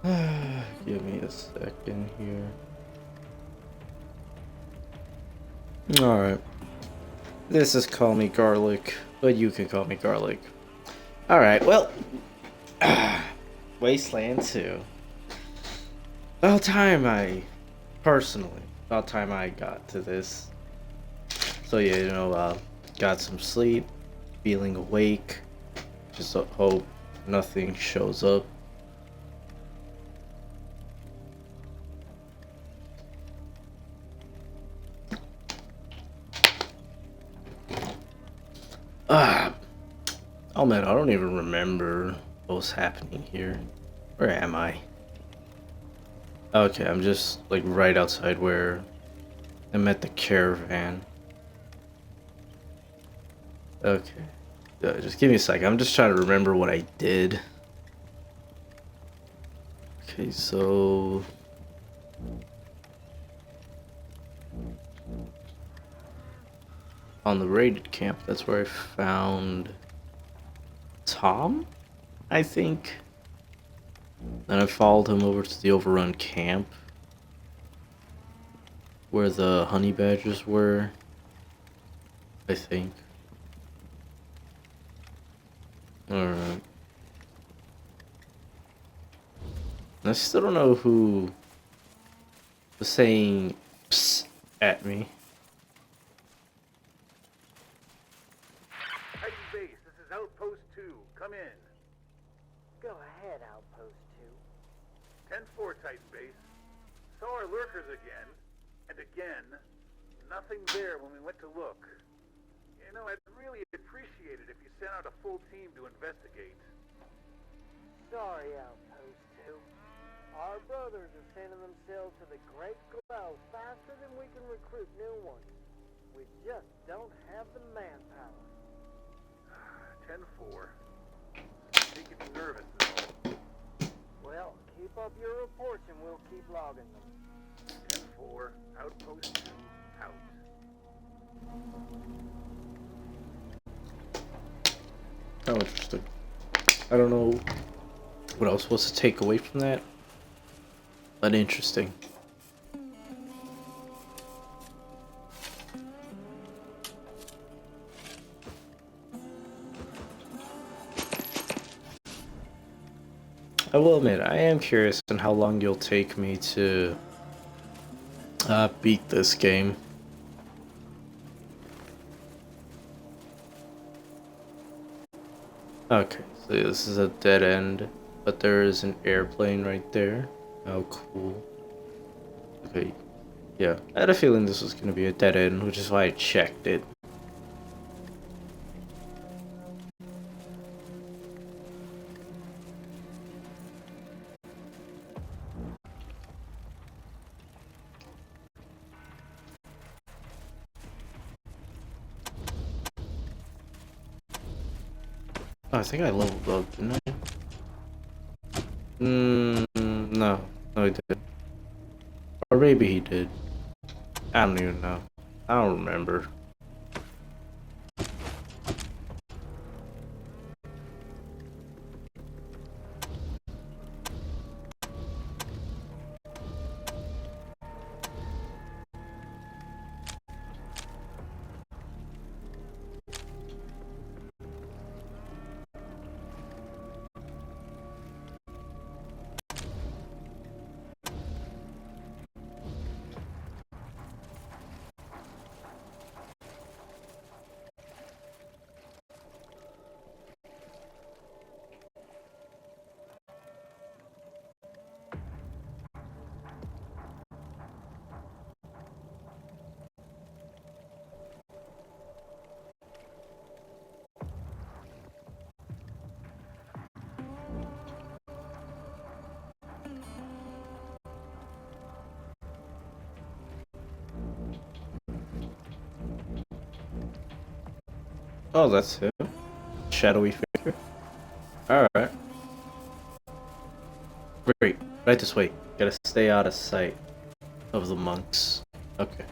Give me a second here. Alright. This is Call Me Garlic, but you can call me Garlic. Alright, well. Wasteland 2. About time I got to this. So yeah, got some sleep, feeling awake. Just hope nothing shows up. Ah, oh man, I don't even remember what was happening here. Where am I? Okay, I'm just like right outside where I'm at the caravan. Okay, just give me a second. I'm just trying to remember what I did. Okay, so on the raided camp, that's where I found Tom, I think. Then I followed him over to the overrun camp where the honey badgers were, I think. Alright. I still don't know who was saying psst at me. Titan Base, this is Outpost 2. Come in. Go ahead, Outpost 10-4, Titan Base. Saw our lurkers again. And again. Nothing there when we went to look. You know, I'd really appreciate it if you sent out a full team to investigate. 2. Sorry, Outpost 2. Our brothers are sending themselves to the Great Glow faster than we can recruit new ones. We just don't have the manpower. 10-4. Making me nervous is all. Well, keep up your reports and we'll keep logging them. 10-4, Outpost 2, out. How interesting. I don't know what I was supposed to take away from that, but interesting. I will admit, I am curious on how long you'll take me to beat this game. Okay, so this is a dead end, but there is an airplane right there. How cool. Okay, yeah, I had a feeling this was going to be a dead end, which is why I checked it. Oh, I think I leveled up, didn't I? No. No, he did. Or maybe he did. I don't even know. I don't remember. Oh, that's him. Shadowy figure. Alright. Wait, right this way. Gotta stay out of sight of the monks. Okay.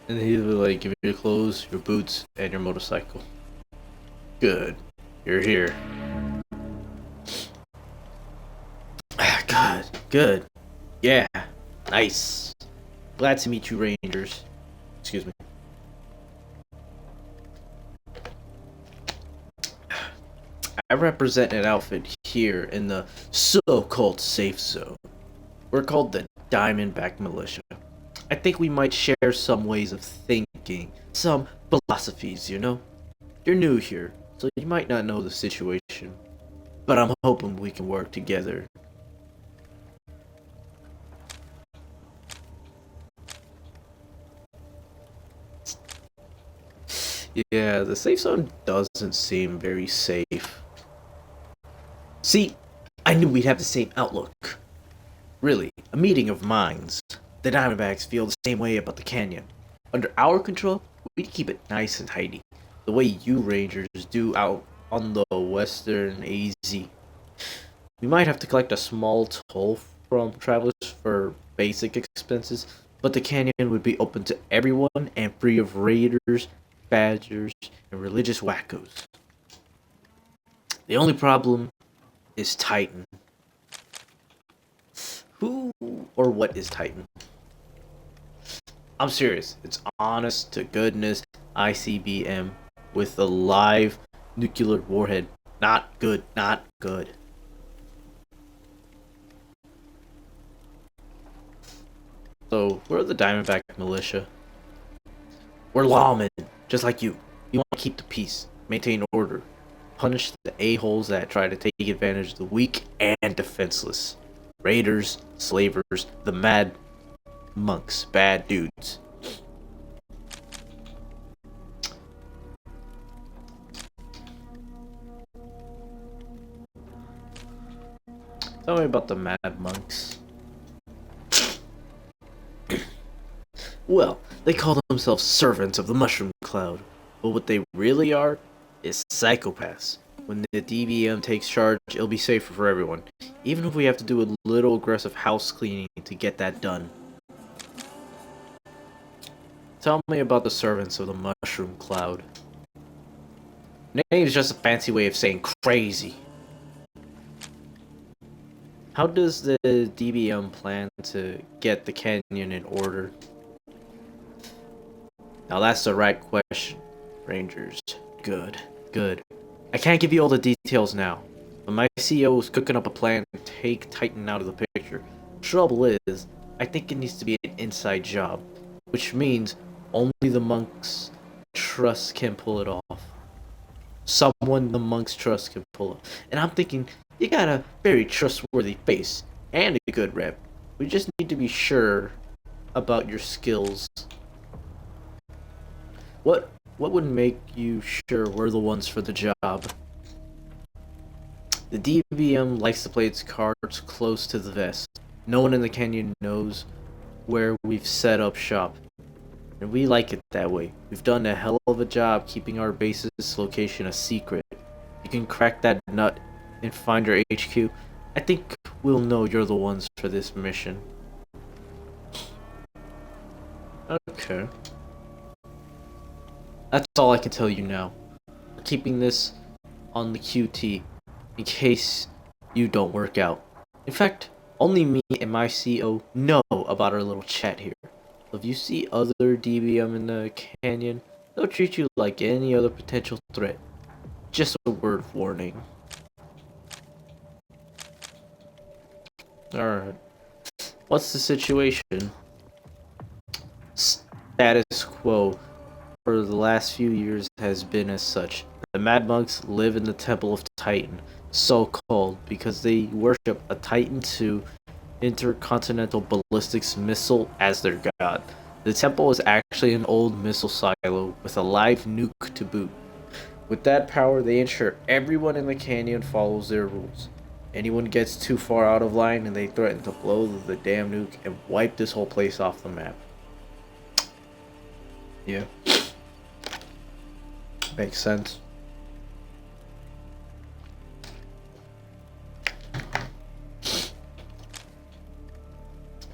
And he'll be like, give me your clothes, your boots, and your motorcycle. Good. You're here. Good. Good. Yeah. Nice. Glad to meet you, Rangers. Excuse me. I represent an outfit here in the so-called safe zone. We're called the Diamondback Militia. I think we might share some ways of thinking, some philosophies, you know? You're new here, so you might not know the situation, but I'm hoping we can work together. Yeah, the safe zone doesn't seem very safe. See, I knew we'd have the same outlook. Really, a meeting of minds. The Diamondbacks feel the same way about the canyon. Under our control, we keep it nice and tidy, the way you Rangers do out on the Western AZ. We might have to collect a small toll from travelers for basic expenses, but the canyon would be open to everyone and free of raiders, badgers, and religious wackos. The only problem is Titan. Who or what is Titan? I'm serious. It's honest to goodness ICBM with a live nuclear warhead. Not good, not good. So, we're the Diamondback Militia. We're lawmen, just like you. We want to keep the peace, maintain order, punish the a-holes that try to take advantage of the weak and defenseless. Raiders, slavers, the mad monks, bad dudes. Tell me about the mad monks. Well, they call themselves servants of the mushroom cloud, but what they really are is psychopaths. When the DBM takes charge, it'll be safer for everyone, even if we have to do a little aggressive house cleaning to get that done. Tell me about the servants of the mushroom cloud. Name's just a fancy way of saying crazy. How does the DBM plan to get the canyon in order? Now that's the right question, Rangers. Good, good. I can't give you all the details now, but my CEO is cooking up a plan to take Titan out of the picture. Trouble is, I think it needs to be an inside job, which means only the monks trust can pull it off. Someone the monks trust can pull it. And I'm thinking, you got a very trustworthy face and a good rep. We just need to be sure about your skills. What would make you sure we're the ones for the job? The DBM likes to play its cards close to the vest. No one in the canyon knows where we've set up shop. And we like it that way. We've done a hell of a job keeping our base's location a secret. You can crack that nut and find your HQ. I think we'll know you're the ones for this mission. Okay. That's all I can tell you now. We're keeping this on the QT in case you don't work out. In fact, only me and my CO know about our little chat here. So if you see other DBM in the canyon, they'll treat you like any other potential threat. Just a word of warning. Alright. What's the situation? Status quo for the last few years has been as such. The Mad Monks live in the Temple of Titan, so called because they worship a Titan II intercontinental ballistics missile as their god. The temple is actually an old missile silo with a live nuke to boot. With that power, they ensure everyone in the canyon follows their rules. Anyone gets too far out of line and they threaten to blow the damn nuke and wipe this whole place off the map. Yeah. Makes sense.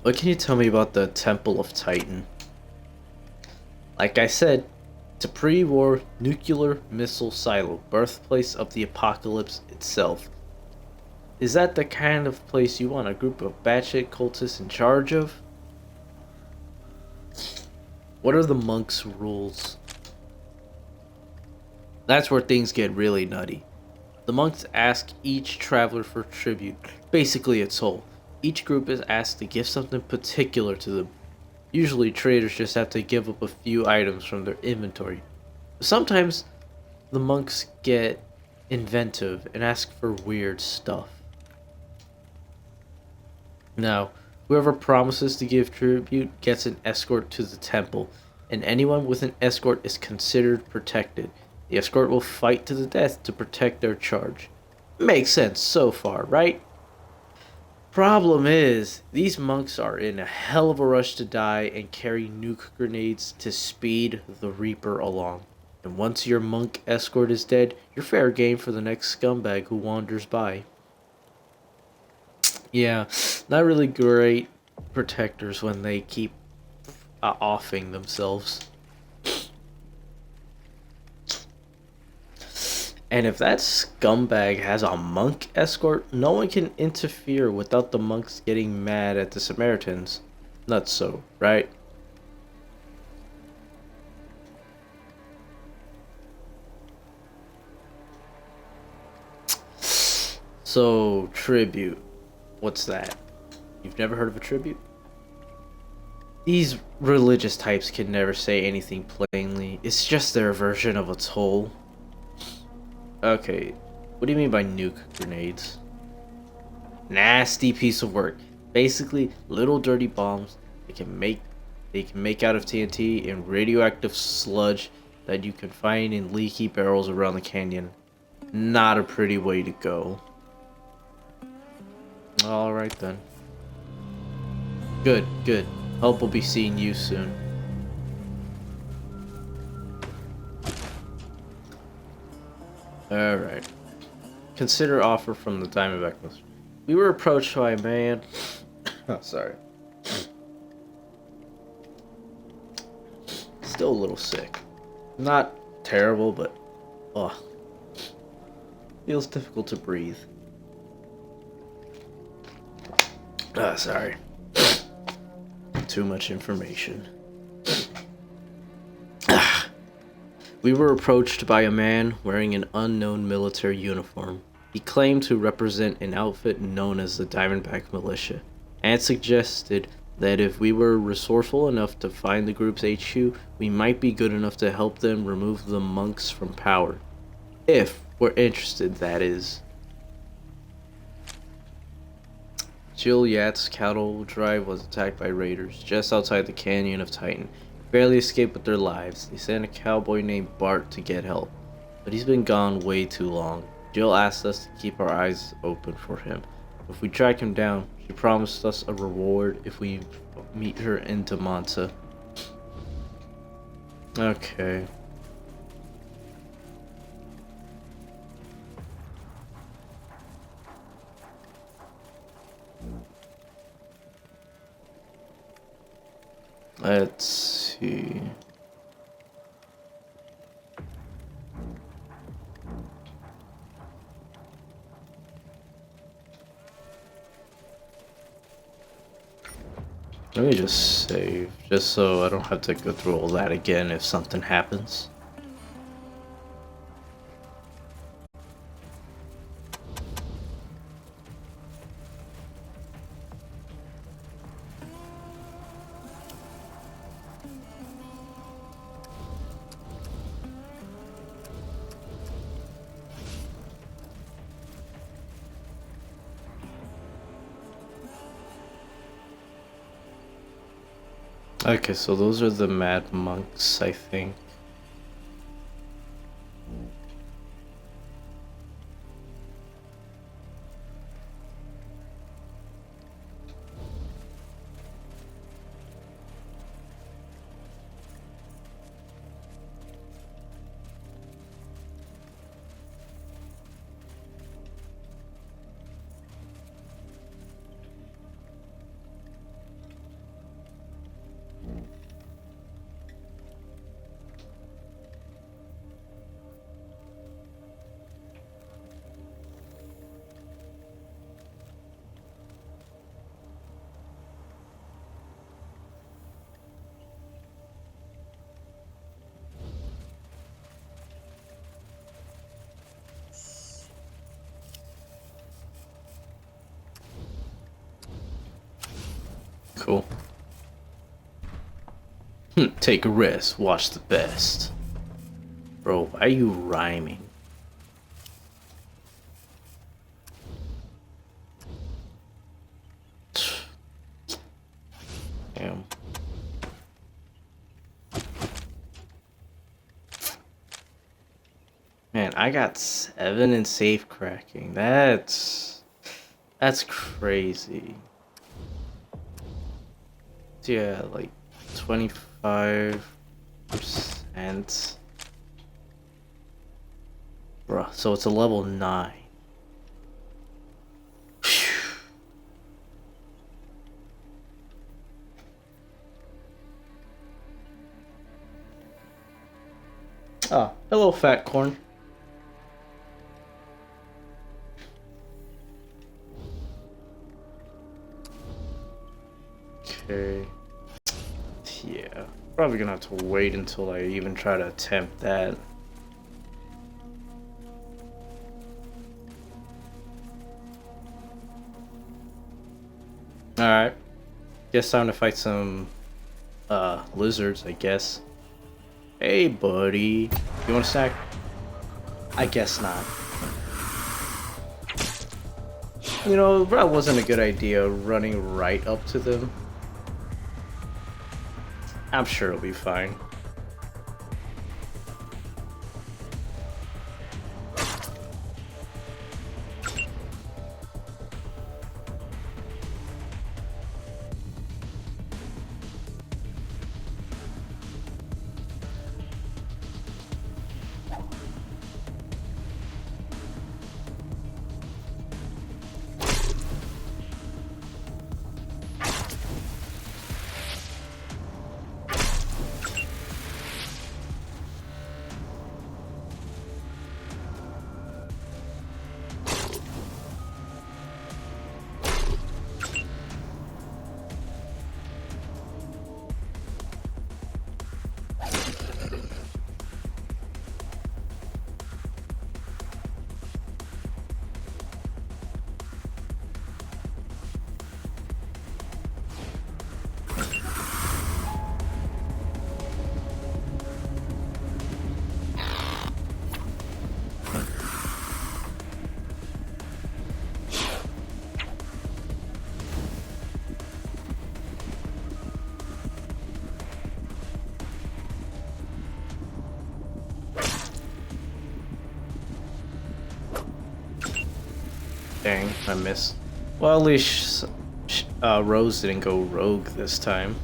What can you tell me about the Temple of Titan? Like I said, it's a pre-war nuclear missile silo, birthplace of the apocalypse itself. Is that the kind of place you want a group of batshit cultists in charge of? What are the monks' rules? That's where things get really nutty. The monks ask each traveler for tribute, basically a toll. Each group is asked to give something particular to them. Usually traders just have to give up a few items from their inventory. Sometimes the monks get inventive and ask for weird stuff. Now, whoever promises to give tribute gets an escort to the temple, and anyone with an escort is considered protected. The escort will fight to the death to protect their charge. Makes sense so far, right? Problem is, these monks are in a hell of a rush to die and carry nuke grenades to speed the Reaper along. And once your monk escort is dead, you're fair game for the next scumbag who wanders by. Yeah, not really great protectors when they keep offing themselves. And if that scumbag has a monk escort, no one can interfere without the monks getting mad at the Samaritans. Not so, right? So, tribute. What's that? You've never heard of a tribute? These religious types can never say anything plainly. It's just their version of a toll. Okay, what do you mean by nuke grenades? Nasty piece of work. Basically, little dirty bombs they can make out of TNT and radioactive sludge that you can find in leaky barrels around the canyon. Not a pretty way to go. Alright then. Good, good. Hope we'll be seeing you soon. Alright. Consider offer from the Diamondback Ministry. We were approached by a man. Oh, sorry. Still a little sick. Not terrible, but feels difficult to breathe. Sorry. Too much information. We were approached by a man wearing an unknown military uniform. He claimed to represent an outfit known as the Diamondback Militia, and suggested that if we were resourceful enough to find the group's HQ, we might be good enough to help them remove the monks from power. If we're interested, that is. Jill Yatt's cattle drive was attacked by raiders just outside the Canyon of Titan. Barely escaped with their lives. They sent a cowboy named Bart to get help, but he's been gone way too long. Jill asked us to keep our eyes open for him. If we track him down, she promised us a reward if we meet her in Damanta. Okay. Let's see. Let me just save, just so I don't have to go through all that again if something happens. Okay, so those are the mad monks, I think. cool. Take a risk, watch the best. Bro, why are you rhyming? Damn. Man, I got 7 in safe cracking. That's crazy. So yeah, like 25%. Bruh, so it's a level 9. Ah, hello, fat corn. Okay. Yeah. Probably gonna have to wait until I even try to attempt that. Alright. Guess time to fight some lizards, I guess. Hey buddy. You want a snack? I guess not. You know, that wasn't a good idea running right up to them. I'm sure it'll be fine. Dang, I missed. Well, at least Rose didn't go rogue this time.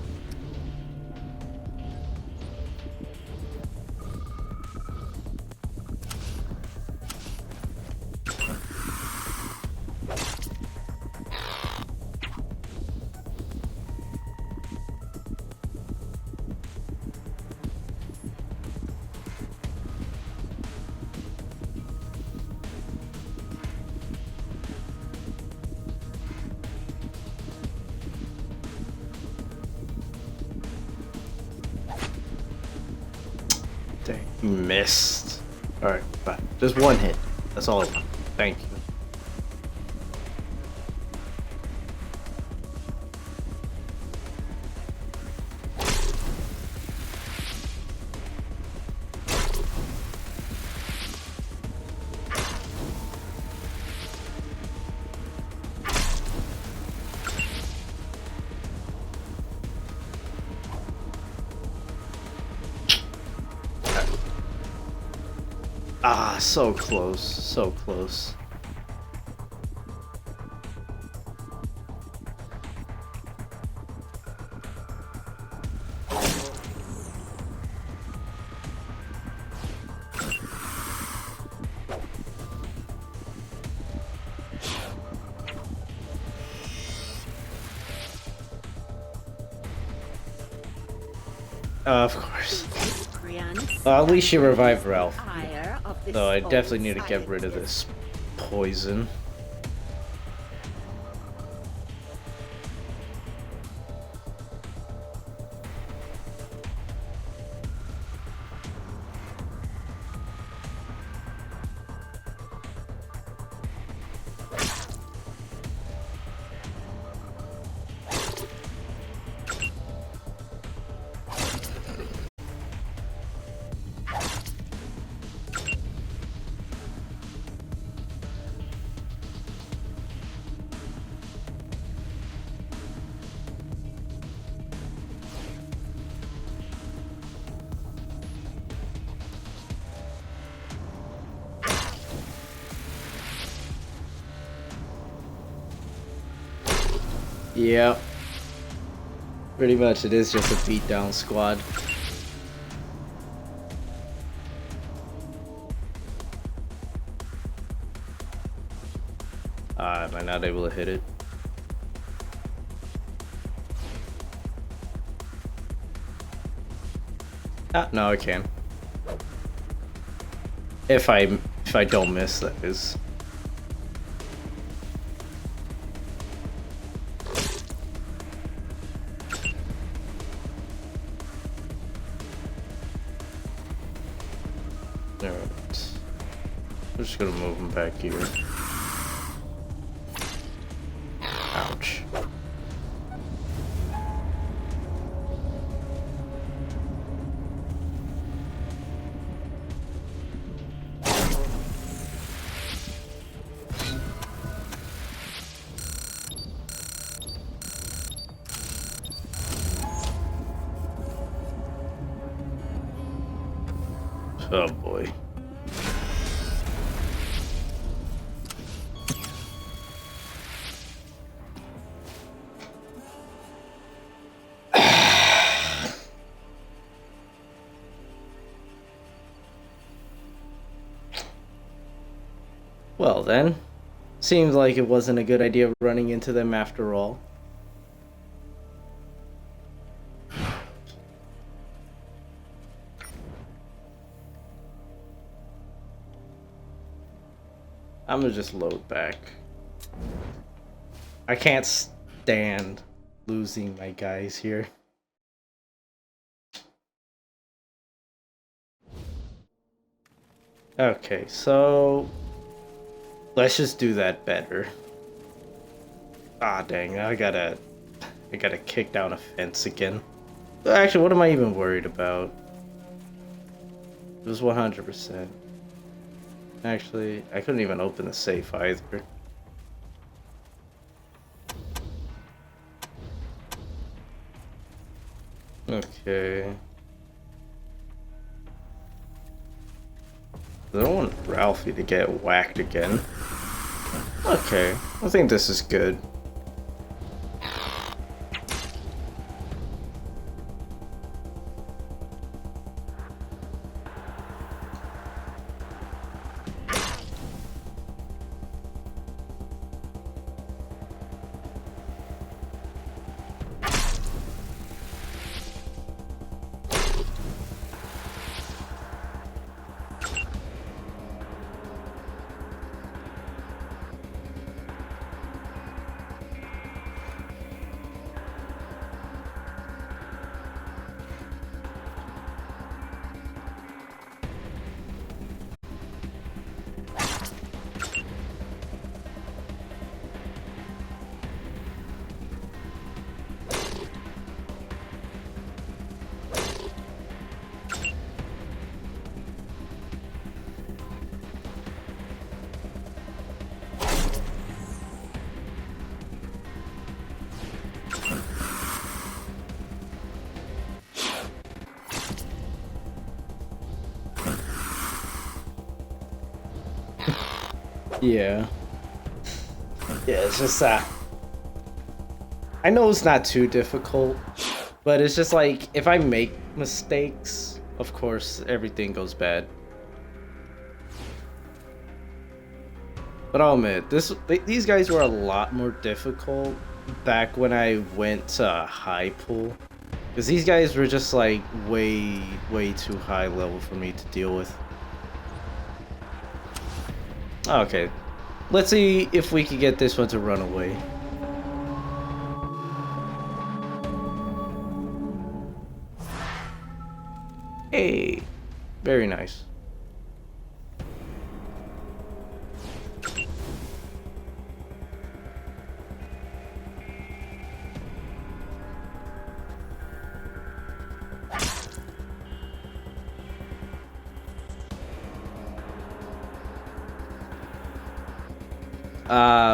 Dang, you missed. Alright, fine. Just one hit. That's all I want. Thank you. Ah, so close. So close. Of course. At least you revived Ralph. Though I definitely need to get rid of this poison. Yep. Pretty much, it is just a beatdown squad. Am I not able to hit it? Ah, no, I can. If I don't miss, that is. Alright. We're just gonna move him back here. Ouch. Oh boy. Well then, seems like it wasn't a good idea running into them after all. I'm gonna just load back. I can't stand losing my guys here. Okay, so let's just do that better. Ah, dang, I gotta kick down a fence again. Actually, what am I even worried about? It was 100%. Actually, I couldn't even open the safe either. Okay. I don't want Ralphie to get whacked again. Okay, I think this is good. Yeah. Yeah, it's just I know it's not too difficult, but it's just like if I make mistakes, of course everything goes bad. But I'll admit, these guys were a lot more difficult back when I went to high pool. Because these guys were just like way too high level for me to deal with. Okay, let's see if we can get this one to run away. Hey, very nice.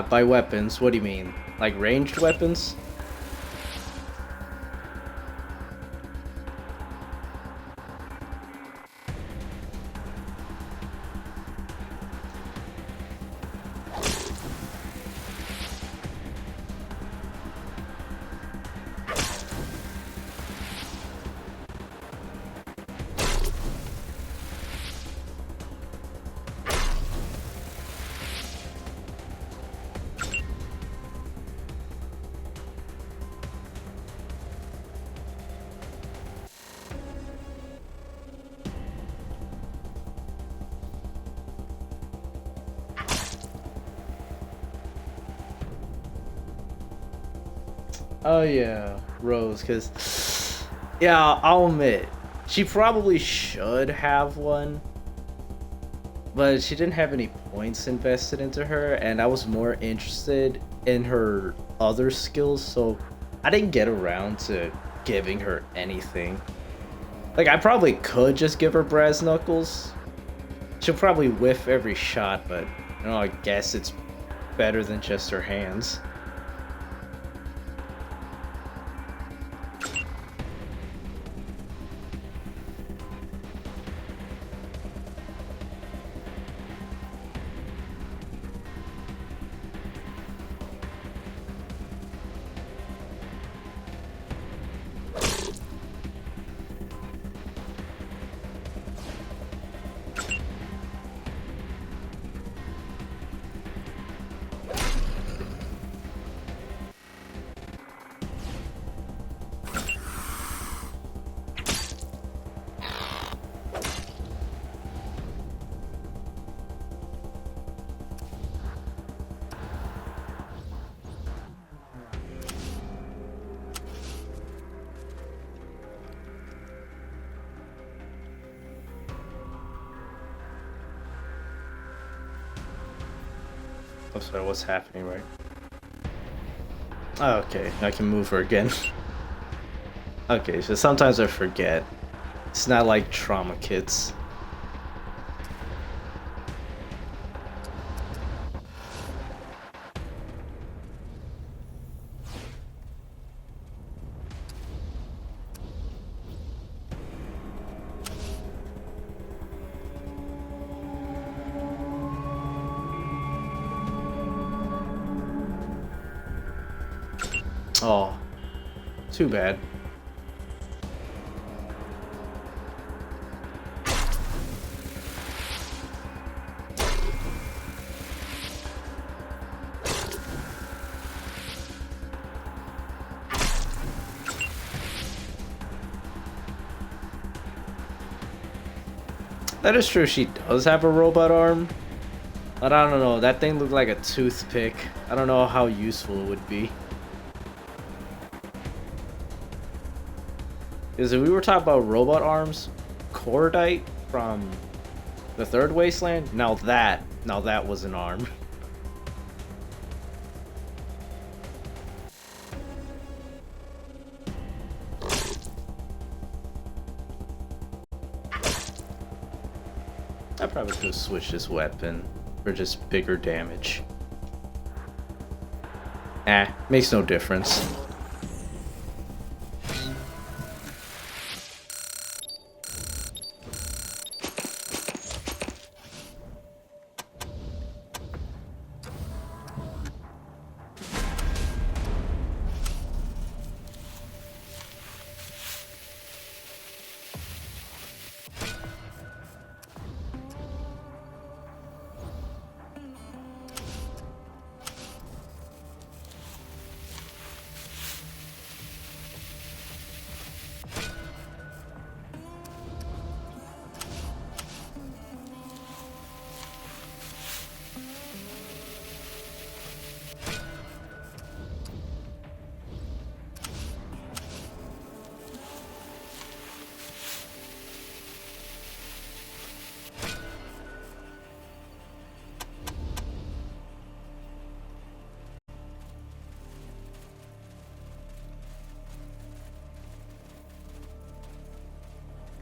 By weapons, what do you mean? Like ranged weapons? Oh yeah, Rose, because yeah, I'll admit she probably should have one, but she didn't have any points invested into her, and I was more interested in her other skills, so I didn't get around to giving her anything. Like, I probably could just give her brass knuckles. She'll probably whiff every shot, but I guess it's better than just her hands. Oh, sorry, what's happening, right? Oh, okay, I can move her again. Okay, so sometimes I forget. It's not like trauma kits. Oh, too bad. That is true, she does have a robot arm. But I don't know, that thing looked like a toothpick. I don't know how useful it would be. Because if we were talking about robot arms, Cordite from the third Wasteland, now that was an arm. I probably could have switched this weapon for just bigger damage. Makes no difference.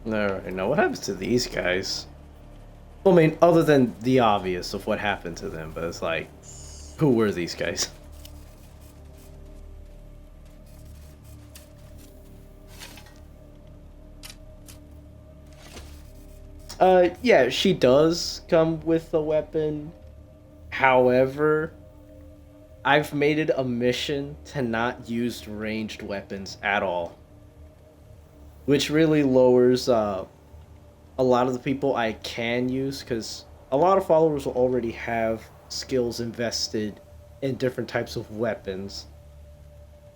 Alright, now what happens to these guys? Well, I mean, other than the obvious of what happened to them, but it's like, who were these guys? Yeah, she does come with a weapon. However, I've made it a mission to not use ranged weapons at all. Which really lowers a lot of the people I can use, because a lot of followers will already have skills invested in different types of weapons.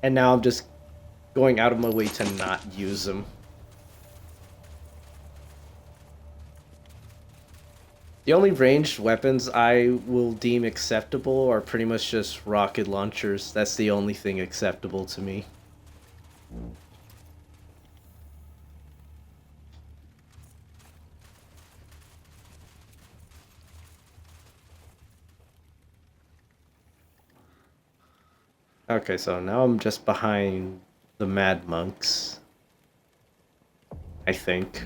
And now I'm just going out of my way to not use them. The only ranged weapons I will deem acceptable are pretty much just rocket launchers. That's the only thing acceptable to me. Okay, so now I'm just behind the Mad Monks. I think.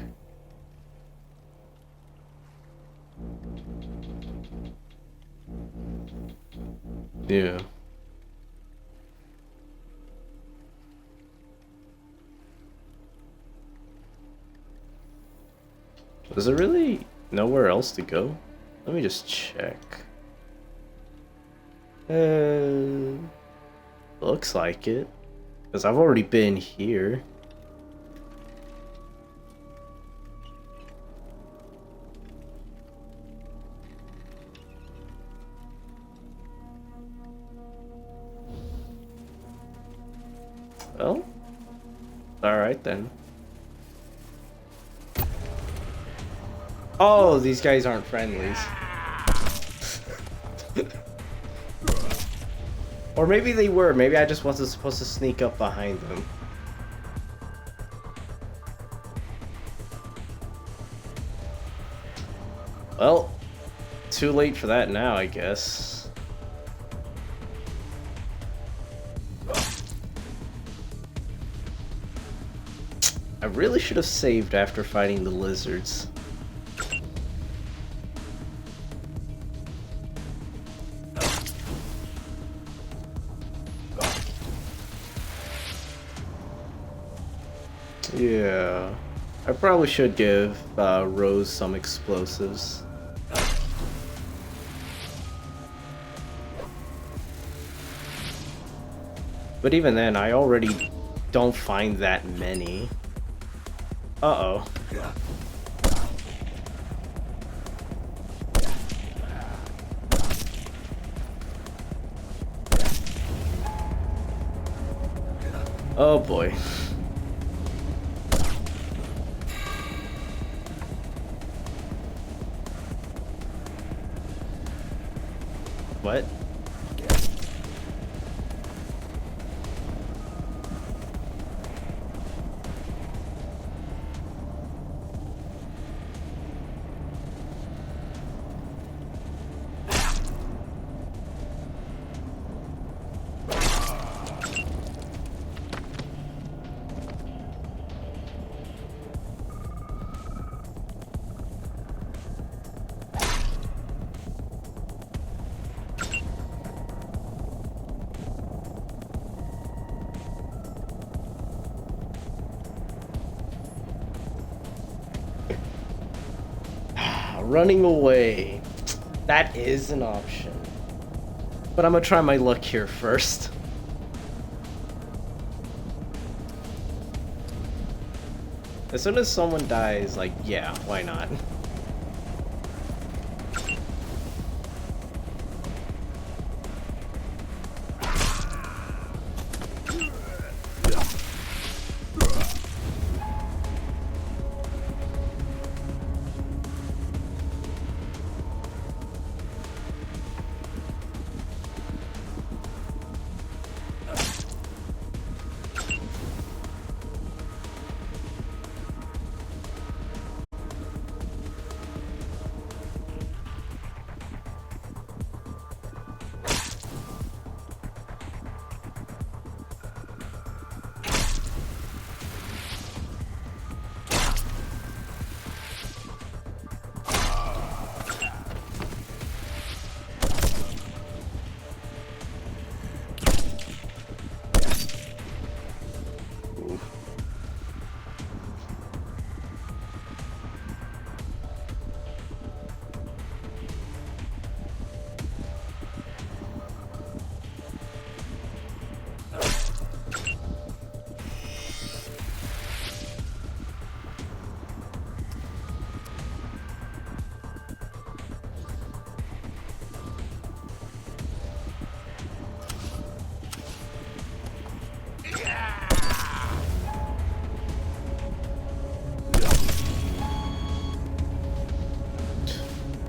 Yeah. Is there really nowhere else to go? Let me just check. Looks like it. Because I've already been here. Well, alright then. Oh, these guys aren't friendlies. Or maybe they were. Maybe I just wasn't supposed to sneak up behind them. Well, too late for that now, I guess. I really should have saved after fighting the lizards. Yeah, I probably should give Rose some explosives. But even then, I already don't find that many. Uh-oh. Oh boy. What? Running away. That is an option. But I'm gonna try my luck here first. As soon as someone dies, like, yeah, why not?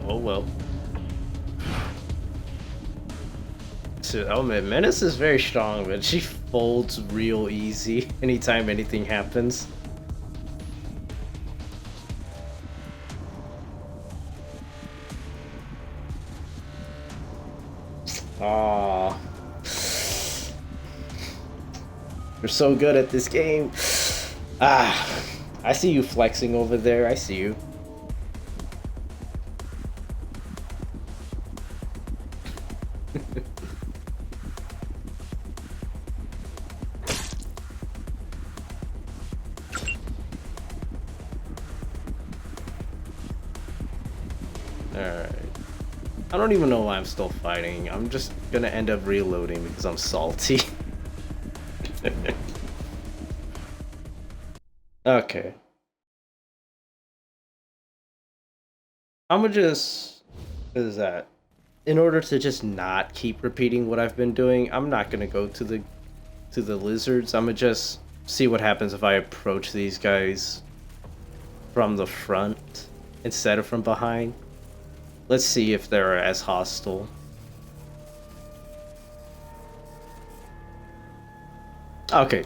Oh well. So, oh man, Menace is very strong, but she folds real easy anytime anything happens. Aww. You're so good at this game. Ah, I see you flexing over there. I see you. Alright. I don't even know why I'm still fighting. I'm just gonna end up reloading because I'm salty. Okay. I'm gonna just... What is that? In order to just not keep repeating what I've been doing, I'm not gonna go to the lizards. I'm gonna just see what happens if I approach these guys from the front instead of from behind. Let's see if they're as hostile. Okay.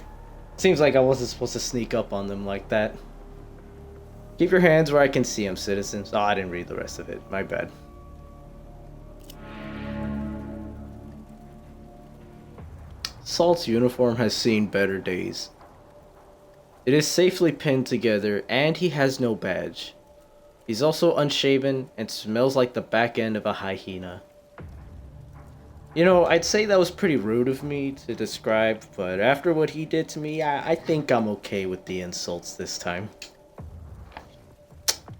Seems like I wasn't supposed to sneak up on them like that. Keep your hands where I can see them, citizens. Oh, I didn't read the rest of it. My bad. Salt's uniform has seen better days. It is safely pinned together, and he has no badge. He's also unshaven and smells like the back end of a hyena. You know, I'd say that was pretty rude of me to describe, but after what he did to me, I think I'm okay with the insults this time.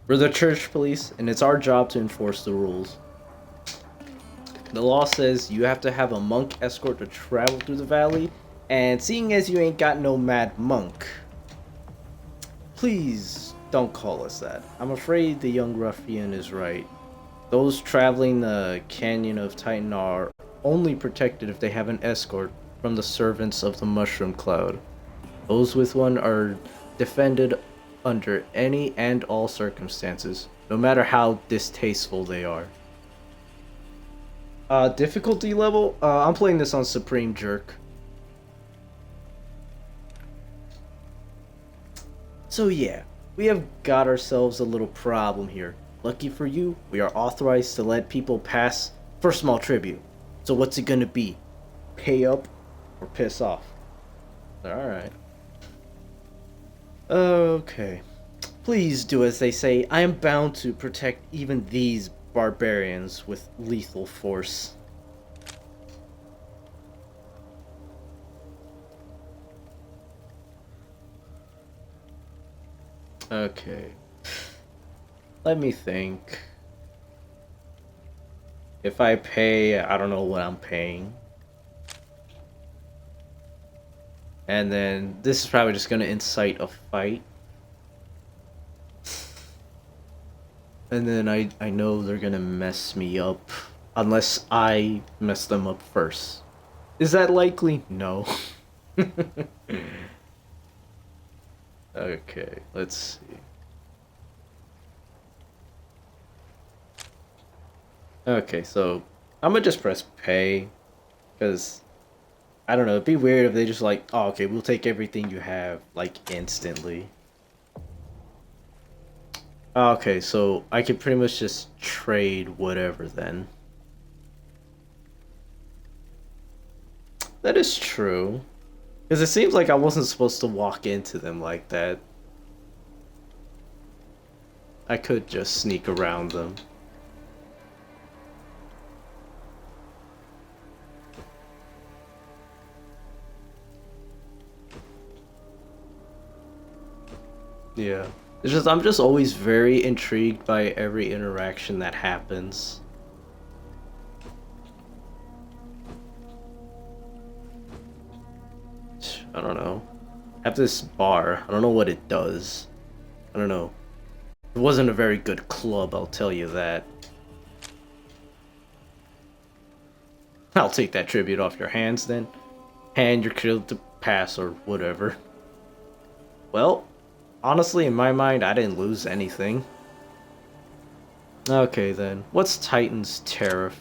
We're the church police, and it's our job to enforce the rules. The law says you have to have a monk escort to travel through the valley, and seeing as you ain't got no mad monk, please don't call us that. I'm afraid the young ruffian is right. Those traveling the Canyon of Titan are only protected if they have an escort from the servants of the Mushroom Cloud. Those with one are defended under any and all circumstances, no matter how distasteful they are. Difficulty level? I'm playing this on Supreme Jerk. So yeah, we have got ourselves a little problem here. Lucky for you, we are authorized to let people pass for small tribute. So what's it gonna be? Pay up or piss off? Alright. Okay. Please do as they say. I am bound to protect even these barbarians with lethal force. Okay. Let me think. If I pay, I don't know what I'm paying. And then this is probably just gonna incite a fight. And then I know they're gonna mess me up. Unless I mess them up first. Is that likely? No. Okay, let's see. Okay, so I'm gonna just press pay. Because, I don't know, it'd be weird if they just like, oh, okay, we'll take everything you have, like, instantly. Okay, so I could pretty much just trade whatever then. That is true. Because it seems like I wasn't supposed to walk into them like that. I could just sneak around them. Yeah. It's just, I'm just always very intrigued by every interaction that happens. I don't know. I have this bar. I don't know what it does. I don't know. It wasn't a very good club, I'll tell you that. I'll take that tribute off your hands then. Hand your kill to pass or whatever. Well, honestly, in my mind, I didn't lose anything. Okay then. What's Titan's tariff?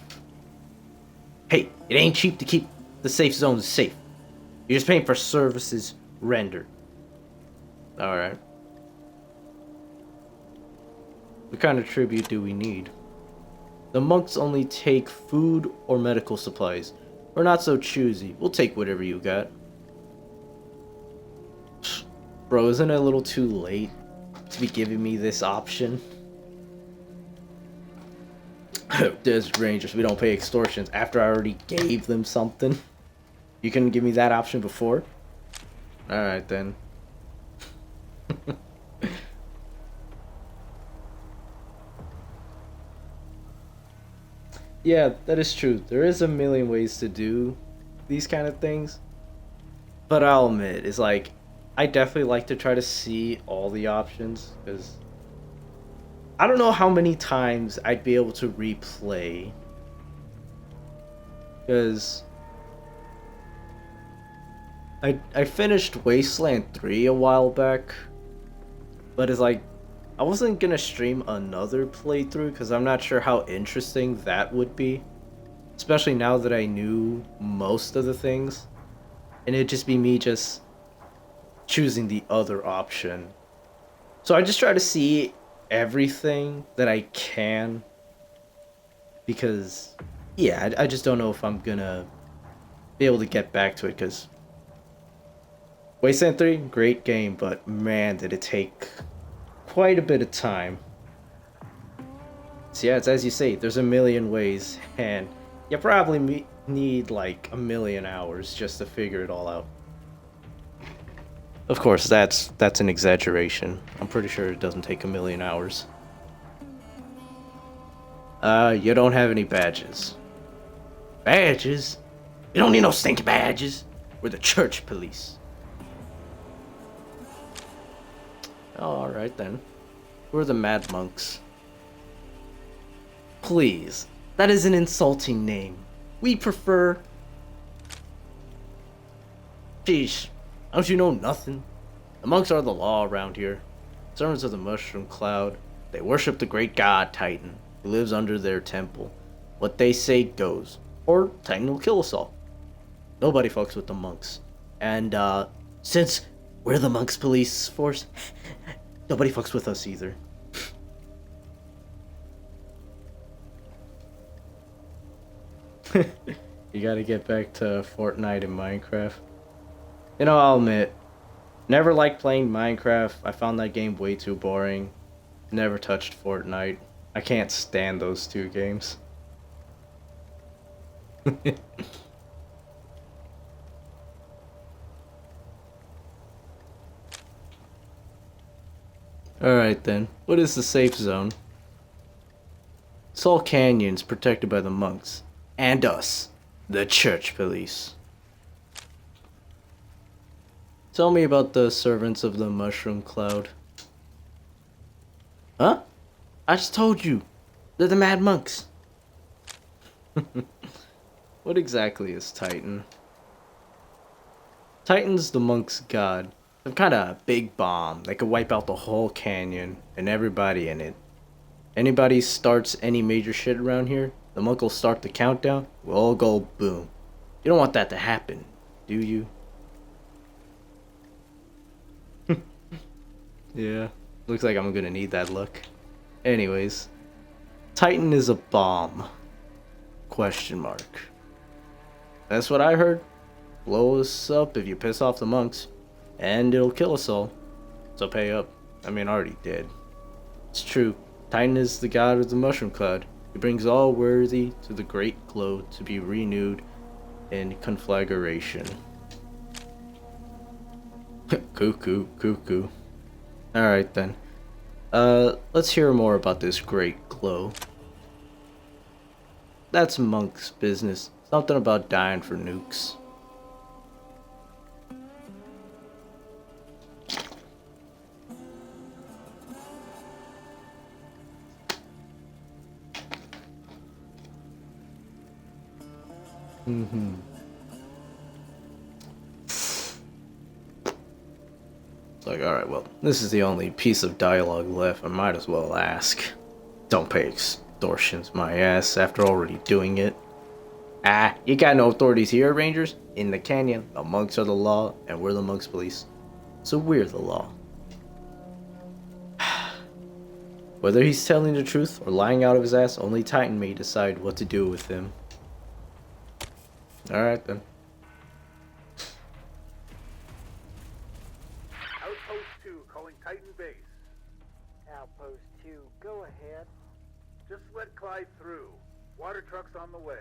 Hey, it ain't cheap to keep the safe zones safe. You're just paying for services rendered. Alright. What kind of tribute do we need? The monks only take food or medical supplies. We're not so choosy. We'll take whatever you got. Bro, isn't it a little too late to be giving me this option? Desert Rangers, we don't pay extortions after I already gave them something. You couldn't give me that option before? Alright then. Yeah, that is true. There is a million ways to do these kind of things. But I'll admit, it's like, I definitely like to try to see all the options, because I don't know how many times I'd be able to replay. Because I finished Wasteland 3 a while back, but it's like, I wasn't gonna stream another playthrough because I'm not sure how interesting that would be. Especially now that I knew most of the things. And it'd just be me just choosing the other option. So I just try to see everything that I can. Because, yeah, I just don't know if I'm gonna be able to get back to it. Because Wasteland 3, great game, but man, did it take quite a bit of time. So yeah, it's as you say, there's a million ways, and you probably need like a million hours just to figure it all out. Of course, that's an exaggeration. I'm pretty sure it doesn't take a million hours. You don't have any badges. Badges? You don't need no stinking badges. We're the church police. Alright then. We're the Mad Monks. Please, that is an insulting name. We prefer... Sheesh, don't you know nothing? The monks are the law around here. Servants of the Mushroom Cloud. They worship the great god Titan, who lives under their temple. What they say goes, or Titan will kill us all. Nobody fucks with the monks. And, since we're the monks police force, nobody fucks with us either. You gotta get back to Fortnite and Minecraft. You know, I'll admit, never liked playing Minecraft. I found that game way too boring. Never touched Fortnite. I can't stand those two games. Alright then, what is the safe zone? It's all canyons protected by the monks. And us, the church police. Tell me about the servants of the Mushroom Cloud. Huh? I just told you. They're the Mad Monks. What exactly is Titan? Titan's the monk's god. Some kind of big bomb that could wipe out the whole canyon and everybody in it. Anybody starts any major shit around here, the monk will start the countdown, we'll all go boom. You don't want that to happen, do you? Yeah, looks like I'm gonna need that luck. Anyways, Titan is a bomb. Question mark. That's what I heard. Blow us up if you piss off the monks, and it'll kill us all. So pay up. I mean, I already did. It's true. Titan is the god of the Mushroom Cloud. He brings all worthy to the great glow to be renewed in conflagration. Cuckoo, cuckoo. Alright then. Let's hear more about this great glow. That's monk's business. Something about dying for nukes. It's like, alright, well, this is the only piece of dialogue left. I might as well ask. Don't pay extortions, my ass, after already doing it. Ah, you got no authorities here, Rangers. In the canyon, the monks are the law, and we're the monks' police. So we're the law. Whether he's telling the truth or lying out of his ass, only Titan may decide what to do with him. Alright then. Outpost 2 calling Titan Base. Outpost 2, go ahead. Just let Clyde through. Water truck's on the way.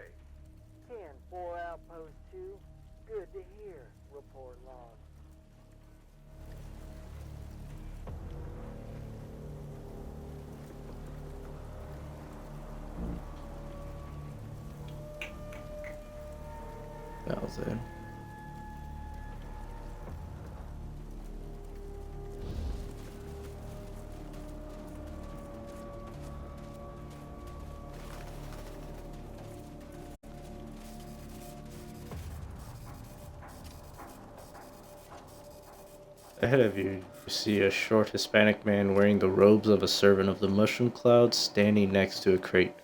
10-4 Outpost 2, good to hear. Report log. That was it. Ahead of you, you see a short Hispanic man wearing the robes of a servant of the mushroom cloud standing next to a crate.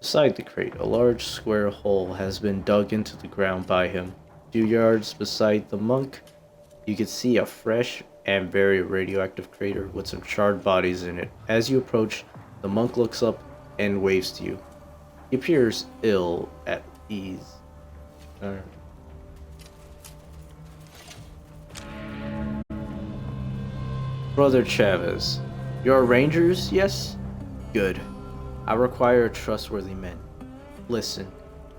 Beside the crate, a large square hole has been dug into the ground by him. A few yards beside the monk, you can see a fresh and very radioactive crater with some charred bodies in it. As you approach, the monk looks up and waves to you. He appears ill at ease. Brother Chavez, you're Rangers, yes? Good. I require trustworthy men. Listen,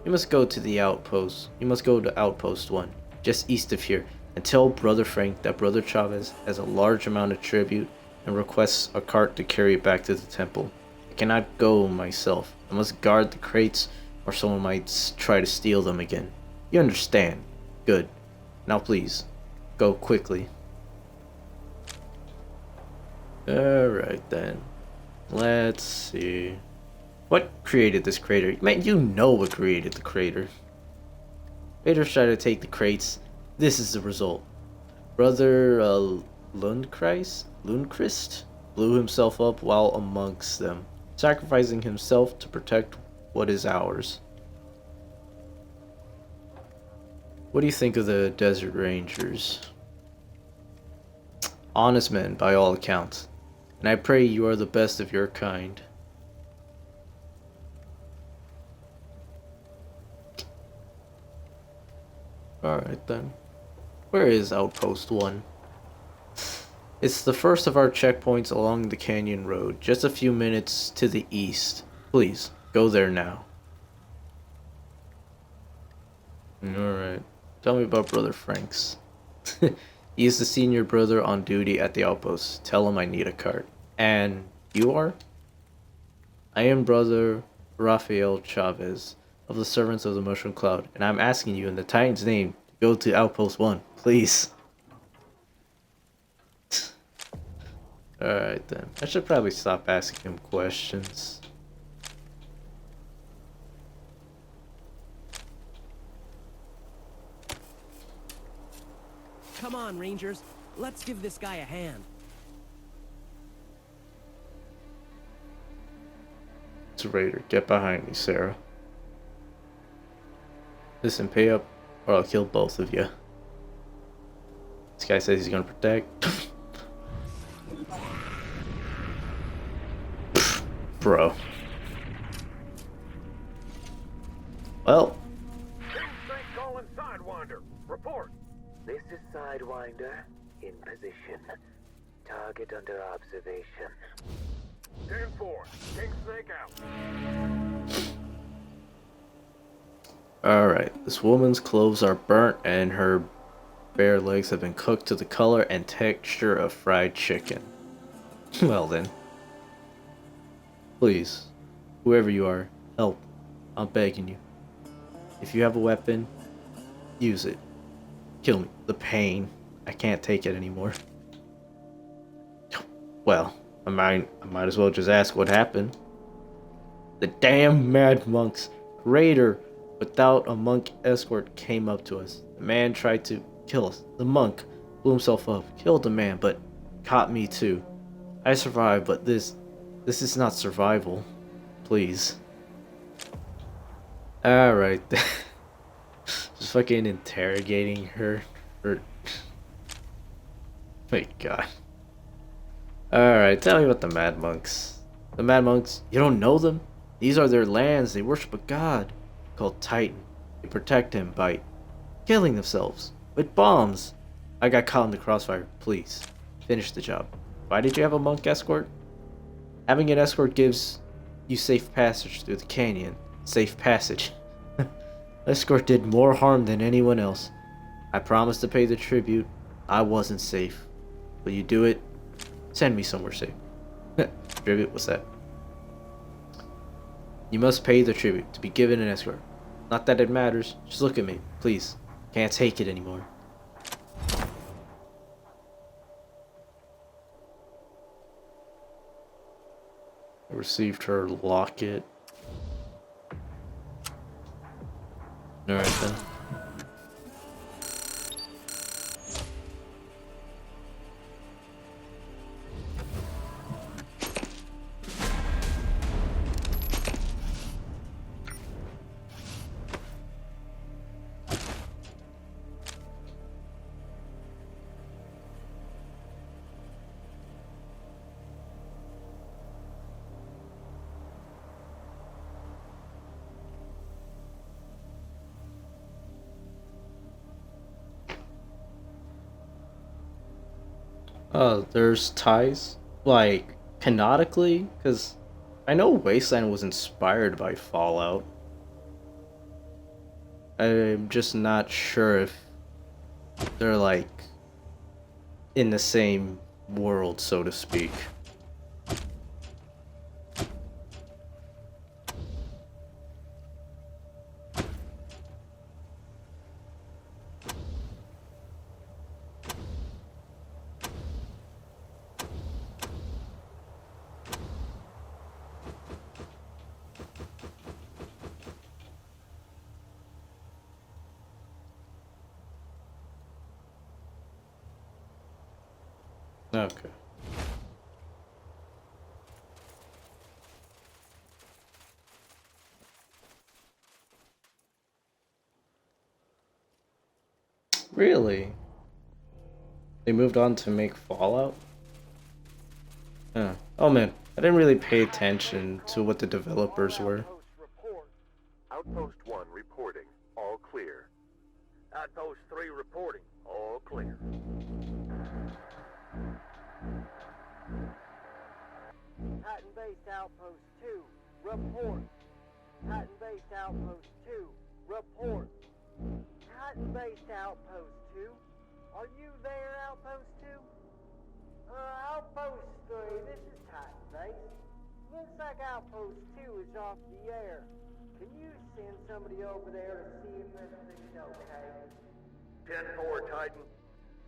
you must go to the outpost. You must go to Outpost 1, just east of here, and tell Brother Frank that Brother Chavez has a large amount of tribute and requests a cart to carry it back to the temple. I cannot go myself. I must guard the crates, or someone might try to steal them again. You understand? Good. Now please, go quickly. Alright then. Let's see. What created this crater? Man, you know what created the crater. Raiders try to take the crates. This is the result. Brother Lundchrist blew himself up while amongst them, sacrificing himself to protect what is ours. What do you think of the Desert Rangers? Honest men, by all accounts, and I pray you are the best of your kind. Alright then. Where is Outpost 1? It's the first of our checkpoints along the canyon road, just a few minutes to the east. Please, go there now. Alright. Tell me about Brother Franks. He is the senior brother on duty at the outpost. Tell him I need a cart. And you are? I am Brother Rafael Chavez of the Servants of the Mushroom Cloud, and I'm asking you in the Titan's name to go to Outpost 1, please. Alright then. I should probably stop asking him questions. Come on, Rangers. Let's give this guy a hand. It's a raider. Get behind me, Sarah. Listen, pay up or I'll kill both of you. This guy says he's gonna protect. Bro. Well. Calling Sidewinder. Report. This is Sidewinder, in position. Target under observation. 10-4. King Snake out. Alright, this woman's clothes are burnt and her bare legs have been cooked to the color and texture of fried chicken. Well then. Please, whoever you are, help. I'm begging you. If you have a weapon, use it. Kill me. The pain. I can't take it anymore. Well, I might as well just ask what happened. The damn mad monks. Raider without a monk escort came up to us. The man tried to kill us. The monk blew himself up, killed the man, but caught me too. I survived, but this is not survival. please. Alright. Just fucking interrogating her for... My god. Alright, tell me about the Mad Monks. The Mad Monks, you don't know them? These are their lands. They worship a god called Titan. They protect him by killing themselves with bombs. I got caught in the crossfire. Please, finish the job. Why did you have a monk escort? Having an escort gives you safe passage through the canyon. Safe passage. Escort did more harm than anyone else. I promised to pay the tribute. I wasn't safe. Will you do it? Send me somewhere safe. Tribute? What's that? You must pay the tribute to be given an escort. Not that it matters. Just look at me, please. Can't take it anymore. I received her locket. Alright then. There's ties, like, canonically, because I know Wasteland was inspired by Fallout. I'm just not sure if they're, like, in the same world, so to speak. Okay. Really? They moved on to make Fallout? Huh. Oh man, I didn't really pay attention to what the developers were. Outpost 1 reporting. All clear. Outpost 3 reporting. All clear. Titan-based Outpost 2, report. Titan-based Outpost 2, report. Titan-based Outpost 2, are you there, Outpost 2? Outpost 3, this is Titan-based. Looks like Outpost 2 is off the air. Can you send somebody over there to see if everything's okay? 10-4, Titan.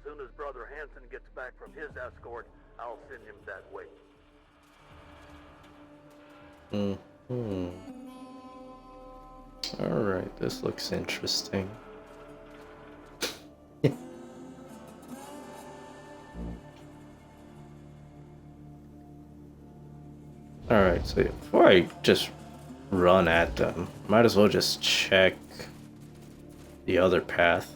Soon as Brother Hanson gets back from his escort, I'll send him that way. Alright, this looks interesting. Alright, so before I just run at them, might as well just check the other path.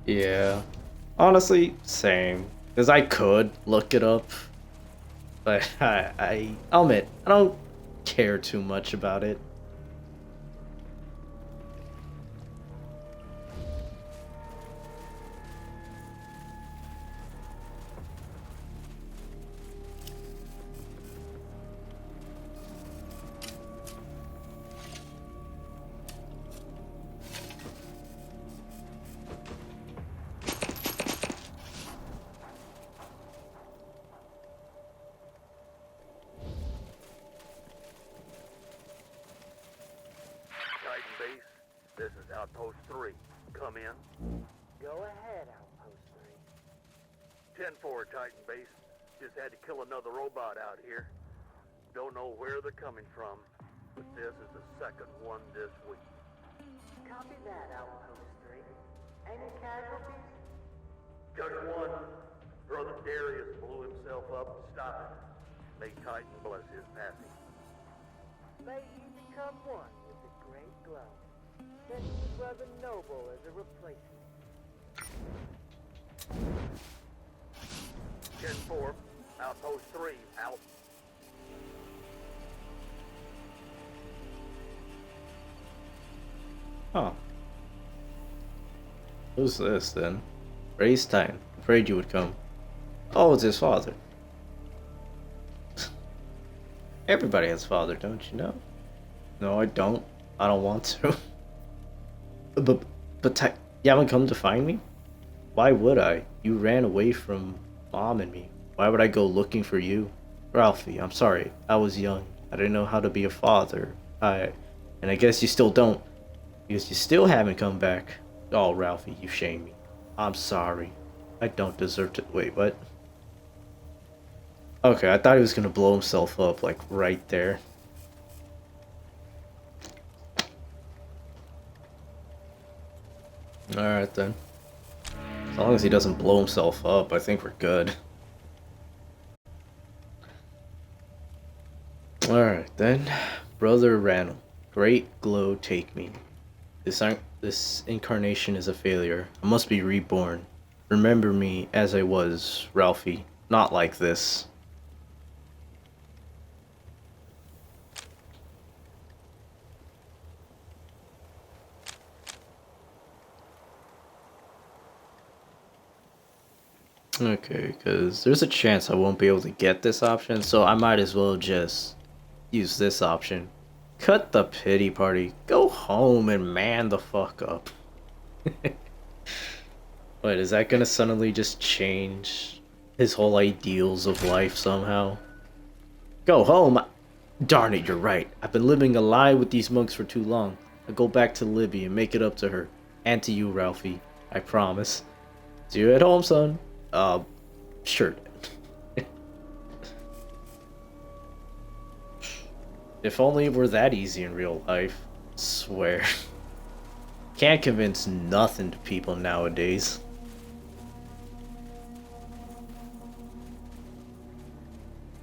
Yeah, honestly, same. Because I could look it up, but I'll admit, I don't care too much about it. Outpost 3. Come in. Go ahead, Outpost 10-4, Titan Base. Just had to kill another robot out here. Don't know where they're coming from, but this is the second one this week. 3. Copy that, Outpost 3. Any casualties? Just one. Brother Darius blew himself up. Stop it. May Titan bless his passing. May you become one with the Great Glow. Send you Brother Noble as a replacement. 10-4, Outpost 3, out. Huh. Who's this then? Raised Titan. Afraid you would come. Oh, it's his father. Everybody has a father, don't you know? No, I don't. I don't want to. But you haven't come to find me? Why would I? You ran away from Mom and me. Why would I go looking for you? Ralphie, I'm sorry. I was young. I didn't know how to be a father. And I guess you still don't. Because you still haven't come back. Oh, Ralphie, you shame me. I'm sorry. I don't deserve to. Wait, what? Okay, I thought he was gonna blow himself up, like, right there. Alright then. As long as he doesn't blow himself up, I think we're good. Alright then. Brother Randall. Great glow take me. This incarnation is a failure. I must be reborn. Remember me as I was, Ralphie. Not like this. Okay, because there's a chance I won't be able to get this option, so I might as well just use this option. Cut the pity party. Go home and man the fuck up. Wait, is that gonna suddenly just change his whole ideals of life somehow? Go home? Darn it, you're right. I've been living a lie with these monks for too long. I'll go back to Libby and make it up to her. And to you, Ralphie. I promise. See you at home, son. Sure. If only it were that easy in real life. Swear. Can't convince nothing to people nowadays.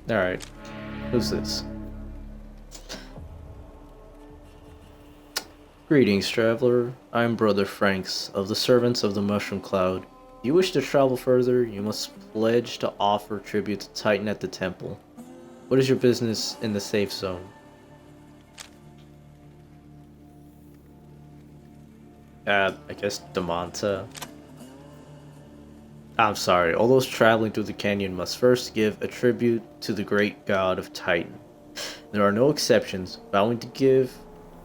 Alright. Who's this? Greetings, traveler. I'm Brother Franks of the Servants of the Mushroom Cloud. If you wish to travel further, you must pledge to offer tribute to Titan at the temple. What is your business in the safe zone? I guess Damanta. I'm sorry, all those traveling through the canyon must first give a tribute to the great god of Titan. There are no exceptions. Vowing to give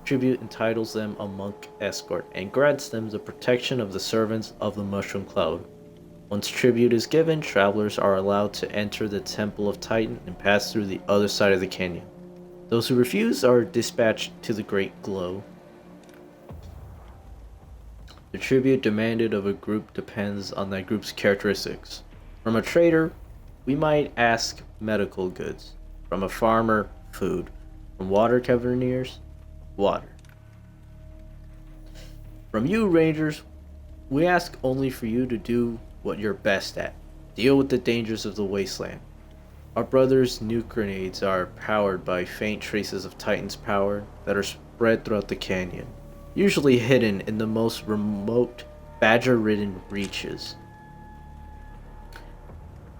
tribute entitles them a monk escort and grants them the protection of the servants of the Mushroom Cloud. Once tribute is given, travelers are allowed to enter the Temple of Titan and pass through the other side of the canyon. Those who refuse are dispatched to the Great Glow. The tribute demanded of a group depends on that group's characteristics. From a trader, we might ask medical goods. From a farmer, food. From water caverniers, water. From you, rangers, we ask only for you to do what you're best at. Deal with the dangers of the Wasteland. Our brothers' nuke grenades are powered by faint traces of Titan's power that are spread throughout the canyon, usually hidden in the most remote, badger-ridden reaches.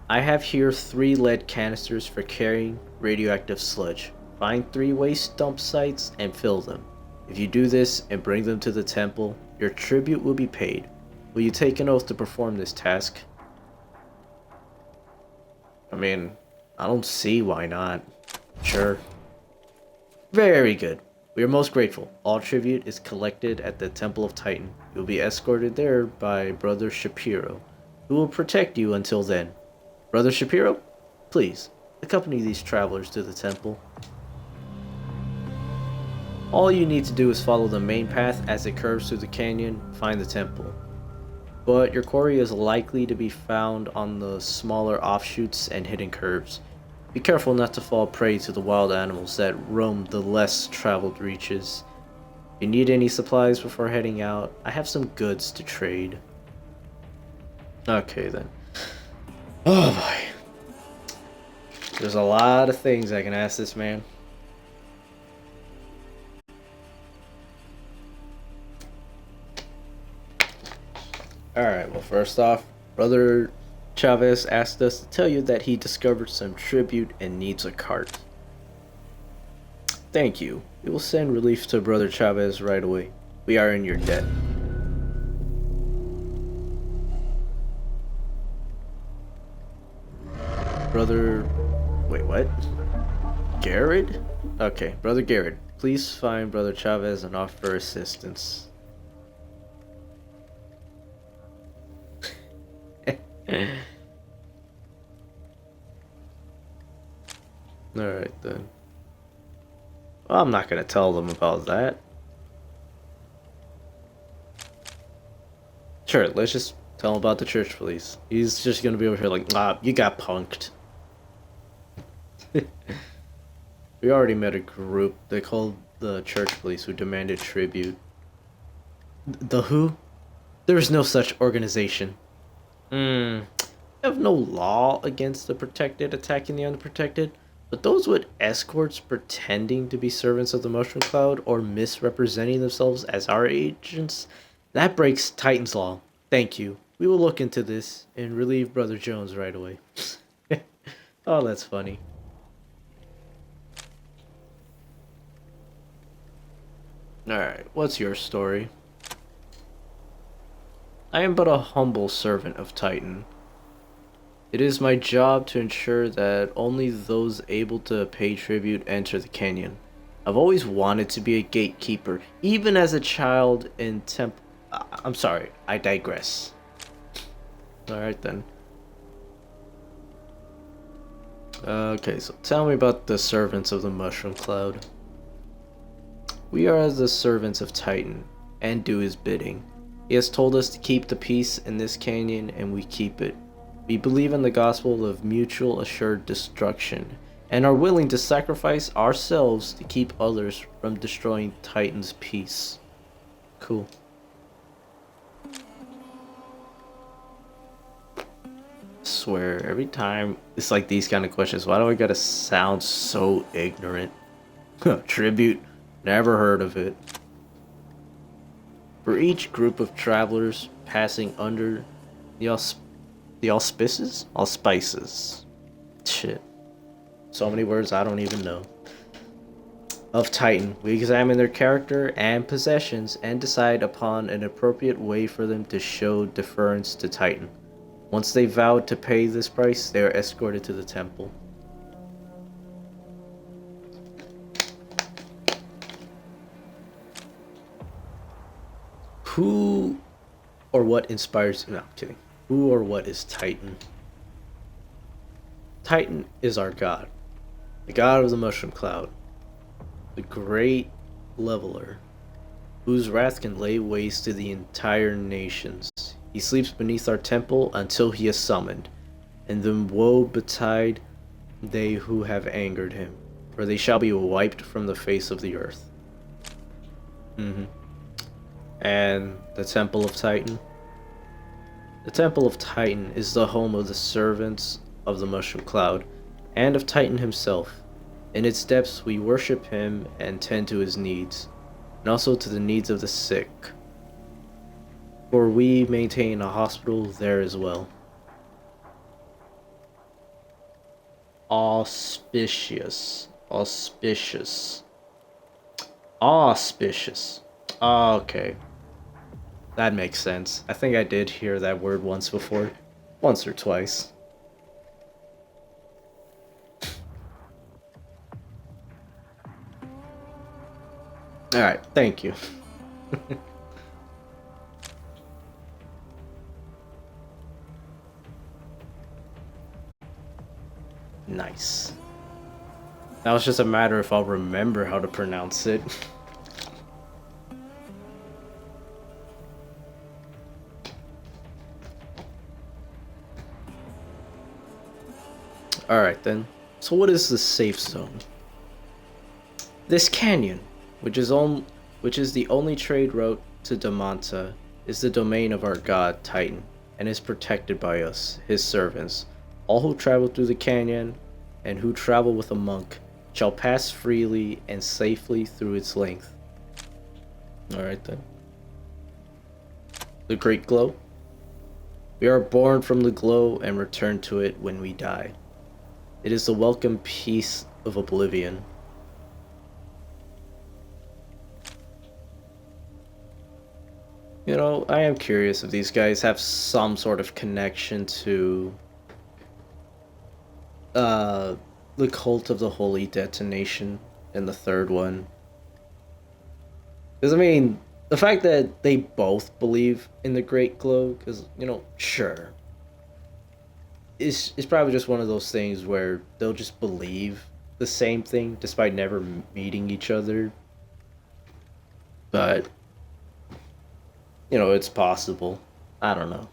I have here 3 lead canisters for carrying radioactive sludge. Find 3 waste dump sites and fill them. If you do this and bring them to the temple, your tribute will be paid. Will you take an oath to perform this task? I mean, I don't see why not. Sure. Very good. We are most grateful. All tribute is collected at the Temple of Titan. You will be escorted there by Brother Shapiro, who will protect you until then. Brother Shapiro, please, accompany these travelers to the temple. All you need to do is follow the main path as it curves through the canyon, find the temple. But your quarry is likely to be found on the smaller offshoots and hidden curves. Be careful not to fall prey to the wild animals that roam the less traveled reaches. If you need any supplies before heading out, I have some goods to trade. Okay then. Oh boy. There's a lot of things I can ask this man. Alright, well, first off, Brother Chavez asked us to tell you that he discovered some tribute and needs a cart. Thank you. We will send relief to Brother Chavez right away. We are in your debt. Brother... Wait, what? Garrett? Okay, Brother Garrett, please find Brother Chavez and offer assistance. Alright then. Well, I'm not gonna tell them about that. Sure, let's just tell him about the church police. He's just gonna be over here like, ah, you got punked. We already met a group. They called the church police who demanded tribute. The who? There is no such organization. We have no law against the protected attacking the unprotected, but those with escorts pretending to be servants of the Mushroom Cloud or misrepresenting themselves as our agents, that breaks Titan's law. Thank you. We will look into this and relieve Brother Jones right away. Oh, that's funny. Alright, what's your story? I am but a humble servant of Titan. It is my job to ensure that only those able to pay tribute enter the canyon. I've always wanted to be a gatekeeper, even as a child in I'm sorry, I digress. Alright then. Okay, so tell me about the servants of the Mushroom Cloud. We are the servants of Titan, and do his bidding. He has told us to keep the peace in this canyon, and we keep it. We believe in the gospel of mutual assured destruction, and are willing to sacrifice ourselves to keep others from destroying Titan's peace. Cool. Swear, every time it's like these kind of questions, why do I gotta sound so ignorant? Tribute? Never heard of it. For each group of travelers passing under the auspices? Auspices. Shit. So many words I don't even know. Of Titan, we examine their character and possessions and decide upon an appropriate way for them to show deference to Titan. Once they vow to pay this price, they are escorted to the temple. Who or what inspires... No, I'm kidding. Who or what is Titan? Titan is our god. The god of the Mushroom Cloud. The great leveler, whose wrath can lay waste to the entire nations. He sleeps beneath our temple until he is summoned, and then woe betide they who have angered him, for they shall be wiped from the face of the earth. And the Temple of Titan? The Temple of Titan is the home of the servants of the Mushroom Cloud, and of Titan himself. In its depths we worship him and tend to his needs, and also to the needs of the sick. For we maintain a hospital there as well. Auspicious. Auspicious. Auspicious. Okay. That makes sense. I think I did hear that word once before. Once or twice. Alright, thank you. Nice. Now it's just a matter if I'll remember how to pronounce it. Alright then. So what is the safe zone? This canyon, which is the only trade route to Damanta, is the domain of our god Titan, and is protected by us, his servants. All who travel through the canyon, and who travel with a monk, shall pass freely and safely through its length. Alright then. The Great Glow. We are born from the glow and return to it when we die. It is the welcome peace of oblivion. You know, I am curious if these guys have some sort of connection to the cult of the Holy Detonation in the third one. Because, I mean, the fact that they both believe in the Great Glow, because, you know, sure. It's probably just one of those things where they'll just believe the same thing despite never meeting each other. But, you know, it's possible. I don't know.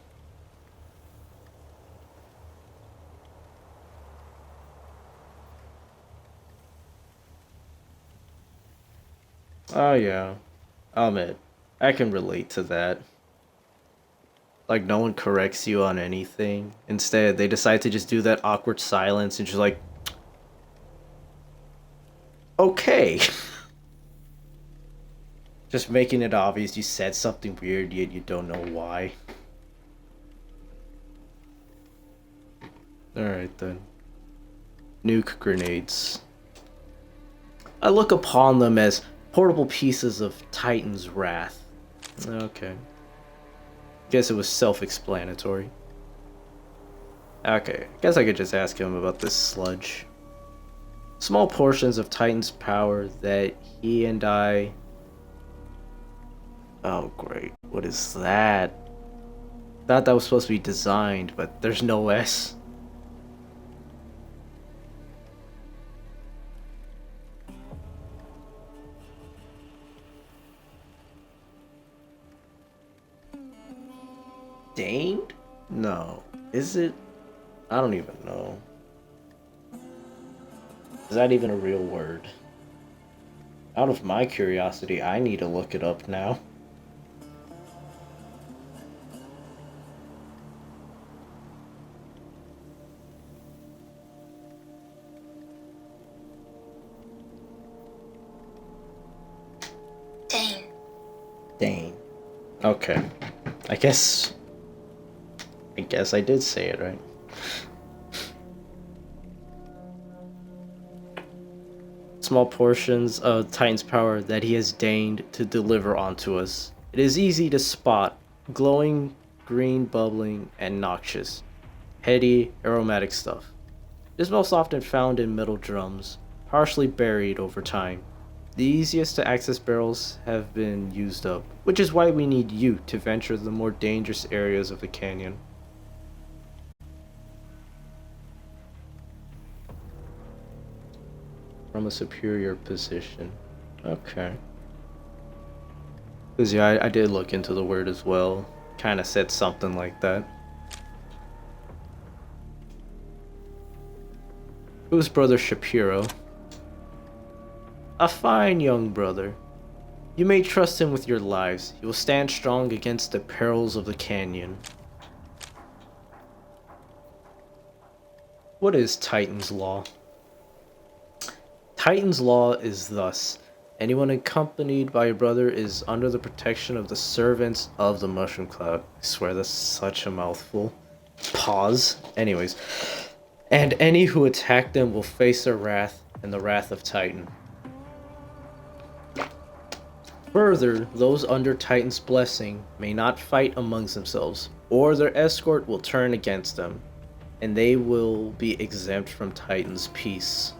Oh, yeah. I'll admit, I can relate to that. Like, no one corrects you on anything. Instead, they decide to just do that awkward silence and just like, okay. Just making it obvious you said something weird, yet you don't know why. Alright then. Nuke grenades. I look upon them as portable pieces of Titan's wrath. Okay. Guess it was self-explanatory. Okay, guess I could just ask him about this sludge. Small portions of Titan's power that he and I... Oh great, what is that? Thought that was supposed to be designed, but there's no S. Stained? No. Is it? I don't even know. Is that even a real word? Out of my curiosity, I need to look it up now. Dane. Dane. Okay. I guess I did say it right. Small portions of Titan's power that he has deigned to deliver onto us. It is easy to spot, glowing, green, bubbling, and noxious. Heady, aromatic stuff. It is most often found in metal drums, partially buried over time. The easiest to access barrels have been used up, which is why we need you to venture the more dangerous areas of the canyon. From a superior position. Okay. Because yeah, I did look into the word as well. Kind of said something like that. Who's Brother Shapiro? A fine young brother. You may trust him with your lives. He will stand strong against the perils of the canyon. What is Titan's Law? Titan's Law is thus. Anyone accompanied by a brother is under the protection of the servants of the Mushroom Cloud. I swear that's such a mouthful. Pause. Anyways. And any who attack them will face their wrath and the wrath of Titan. Further, those under Titan's blessing may not fight amongst themselves, or their escort will turn against them, and they will be exempt from Titan's peace.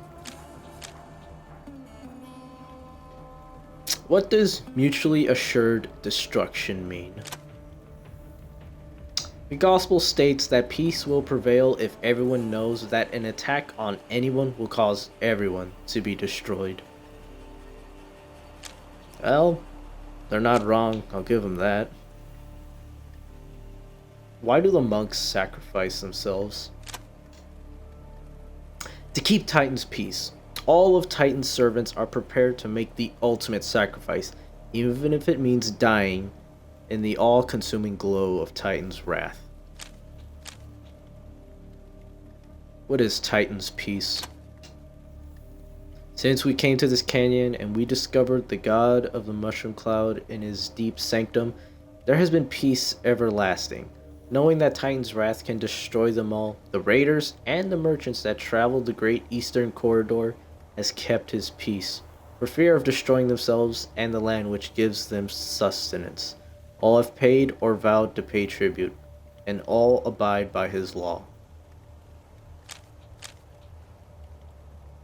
What does mutually assured destruction mean? The gospel states that peace will prevail if everyone knows that an attack on anyone will cause everyone to be destroyed. Well, they're not wrong, I'll give them that. Why do the monks sacrifice themselves? To keep Titan's peace, all of Titan's servants are prepared to make the ultimate sacrifice, even if it means dying in the all-consuming glow of Titan's wrath. What is Titan's peace? Since we came to this canyon and we discovered the god of the mushroom cloud in his deep sanctum, there has been peace everlasting. Knowing that Titan's wrath can destroy them all, the raiders and the merchants that traveled the great eastern corridor has kept his peace, for fear of destroying themselves and the land which gives them sustenance. All have paid or vowed to pay tribute, and all abide by his law.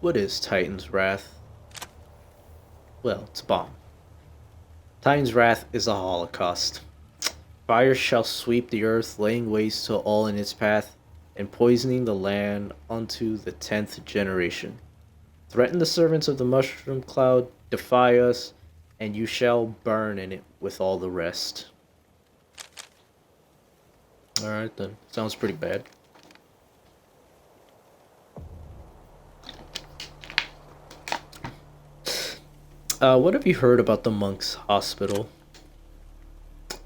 What is Titan's wrath? Well, it's a bomb. Titan's wrath is a holocaust. Fire shall sweep the earth, laying waste to all in its path, and poisoning the land unto the 10th generation. Threaten the servants of the mushroom cloud, defy us, and you shall burn in it with all the rest. Alright then, sounds pretty bad. What have you heard about the Monk's Hospital?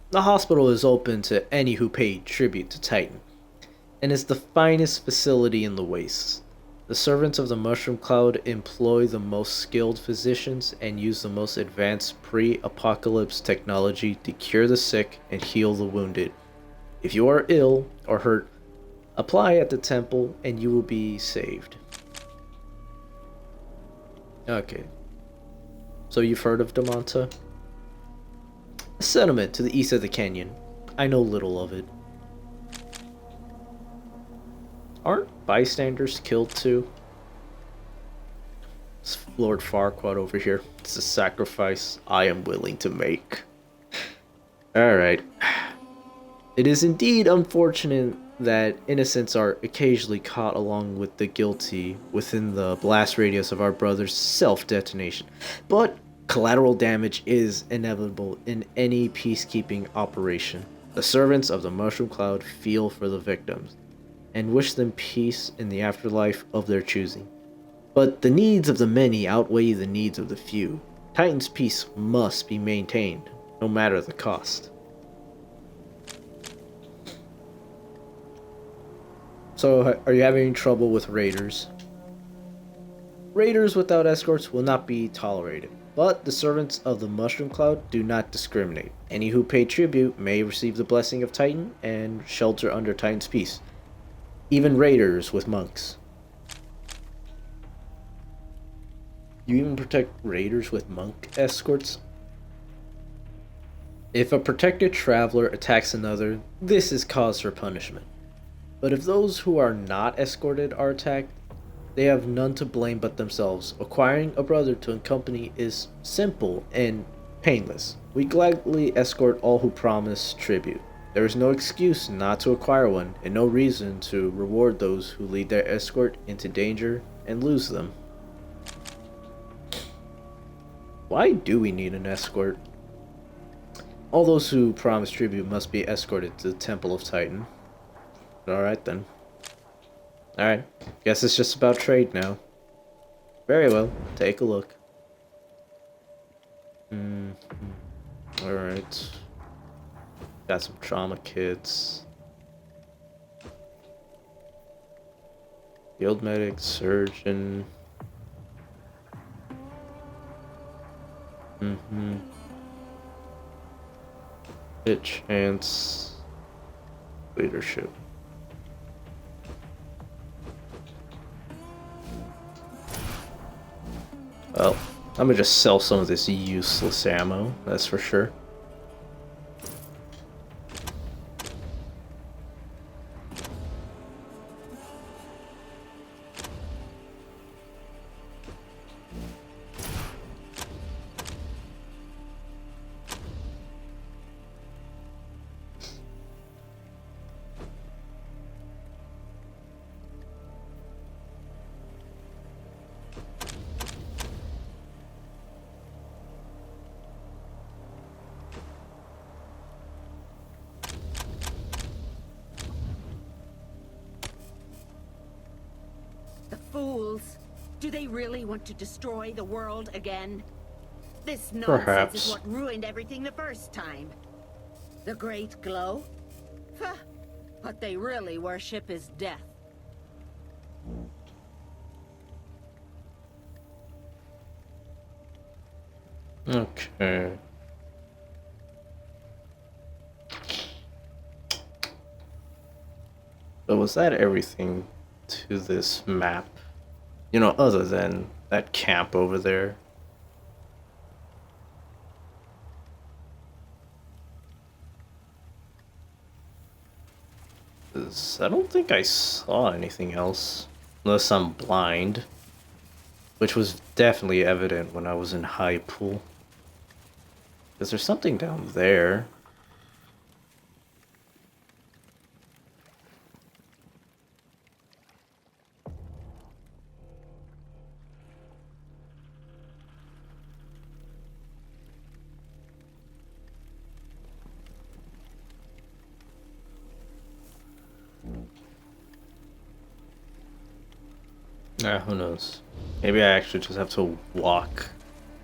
The hospital is open to any who paid tribute to Titan, and is the finest facility in the Wastes. The servants of the Mushroom Cloud employ the most skilled physicians and use the most advanced pre-apocalypse technology to cure the sick and heal the wounded. If you are ill or hurt, apply at the temple and you will be saved. Okay. So you've heard of Damanta? A settlement to the east of the canyon. I know little of it. Aren't bystanders killed too? It's Lord Farquaad over here. It's a sacrifice I am willing to make. Alright. It is indeed unfortunate that innocents are occasionally caught along with the guilty within the blast radius of our brother's self-detonation, but collateral damage is inevitable in any peacekeeping operation. The servants of the Mushroom Cloud feel for the victims, and wish them peace in the afterlife of their choosing. But the needs of the many outweigh the needs of the few. Titan's peace must be maintained, no matter the cost. So, are you having trouble with raiders? Raiders without escorts will not be tolerated, but the servants of the Mushroom Cloud do not discriminate. Any who pay tribute may receive the blessing of Titan and shelter under Titan's peace. Even raiders with monks. You even protect raiders with monk escorts? If a protected traveler attacks another, this is cause for punishment. But if those who are not escorted are attacked, they have none to blame but themselves. Acquiring a brother to accompany is simple and painless. We gladly escort all who promise tribute. There is no excuse not to acquire one, and no reason to reward those who lead their escort into danger and lose them. Why do we need an escort? All those who promise tribute must be escorted to the Temple of Titan. Alright then. Alright, guess it's just about trade now. Very well, take a look. Alright. Got some trauma kits. Field medic, surgeon. Hit chance. Leadership. Well, I'm gonna just sell some of this useless ammo, that's for sure. fools. Do they really want to destroy the world again? This nonsense Perhaps. is what ruined everything the first time. The Great Glow? Huh. What they really worship is death. Okay. So was that everything to this map? You know, other than that camp over there? 'Cause I don't think I saw anything else. Unless I'm blind. Which was definitely evident when I was in high pool. Because there's something down there. Who knows? Maybe I actually just have to walk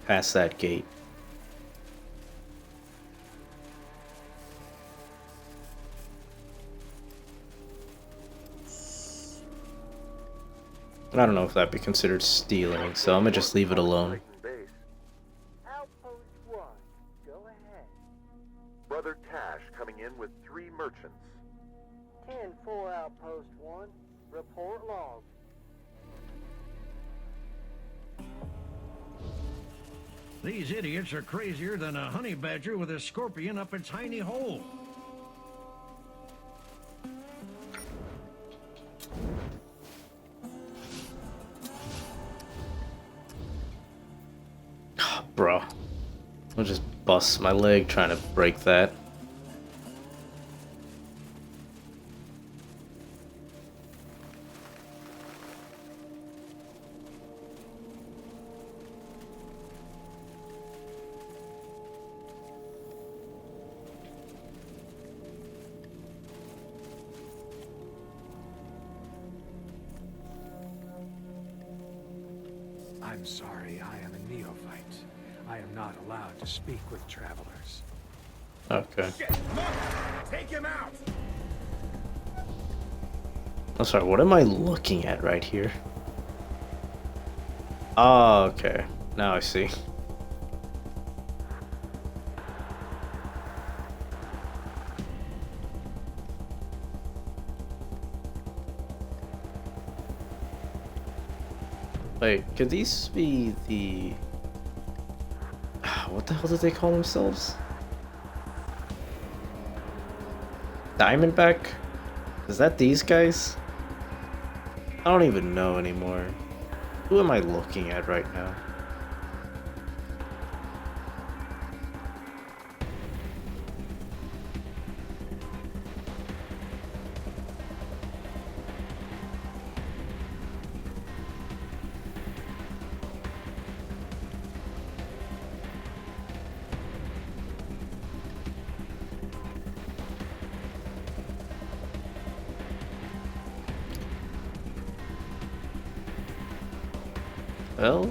past that gate. I don't know if that'd be considered stealing, so I'm gonna just leave it alone. Base. Outpost 1, go ahead. Brother Tash coming in with 3 merchants. 10-4 Outpost 1, report log. These idiots are crazier than a honey badger with a scorpion up its tiny hole. Bro, I'll just bust my leg trying to break that. I'm sorry, I am a neophyte. I am not allowed to speak with travelers. Okay. Take him out! I'm sorry, what am I looking at right here? Oh, okay. Now I see. Wait, could these be the... What the hell did they call themselves? Diamondback? Is that these guys? I don't even know anymore. Who am I looking at right now? Well,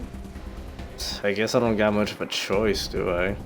I guess I don't got much of a choice, do I?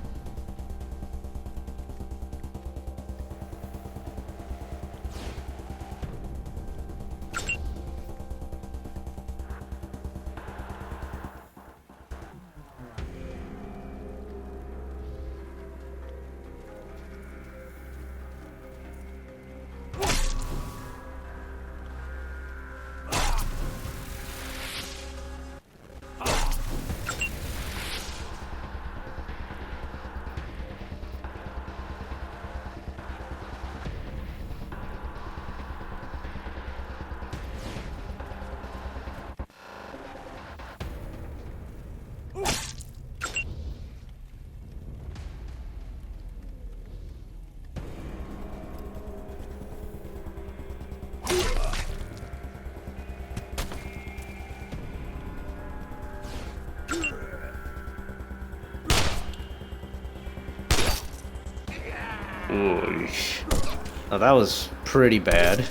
Ooh. Now that was pretty bad.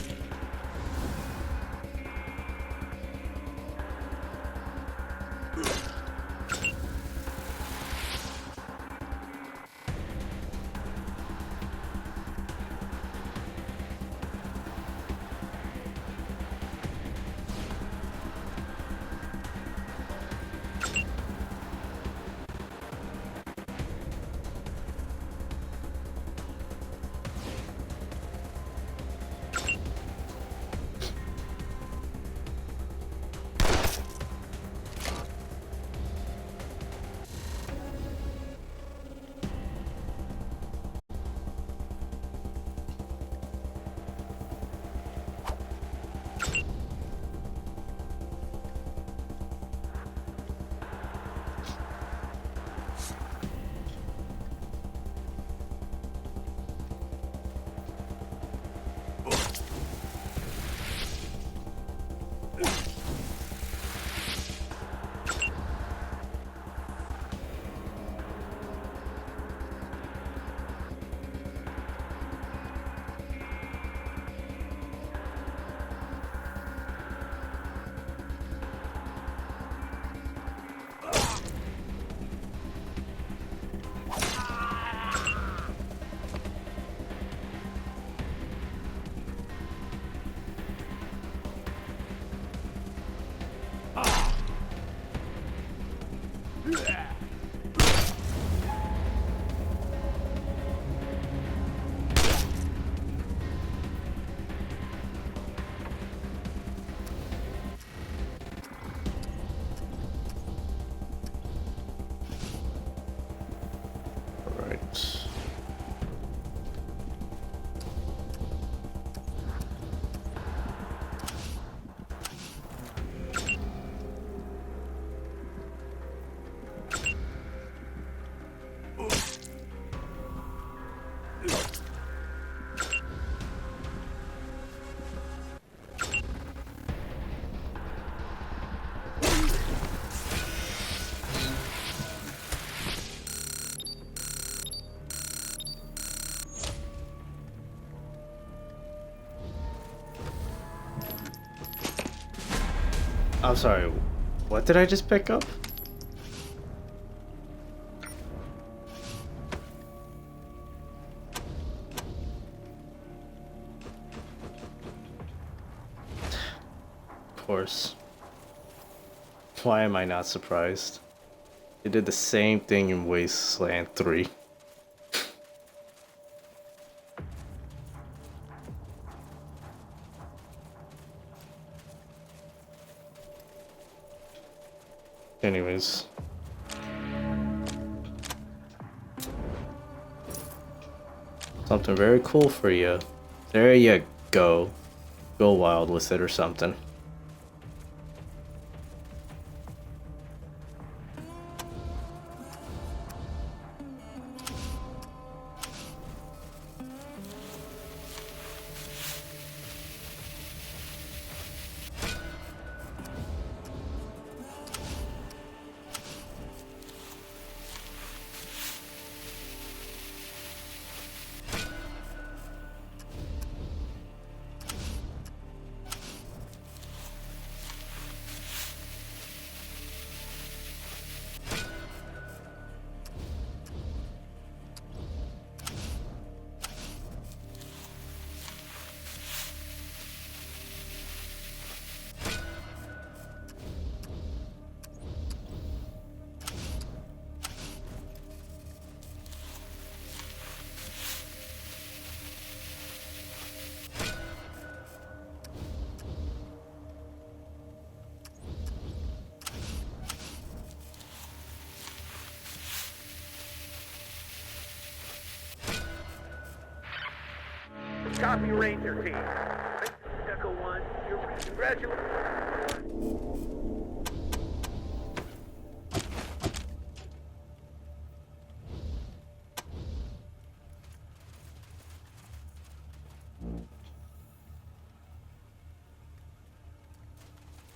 I'm sorry, what did I just pick up? Of course. Why am I not surprised? They did the same thing in Wasteland 3. Anyways. Something very cool for you. There you go. Go wild with it or something. Copy, Ranger team. Echo 1, you're congratulations.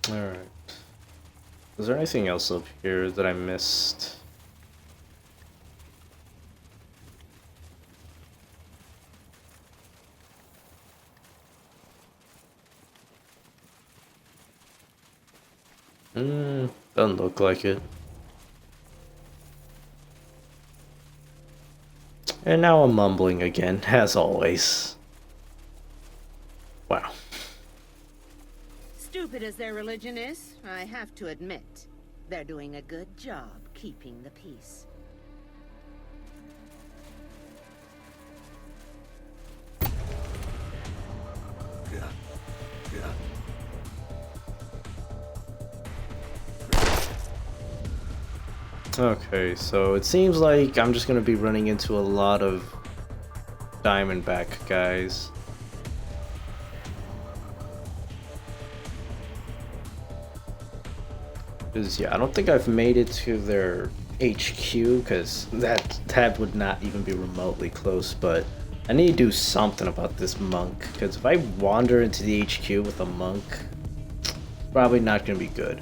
Alright. Is there anything else up here that I missed? Doesn't look like it. And now I'm mumbling again, as always. Wow. Stupid as their religion is, I have to admit, they're doing a good job keeping the peace. Okay, so it seems like I'm just gonna be running into a lot of Diamondback guys. Because, yeah, I don't think I've made it to their HQ, because that would not even be remotely close, but I need to do something about this monk, because if I wander into the HQ with a monk, probably not gonna be good.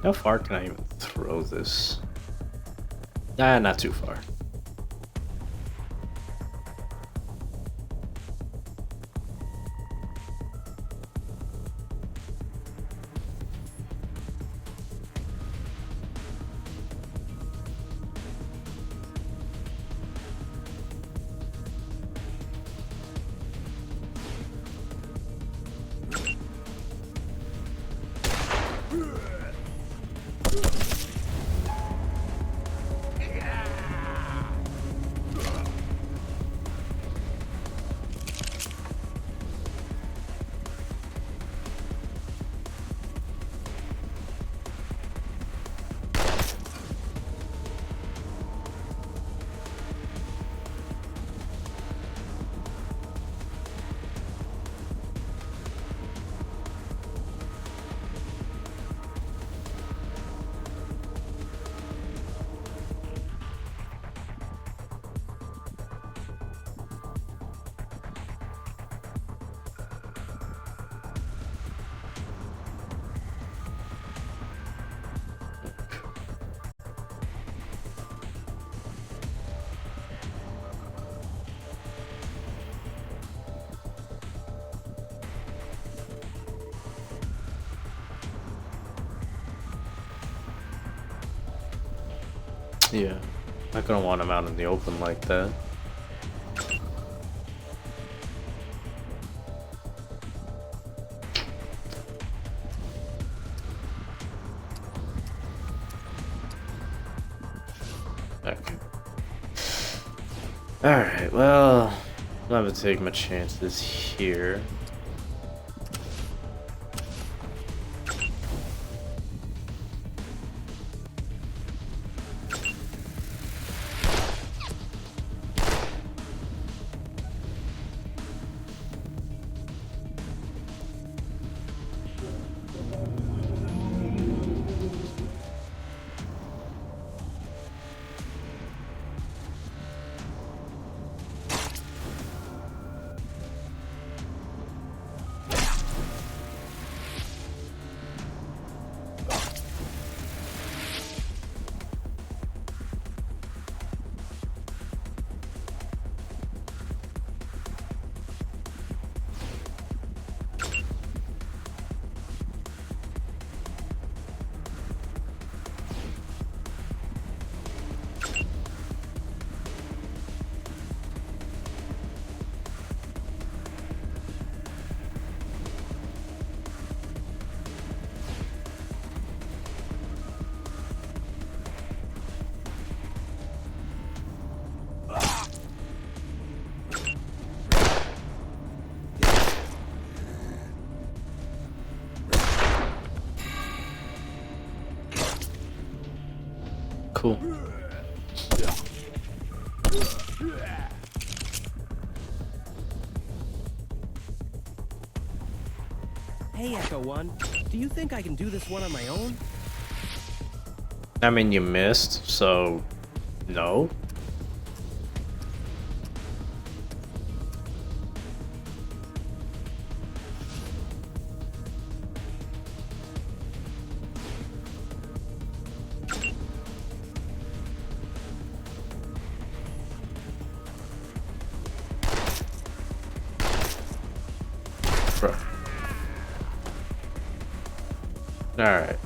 How far can I even throw this? Nah, not too far. Yeah. Not gonna want him out in the open like that. Okay. Alright, well, I'm not gonna take my chances here. Cool. Hey, Echo One. Do you think I can do this one on my own? I mean, you missed, so no. Bro. All right.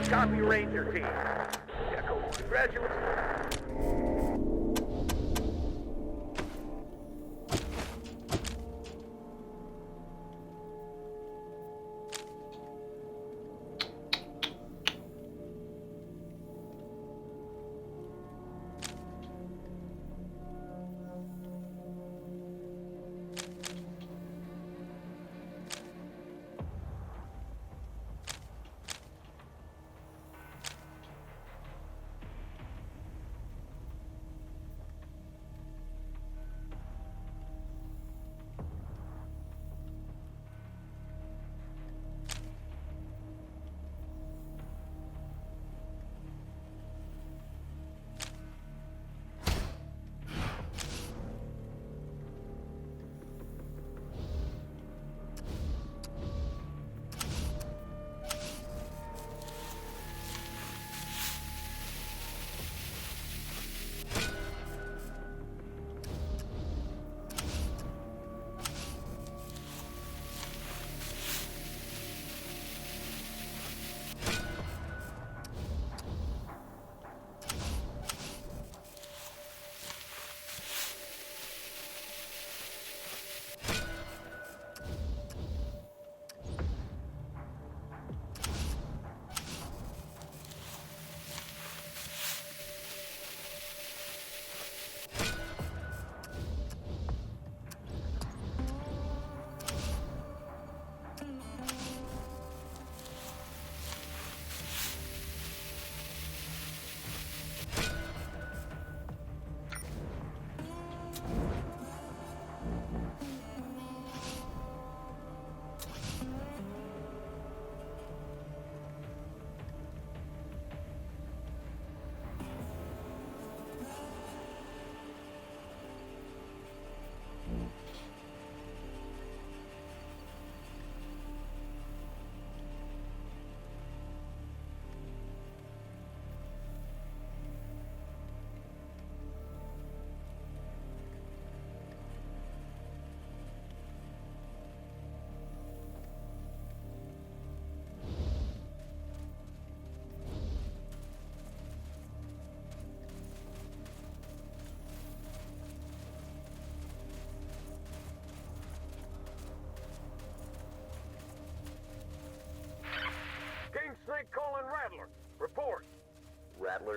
Copy, Ranger team. Echo, congratulations.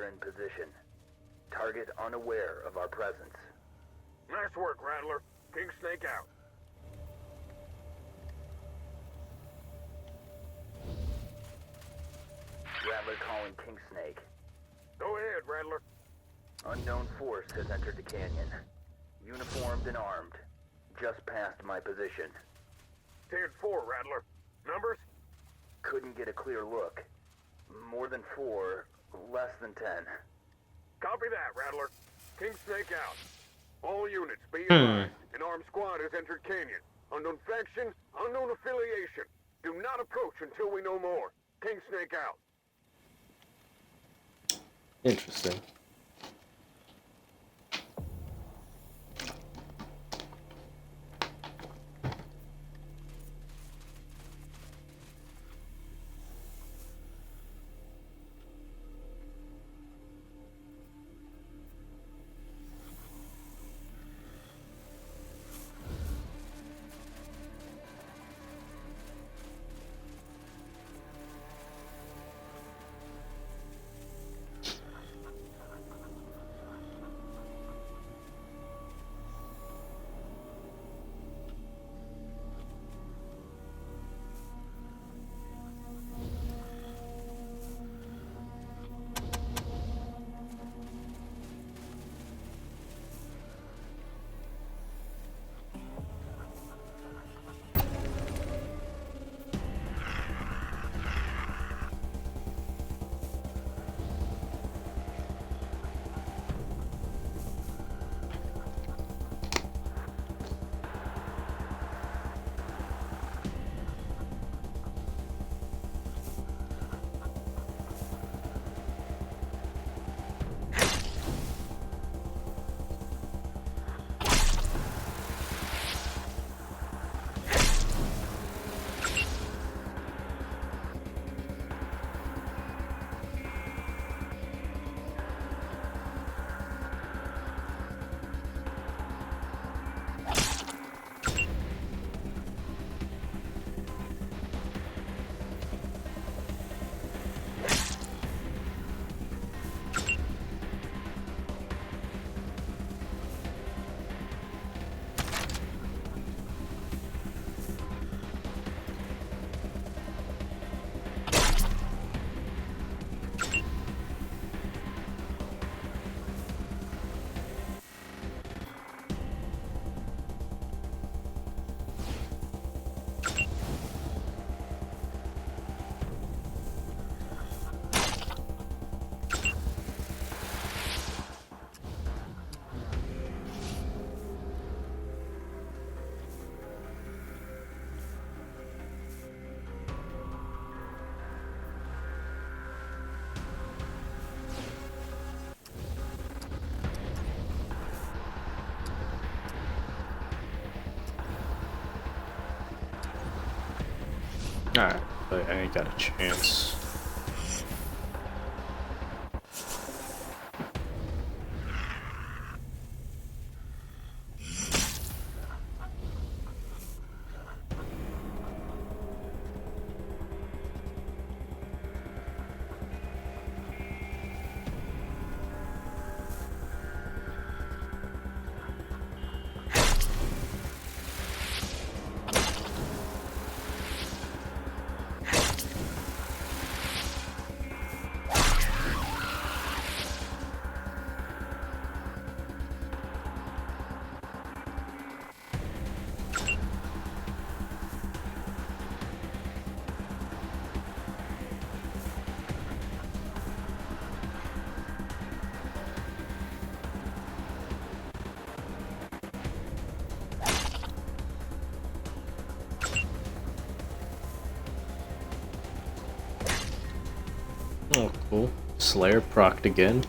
Rattler in position. Target unaware of our presence. Nice work, Rattler. King Snake out. Rattler calling King Snake. Go ahead, Rattler. Unknown force has entered the canyon. Uniformed and armed. Just past my position. 10-4, Rattler. Numbers? Couldn't get a clear look. More than 4, less than 10. Copy that, Rattler. King Snake out. All units, be advised. An armed squad has entered canyon. Unknown faction, unknown affiliation. Do not approach until we know more. King Snake out. Interesting. Alright, but I ain't got a chance. Oh, cool. Slayer procced again.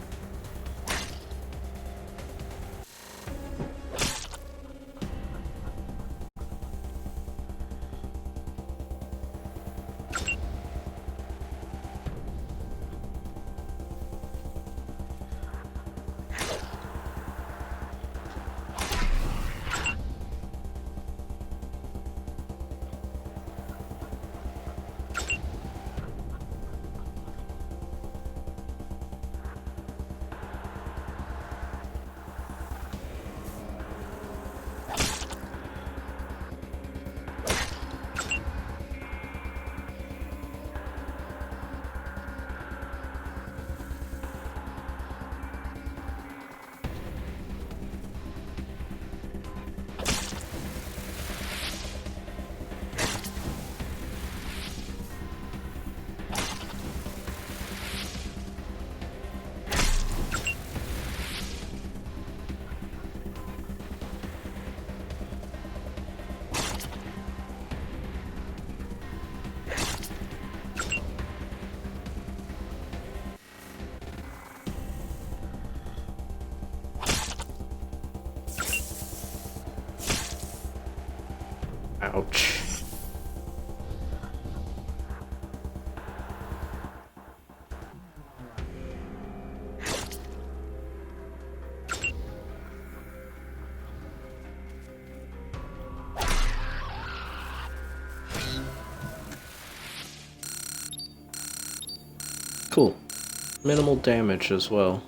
Ouch. Cool. Minimal damage as well.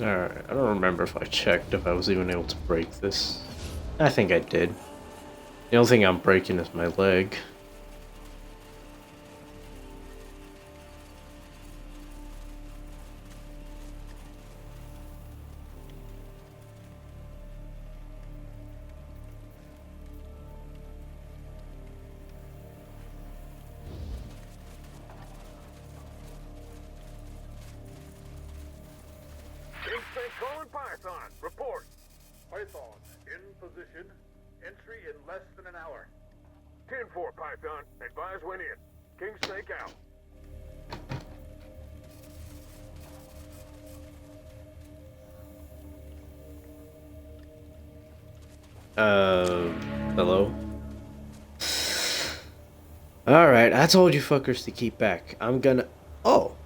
Alright, I don't remember if I checked if I was even able to break this. I think I did. The only thing I'm breaking is my leg. Calling Python. Report. Python, in position. Entry in less than an hour. 10-4, Python. Advise when in. King Snake out. Hello? Alright, I told you fuckers to keep back. I'm gonna... Oh!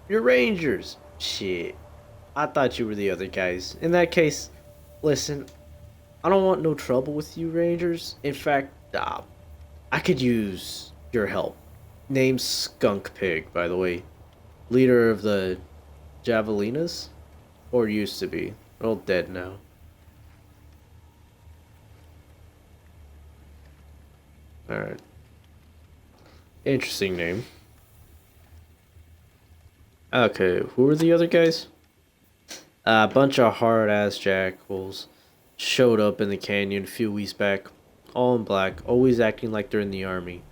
You're Rangers! Shit. I thought you were the other guys. In that case, listen, I don't want no trouble with you Rangers. In fact, I could use your help. Name's Skunk Pig, by the way. Leader of the Javelinas? Or used to be. They're all dead now. Alright. Interesting name. Okay, who are the other guys? A bunch of hard-ass jackals showed up in the canyon a few weeks back, all in black, always acting like they're in the army.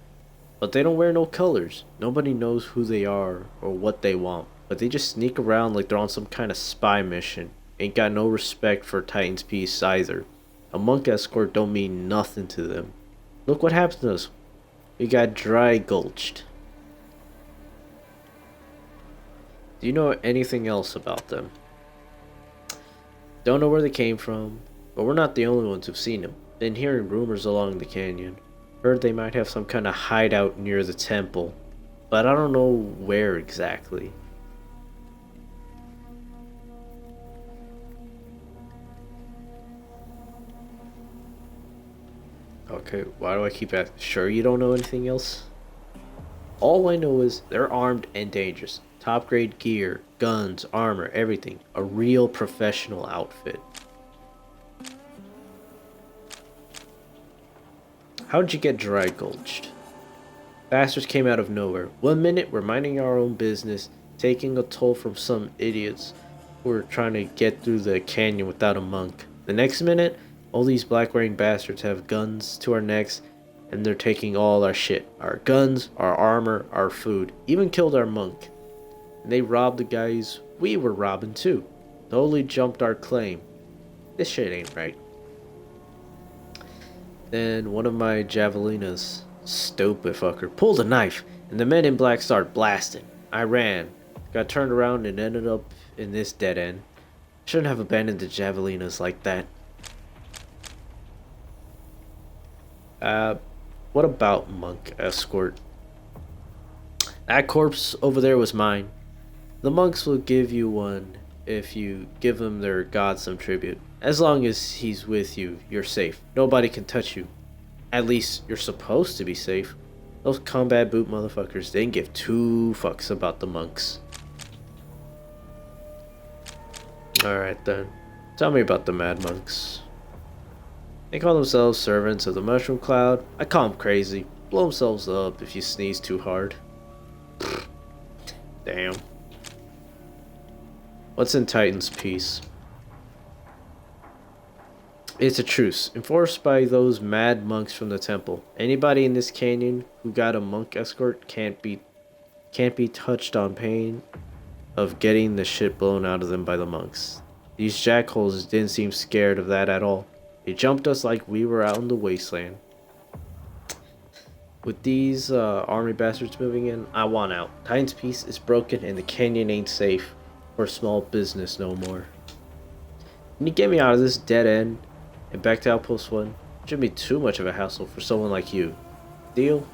But they don't wear no colors. Nobody knows who they are or what they want, but they just sneak around like they're on some kind of spy mission. Ain't got no respect for Titan's peace either. A monk escort don't mean nothing to them. Look what happened to us. We got dry gulched. Do you know anything else about them? Don't know where they came from, but we're not the only ones who've seen them. Been hearing rumors along the canyon. Heard they might have some kind of hideout near the temple, but I don't know where exactly. Okay, why do I keep asking? Sure you don't know anything else? All I know is they're armed and dangerous. Top grade gear, guns, armor, everything. A real professional outfit. How'd you get dry gulched? Bastards came out of nowhere. 1 minute, we're minding our own business, taking a toll from some idiots who were trying to get through the canyon without a monk. The next minute, all these black-wearing bastards have guns to our necks, and they're taking all our shit. Our guns, our armor, our food. Even killed our monk. And they robbed the guys we were robbing too. Totally jumped our claim. This shit ain't right. Then one of my javelinas, stupid fucker, pulled a knife, and the men in black started blasting. I ran, got turned around, and ended up in this dead end. Shouldn't have abandoned the javelinas like that. What about monk escort? That corpse over there was mine. The monks will give you one if you give them their god some tribute. As long as he's with you, you're safe. Nobody can touch you. At least, you're supposed to be safe. Those combat boot motherfuckers didn't give 2 fucks about the monks. Alright then. Tell me about the mad monks. They call themselves servants of the mushroom cloud. I call them crazy. Blow themselves up if you sneeze too hard. Damn. What's in Titan's peace? It's a truce, enforced by those mad monks from the temple. Anybody in this canyon who got a monk escort can't be touched on pain of getting the shit blown out of them by the monks. These jackholes didn't seem scared of that at all. They jumped us like we were out in the wasteland. With these army bastards moving in, I want out. Titan's peace is broken and the canyon ain't safe for small business no more. Can you get me out of this dead end and back to Outpost 1? Shouldn't be too much of a hassle for someone like you. Deal?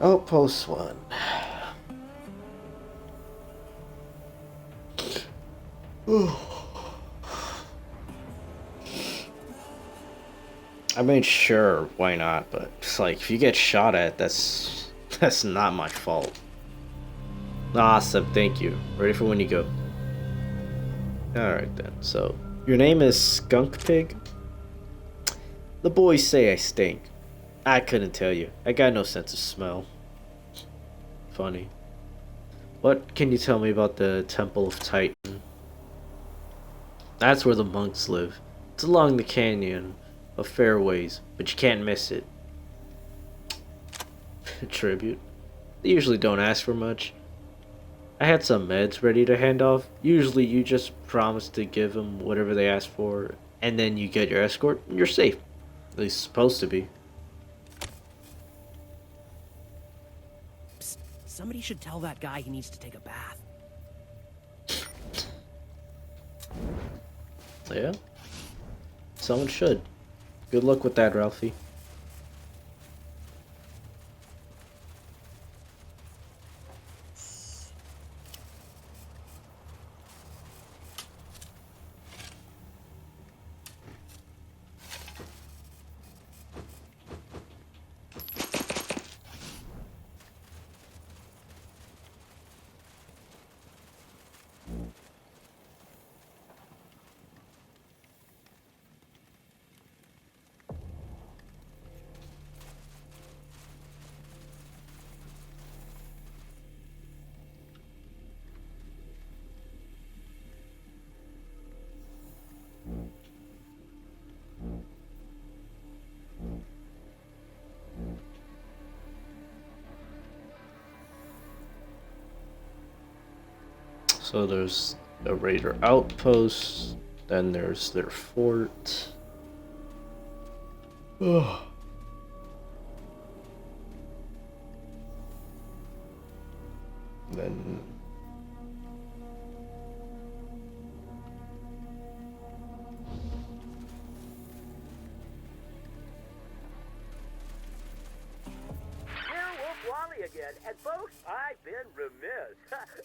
Outpost 1. I mean, sure, why not? But it's like, if you get shot at, that's not my fault. Awesome, thank you. Ready for when you go. Alright then, so your name is Skunk Pig? The boys say I stink. I couldn't tell you. I got no sense of smell. Funny. What can you tell me about the Temple of Titan? That's where the monks live. It's along the canyon of fairways, but you can't miss it. Tribute. They usually don't ask for much. I had some meds ready to hand off. Usually you just promise to give them whatever they ask for, and then you get your escort, and you're safe. At least supposed to be. Psst, somebody should tell that guy he needs to take a bath. Yeah? Someone should. Good luck with that, Ralphie. So there's a raider outpost, then there's their fort. Ugh. Then again. And folks, I've been remiss.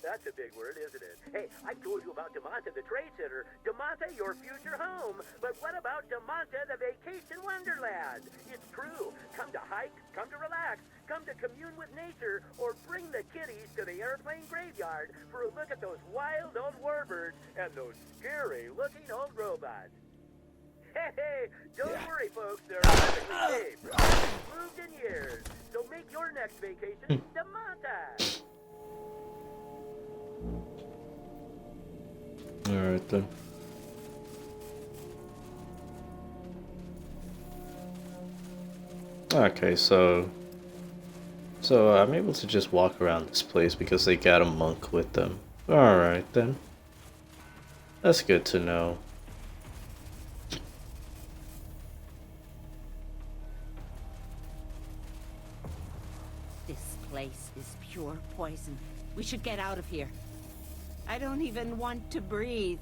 That's a big word, isn't it? Hey, I told you about DeMonte, the trade center. DeMonte, your future home. But what about DeMonte, the vacation wonderland? It's true. Come to hike, come to relax, come to commune with nature, or bring the kiddies to the airplane graveyard for a look at those wild old warbirds and those scary-looking old robots. Hey, don't worry, folks. They're perfectly safe. Moved in years. vacation to Montage. Alright then. Okay, so I'm able to just walk around this place because they got a monk with them. Alright then. That's good to know. This place is pure poison. We should get out of here. I don't even want to breathe.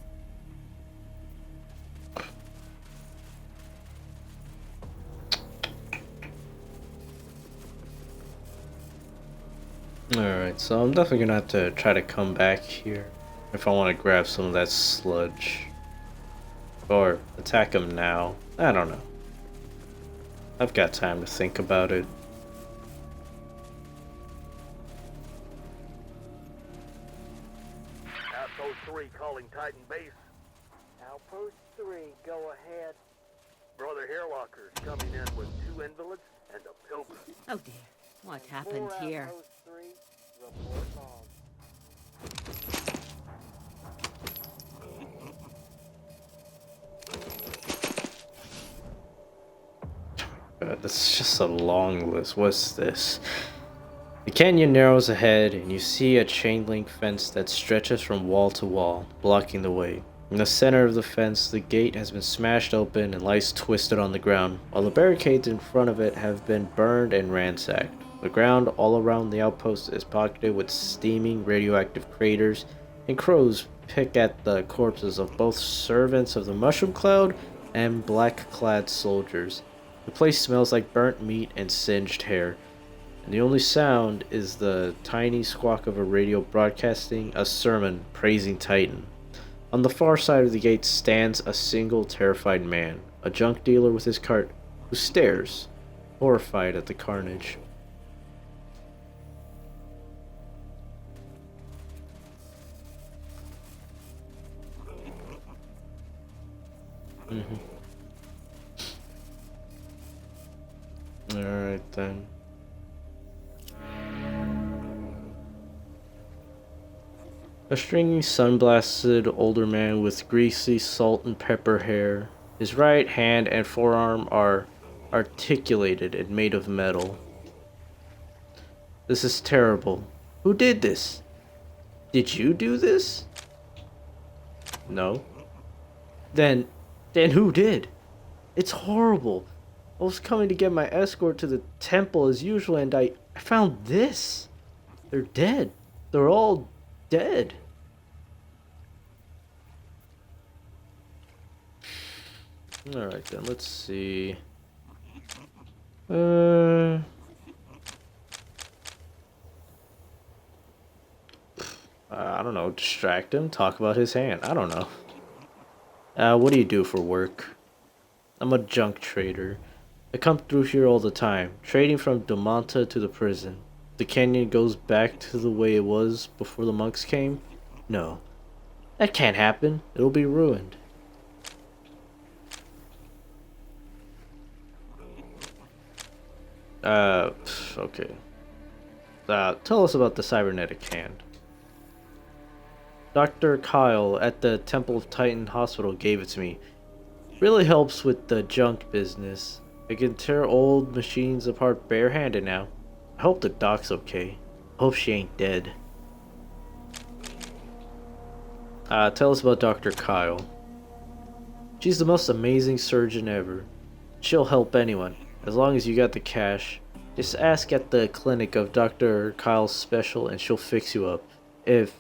Alright, so I'm definitely gonna have to try to come back here if I want to grab some of that sludge. Or attack him now. I don't know. I've got time to think about it. Outpost 3 calling Titan Base. Outpost 3, go ahead. Brother Hairlocker's coming in with 2 invalids and a pilgrim. Oh dear, what happened For here? Outpost 3, report log. That's just a long list. What's this? The canyon narrows ahead, and you see a chain link fence that stretches from wall to wall, blocking the way. In the center of the fence, the gate has been smashed open and lies twisted on the ground, while the barricades in front of it have been burned and ransacked. The ground all around the outpost is pocketed with steaming radioactive craters, and crows pick at the corpses of both servants of the Mushroom Cloud and black-clad soldiers. The place smells like burnt meat and singed hair, and the only sound is the tiny squawk of a radio broadcasting a sermon praising Titan. On the far side of the gate stands a single terrified man, a junk dealer with his cart, who stares, horrified at the carnage. Alright then. A stringy, sun-blasted older man with greasy salt and pepper hair. His right hand and forearm are articulated and made of metal. This is terrible. Who did this? Did you do this? No. Then who did? It's horrible. I was coming to get my escort to the temple as usual, and I found this. They're dead. They're all dead. Alright then, let's see. I don't know, distract him, talk about his hand. I don't know. What do you do for work? I'm a junk trader. I come through here all the time, trading from Damonta to the prison. The canyon goes back to the way it was before the monks came? No. That can't happen. It'll be ruined. Okay. Tell us about the cybernetic hand. Dr. Kyle at the Temple of Titan Hospital gave it to me. Really helps with the junk business. I can tear old machines apart barehanded now. I hope the doc's okay. I hope she ain't dead. Tell us about Dr. Kyle. She's the most amazing surgeon ever. She'll help anyone, as long as you got the cash. Just ask at the clinic of Dr. Kyle's special and she'll fix you up. If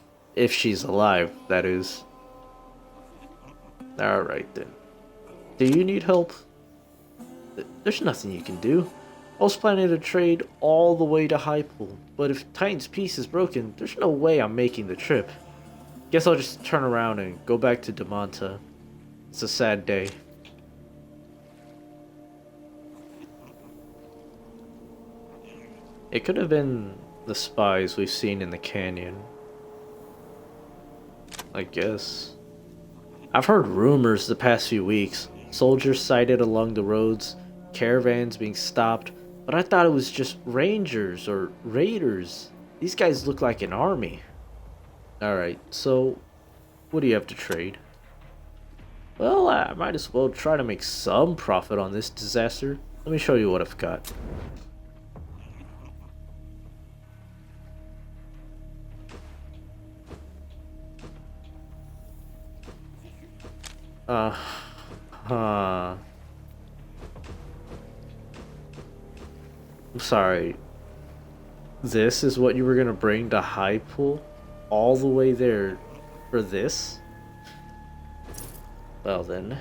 she's alive, that is. Alright then. Do you need help? There's nothing you can do. I was planning to trade all the way to Hypool, but if Titan's piece is broken, there's no way I'm making the trip. Guess I'll just turn around and go back to Damonta. It's a sad day. It could have been the spies we've seen in the canyon. I guess. I've heard rumors the past few weeks. Soldiers sighted along the roads, caravans being stopped, But I thought it was just rangers or raiders. These guys look like an army. Alright, so what do you have to trade? Well, I might as well try to make some profit on this disaster. Let me show you what I've got. I'm sorry. This is what you were gonna bring to High Pool? All the way there for this? Well then.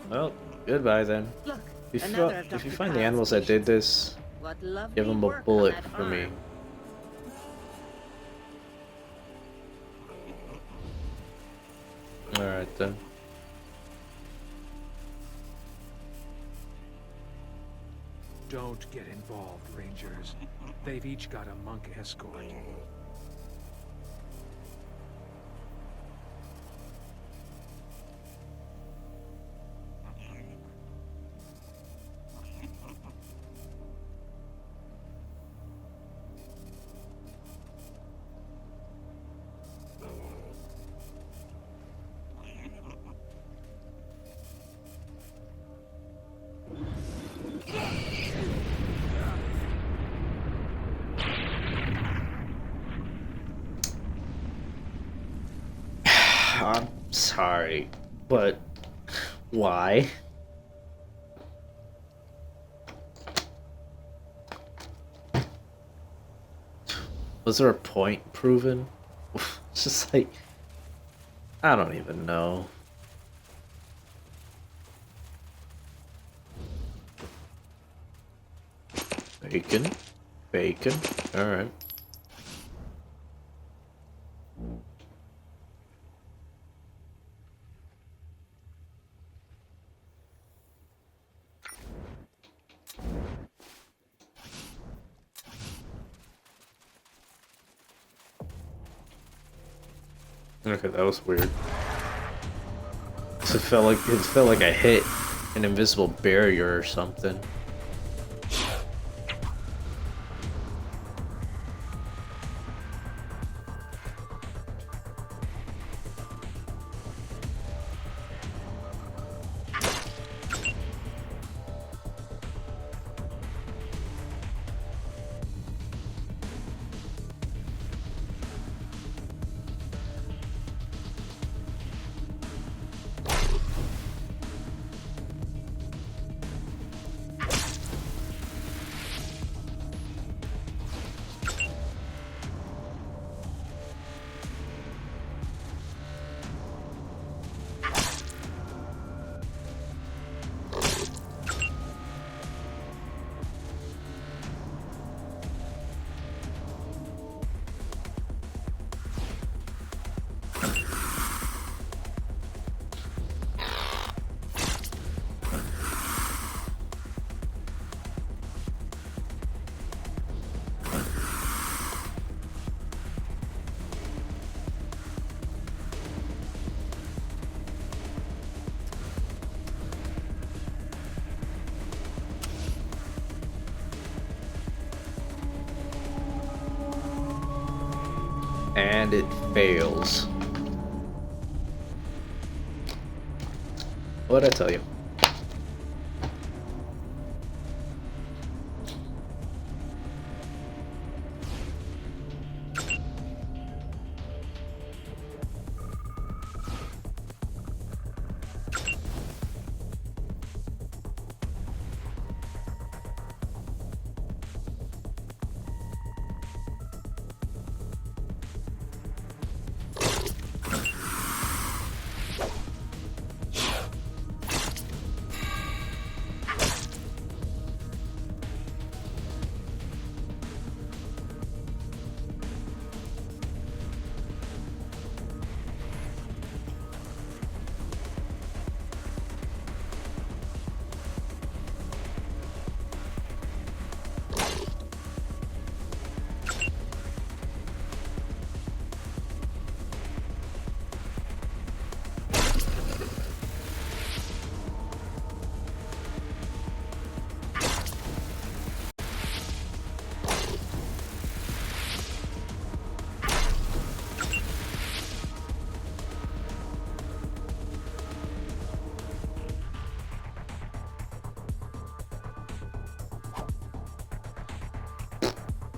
Well, goodbye then. Look, If you find the animals that did this, give them a bullet for me. Alright then. Don't get involved, Rangers. They've each got a monk escort. I'm sorry, but why? Was there a point proven? It's just like, I don't even know. Bacon, bacon, alright. Okay, that was weird. It felt like I hit an invisible barrier or something. And it fails. What'd I tell you?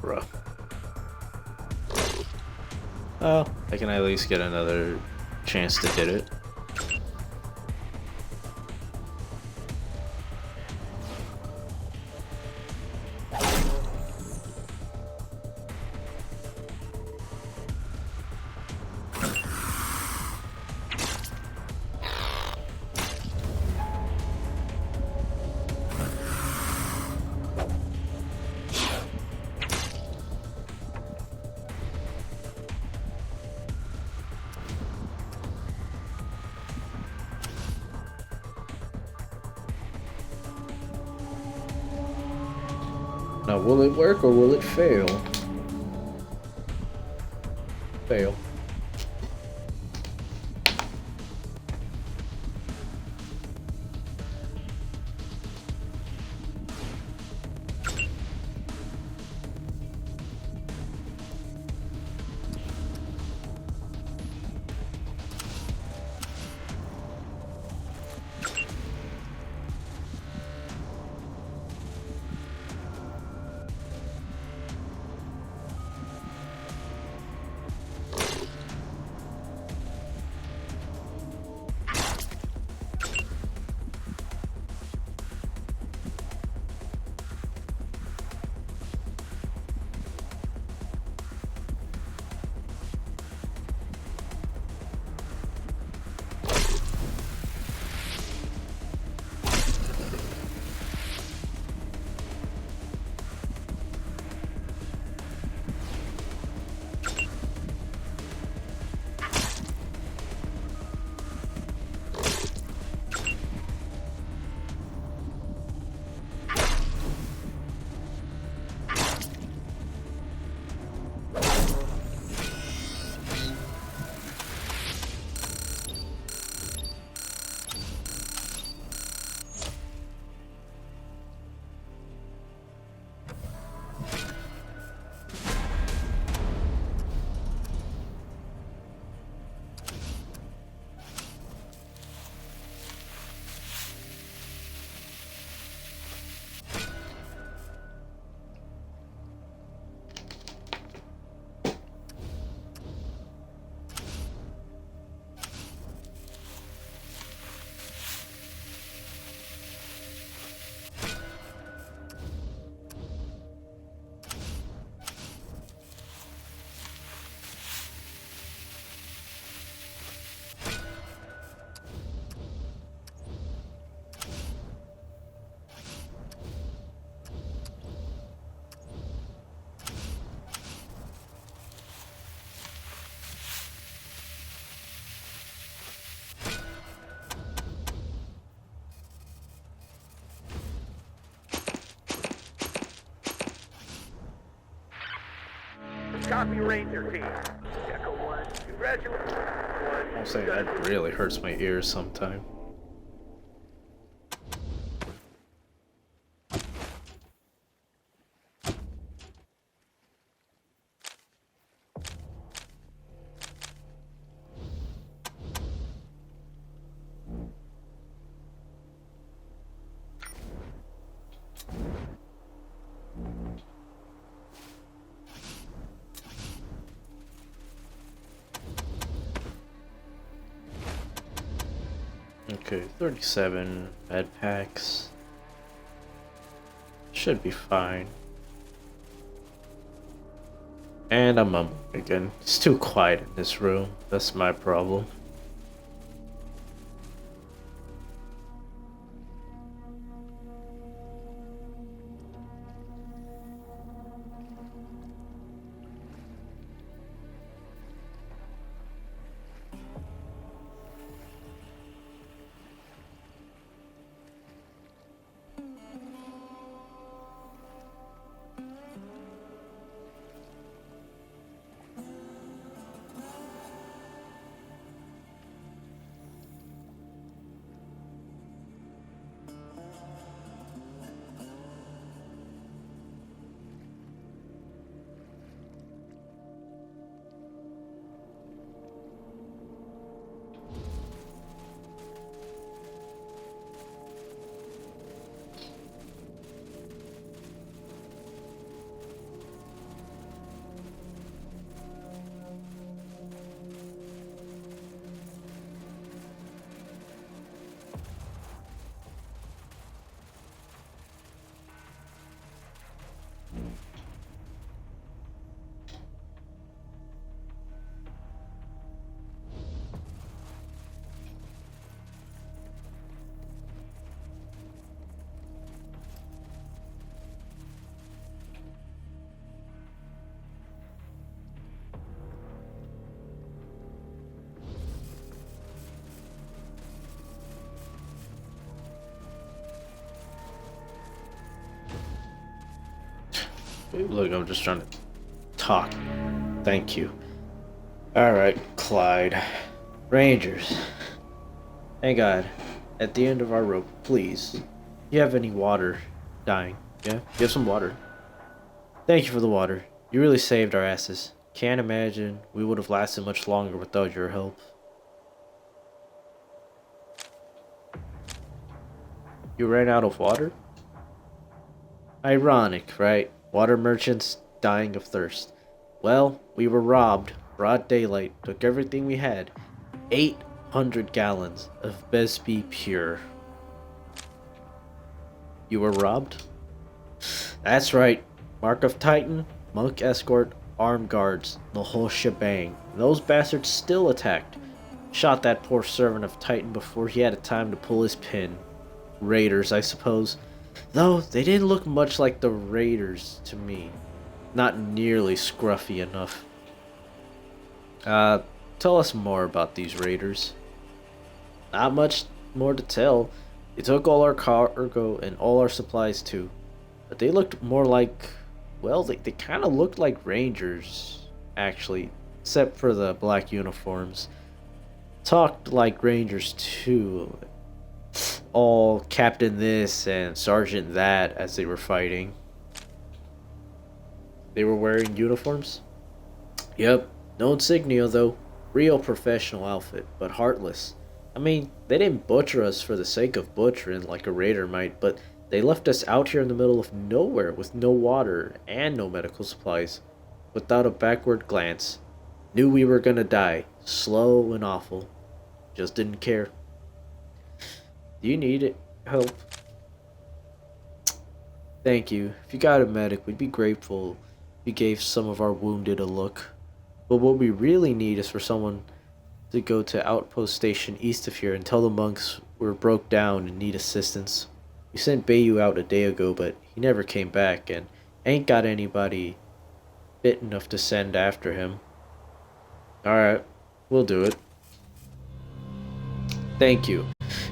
bruh. Oh, I can at least get another chance to hit it. Now, will it work or will it fail? Fail. Copy, Ranger team. Echo 1, congratulations. I'll say that really hurts my ears sometimes. Okay, 37 bed packs. Should be fine. And I'm mumbling again. It's too quiet in this room. That's my problem. Look, I'm just trying to talk. Thank you. Alright, Clyde. Rangers. Hey God, at the end of our rope, please. You have any water? Dying. Yeah? You have some water. Thank you for the water. You really saved our asses. Can't imagine we would have lasted much longer without your help. You ran out of water? Ironic, right? Water merchants dying of thirst. Well, we were robbed. Broad daylight. Took everything we had. 800 gallons of Besby Pure. You were robbed? That's right. Mark of Titan, Monk Escort, armed guards, the whole shebang. Those bastards still attacked. Shot that poor servant of Titan before he had time to pull his pin. Raiders, I suppose. Though, they didn't look much like the Raiders to me. Not nearly scruffy enough. Tell us more about these Raiders. Not much more to tell. They took all our cargo and all our supplies too. But they looked more like... well, they kind of looked like Rangers, actually. Except for the black uniforms. Talked like Rangers too. All Captain this and Sergeant that as they were fighting. They were wearing uniforms? Yep. No insignia though. Real professional outfit, but heartless. I mean, they didn't butcher us for the sake of butchering like a raider might, but they left us out here in the middle of nowhere with no water and no medical supplies. Without a backward glance. Knew we were gonna die. Slow and awful. Just didn't care. Do you need it? Help? Thank you. If you got a medic, we'd be grateful if you gave some of our wounded a look. But what we really need is for someone to go to Outpost Station east of here and tell the monks we're broke down and need assistance. We sent Bayu out a day ago, but he never came back, and ain't got anybody fit enough to send after him. Alright, we'll do it. Thank you.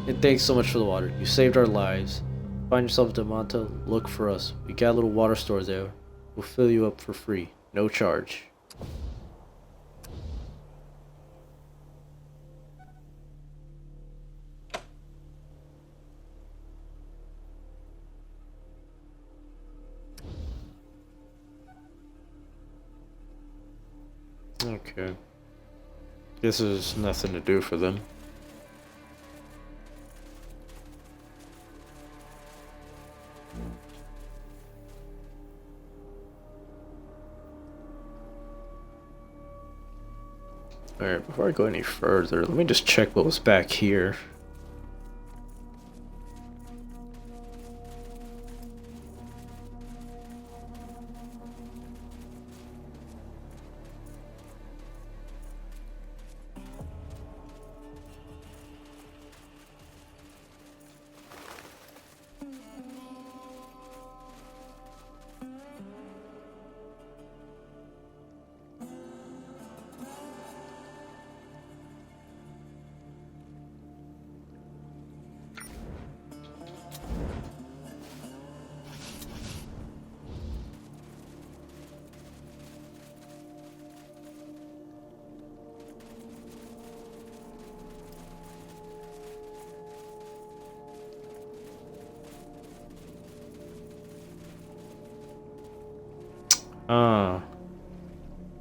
And thanks so much for the water. You saved our lives. Find yourself at Manta, look for us. We got a little water store there. We'll fill you up for free. No charge. Okay. This is nothing to do for them. Alright, before I go any further, let me just check what was back here.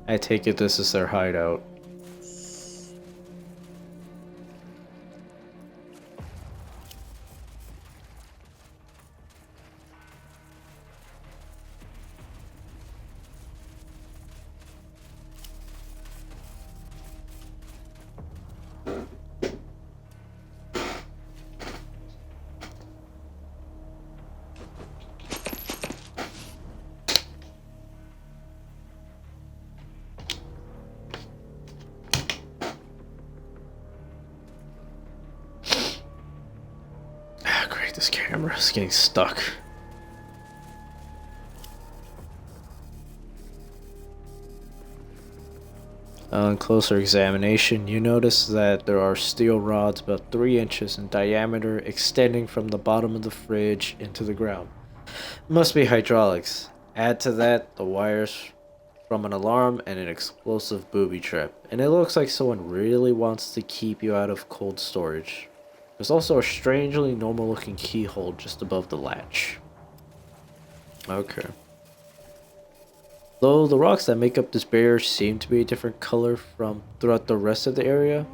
I take it this is their hideout. This camera is getting stuck. On closer examination, you notice that there are steel rods about 3 inches in diameter extending from the bottom of the fridge into the ground. Must be hydraulics. Add to that the wires from an alarm and an explosive booby trap. And it looks like someone really wants to keep you out of cold storage. There's also a strangely normal looking keyhole just above the latch. Okay. Though the rocks that make up this barrier seem to be a different color from throughout the rest of the area,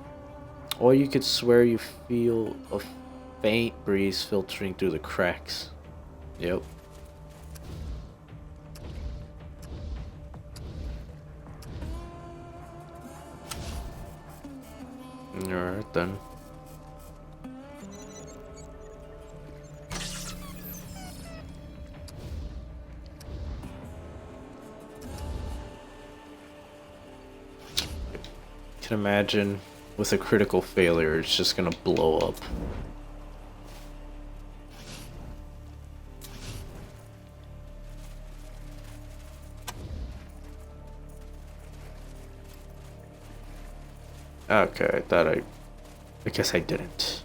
or you could swear you feel a faint breeze filtering through the cracks. Yep. Alright then. Can imagine with a critical failure it's just gonna blow up. Okay, I guess I didn't.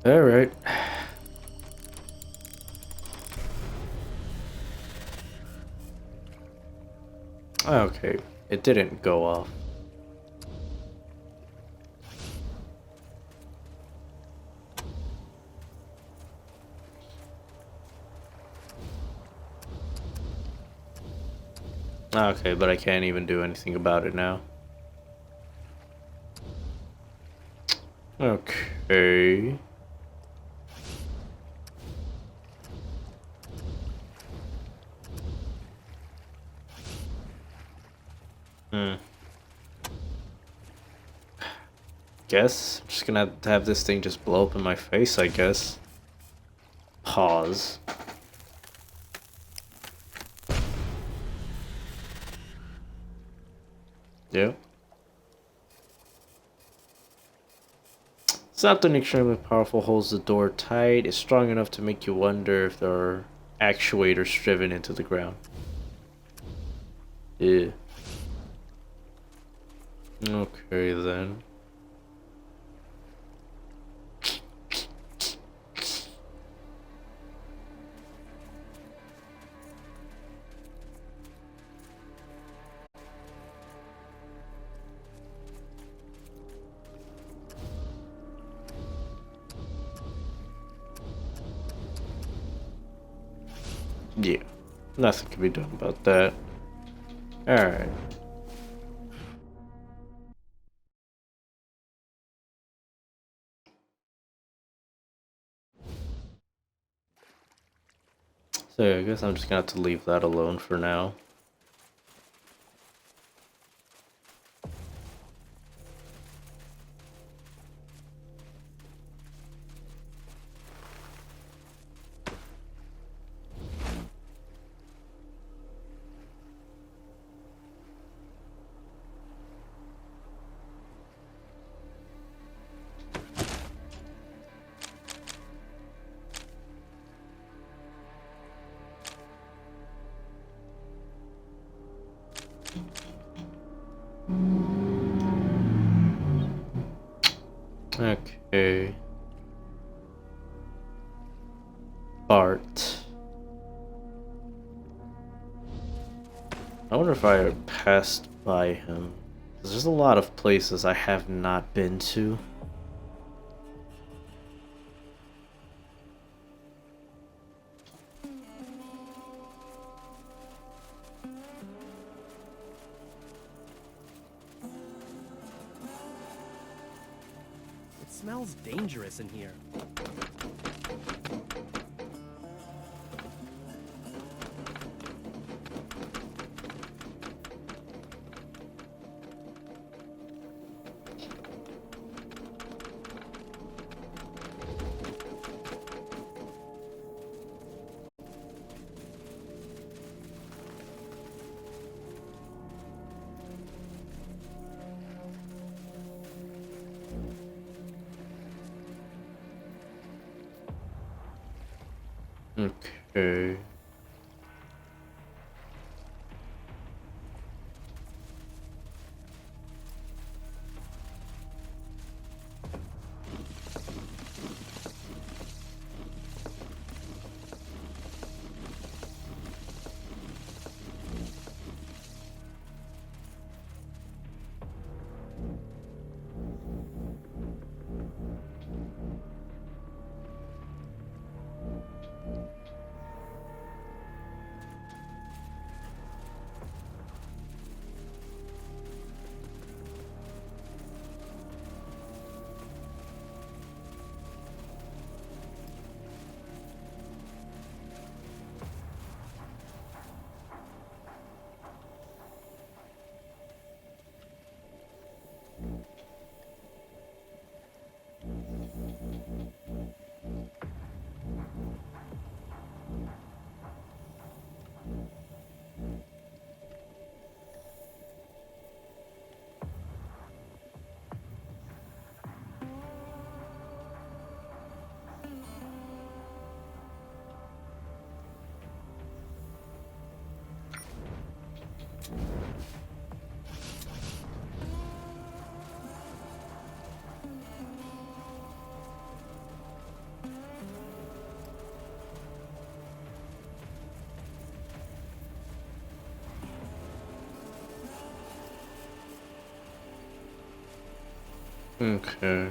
All right. Okay, it didn't go off. Okay, but I can't even do anything about it now. Okay. Guess I'm just gonna have to have this thing just blow up in my face, I guess. Pause. Yeah. Something extremely powerful holds the door tight. It's strong enough to make you wonder if there are actuators driven into the ground. Yeah. Okay then. Yeah, nothing can be done about that. Alright. So yeah, I guess I'm just gonna have to leave that alone for now. Okay. Bart. I wonder if I passed by him. 'Cause there's a lot of places I have not been to. It smells dangerous in here. Okay. Okay.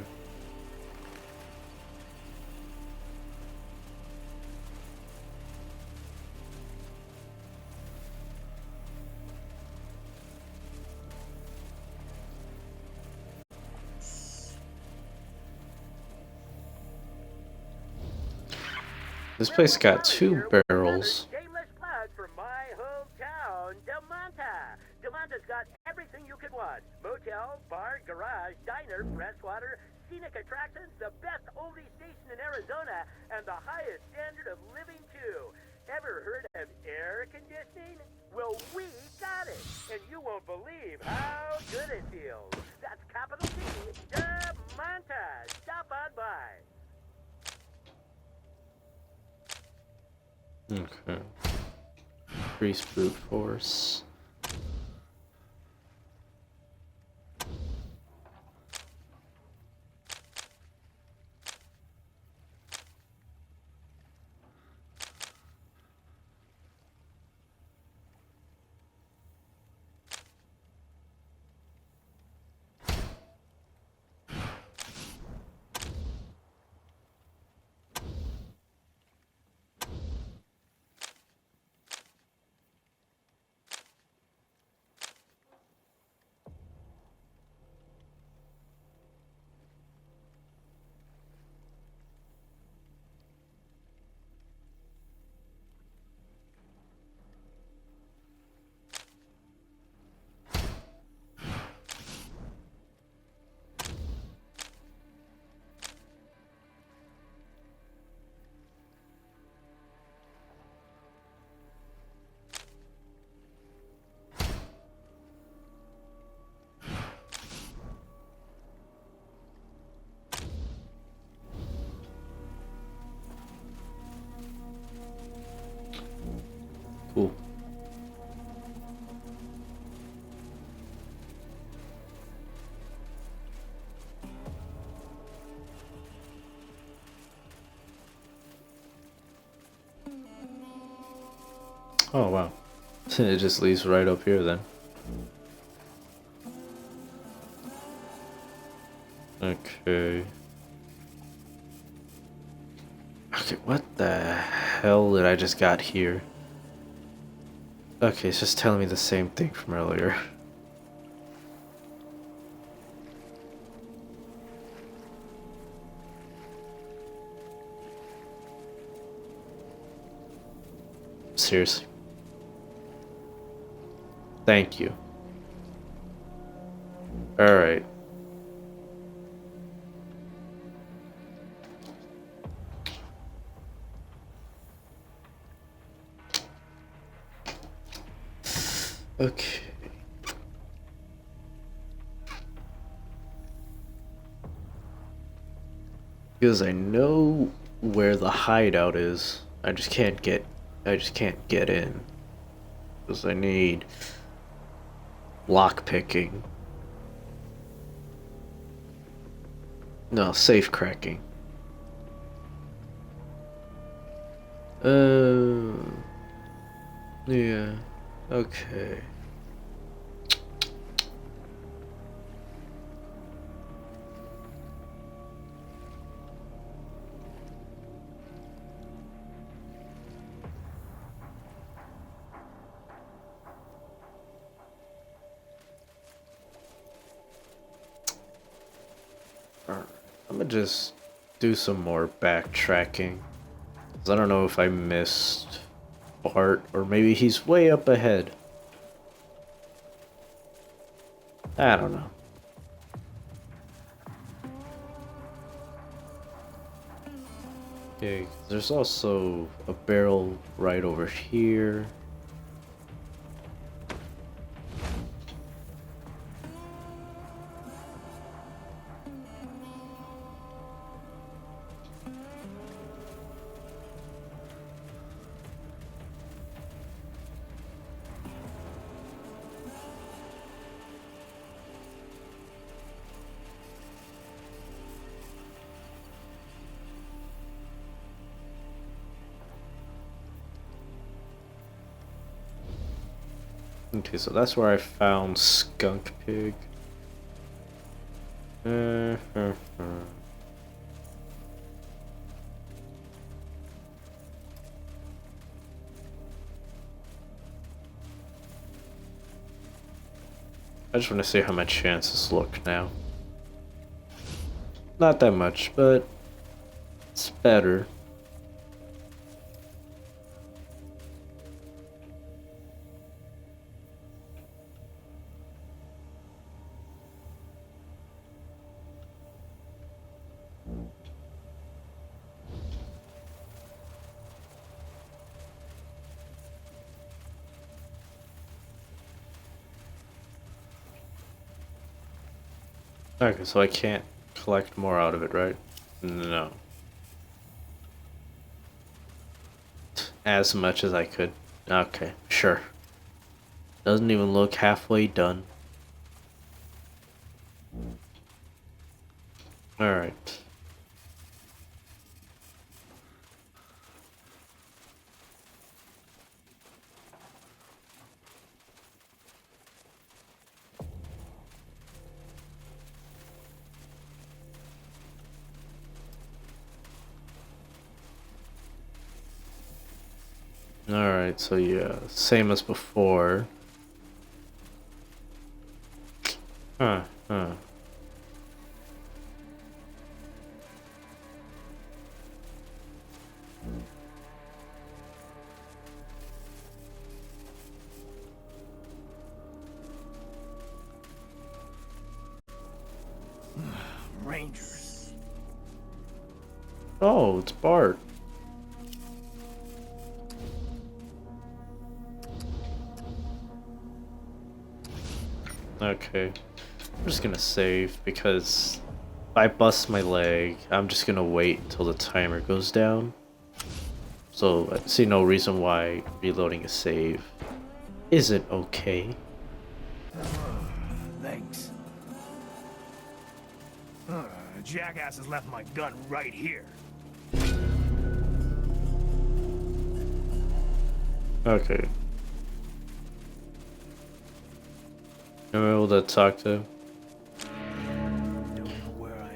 This place got 2 barrels. Shameless plug for my hometown, Demonta. Demonta's got everything you could want. Motel, bar, garage, diner, freshwater, scenic attractions, the best oldie station in Arizona, and the highest standard of living, too. Ever heard of air conditioning? Well, we got it, and you won't believe how good it feels. That's capital T, Demonta. Stop on by. Okay. Increase brute force. Cool. Oh wow. It just leaves right up here then. Okay. Okay, what the hell did I just got here? Okay, it's just telling me the same thing from earlier. Seriously. Thank you. Alright. Okay. Because I know where the hideout is. I just can't get in. Because I need lock picking. No, safe cracking. Yeah. Okay. Alright. I'm gonna just do some more backtracking. 'Cause I don't know if I missed Bart, or maybe he's way up ahead. I don't know. Okay, there's also a barrel right over here. Okay, so that's where I found Skunk Pig. I just want to see how my chances look now. Not that much, but it's better. Okay, so I can't collect more out of it, right? No. As much as I could. Okay, sure. Doesn't even look halfway done. Alright. Alright, so yeah, same as before. Huh. Rangers. Oh, it's Bart. Okay. I'm just gonna save because if I bust my leg, I'm just gonna wait until the timer goes down. So I see no reason why reloading a save isn't okay. Thanks. Jackass has left my gun right here. Okay. Am I able to talk to him? Don't know where I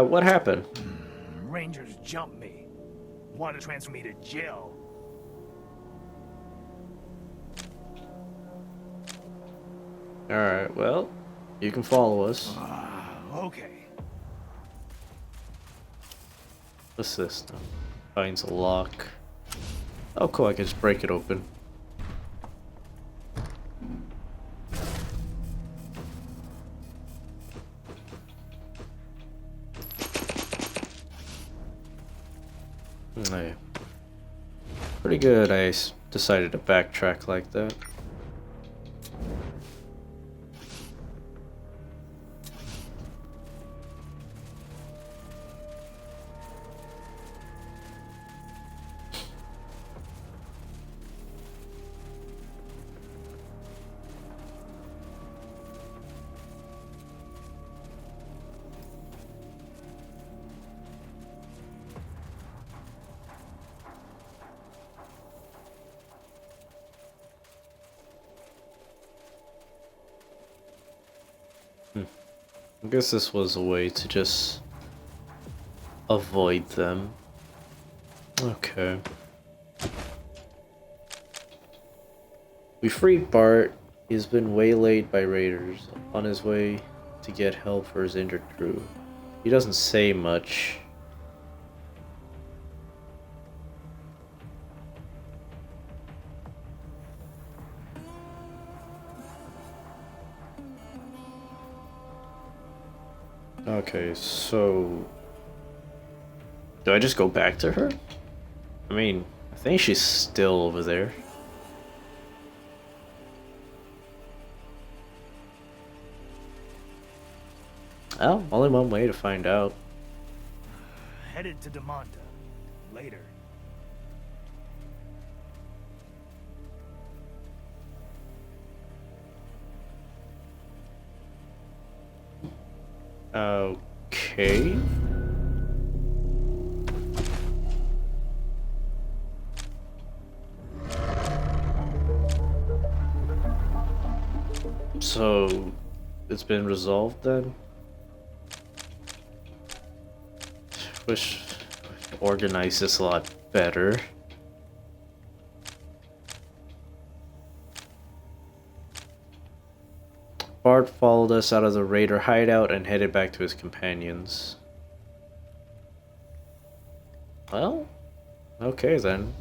am. What happened? Rangers jumped me. Wanted to transfer me to jail. Alright, well, you can follow us. Okay. What's this now? Finds a lock. Oh cool, I can just break it open. Yeah. Pretty good I decided to backtrack like that. I guess this was a way to just avoid them. Okay. We freed Bart. He's been waylaid by raiders on his way to get help for his injured crew. He doesn't say much. Okay, so do I just go back to her? I mean, I think she's still over there. Oh, only one way to find out. Headed to Demanda. Later. Okay. So, it's been resolved then? Wish I could organize this a lot better. Bart followed us out of the raider hideout and headed back to his companions. Well, okay then.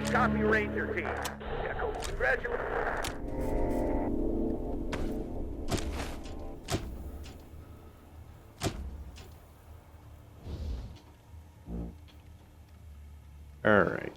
Copy, Ranger team. Echo, congratulations. Alright.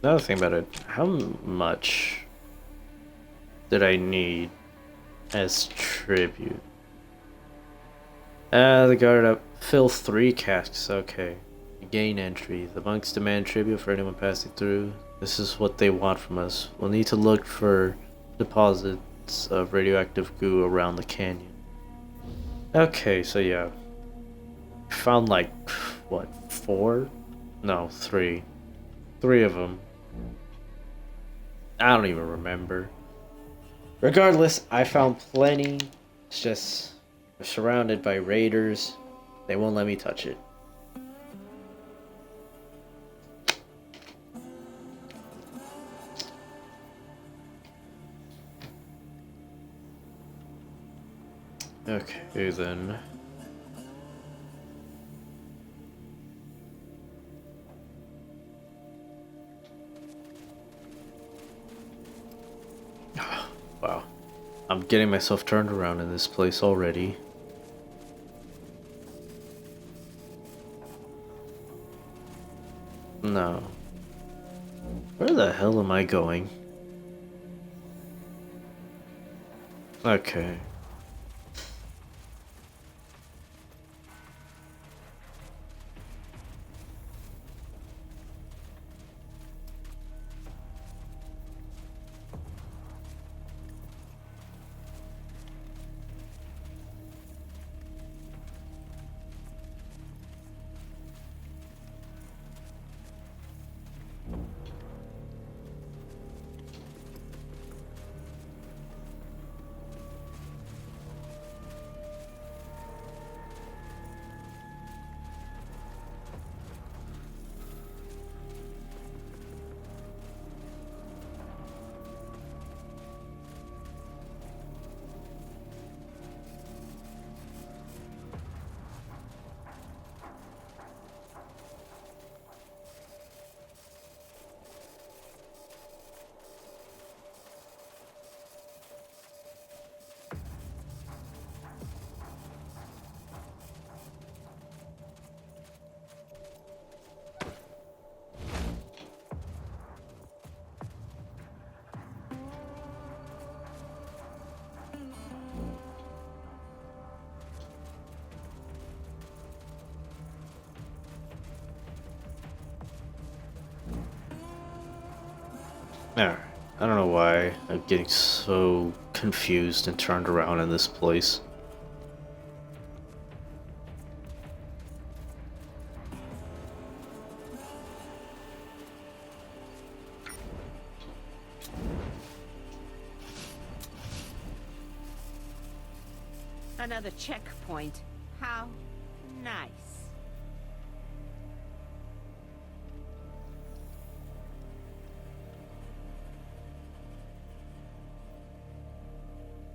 Another thing about it, how much did I need as tribute? The guard up. Fill 3 casks, okay. Gain entry. The monks demand tribute for anyone passing through. This is what they want from us. We'll need to look for deposits of radioactive goo around the canyon. Okay, so yeah. Found like, what, 4? No, 3. 3 of them. I don't even remember. Regardless, I found plenty. It's just, we're surrounded by raiders. They won't let me touch it. Okay then. Wow. I'm getting myself turned around in this place already. No. Where the hell am I going? Okay. Alright. I don't know why I'm getting so confused and turned around in this place. Another checkpoint. How nice.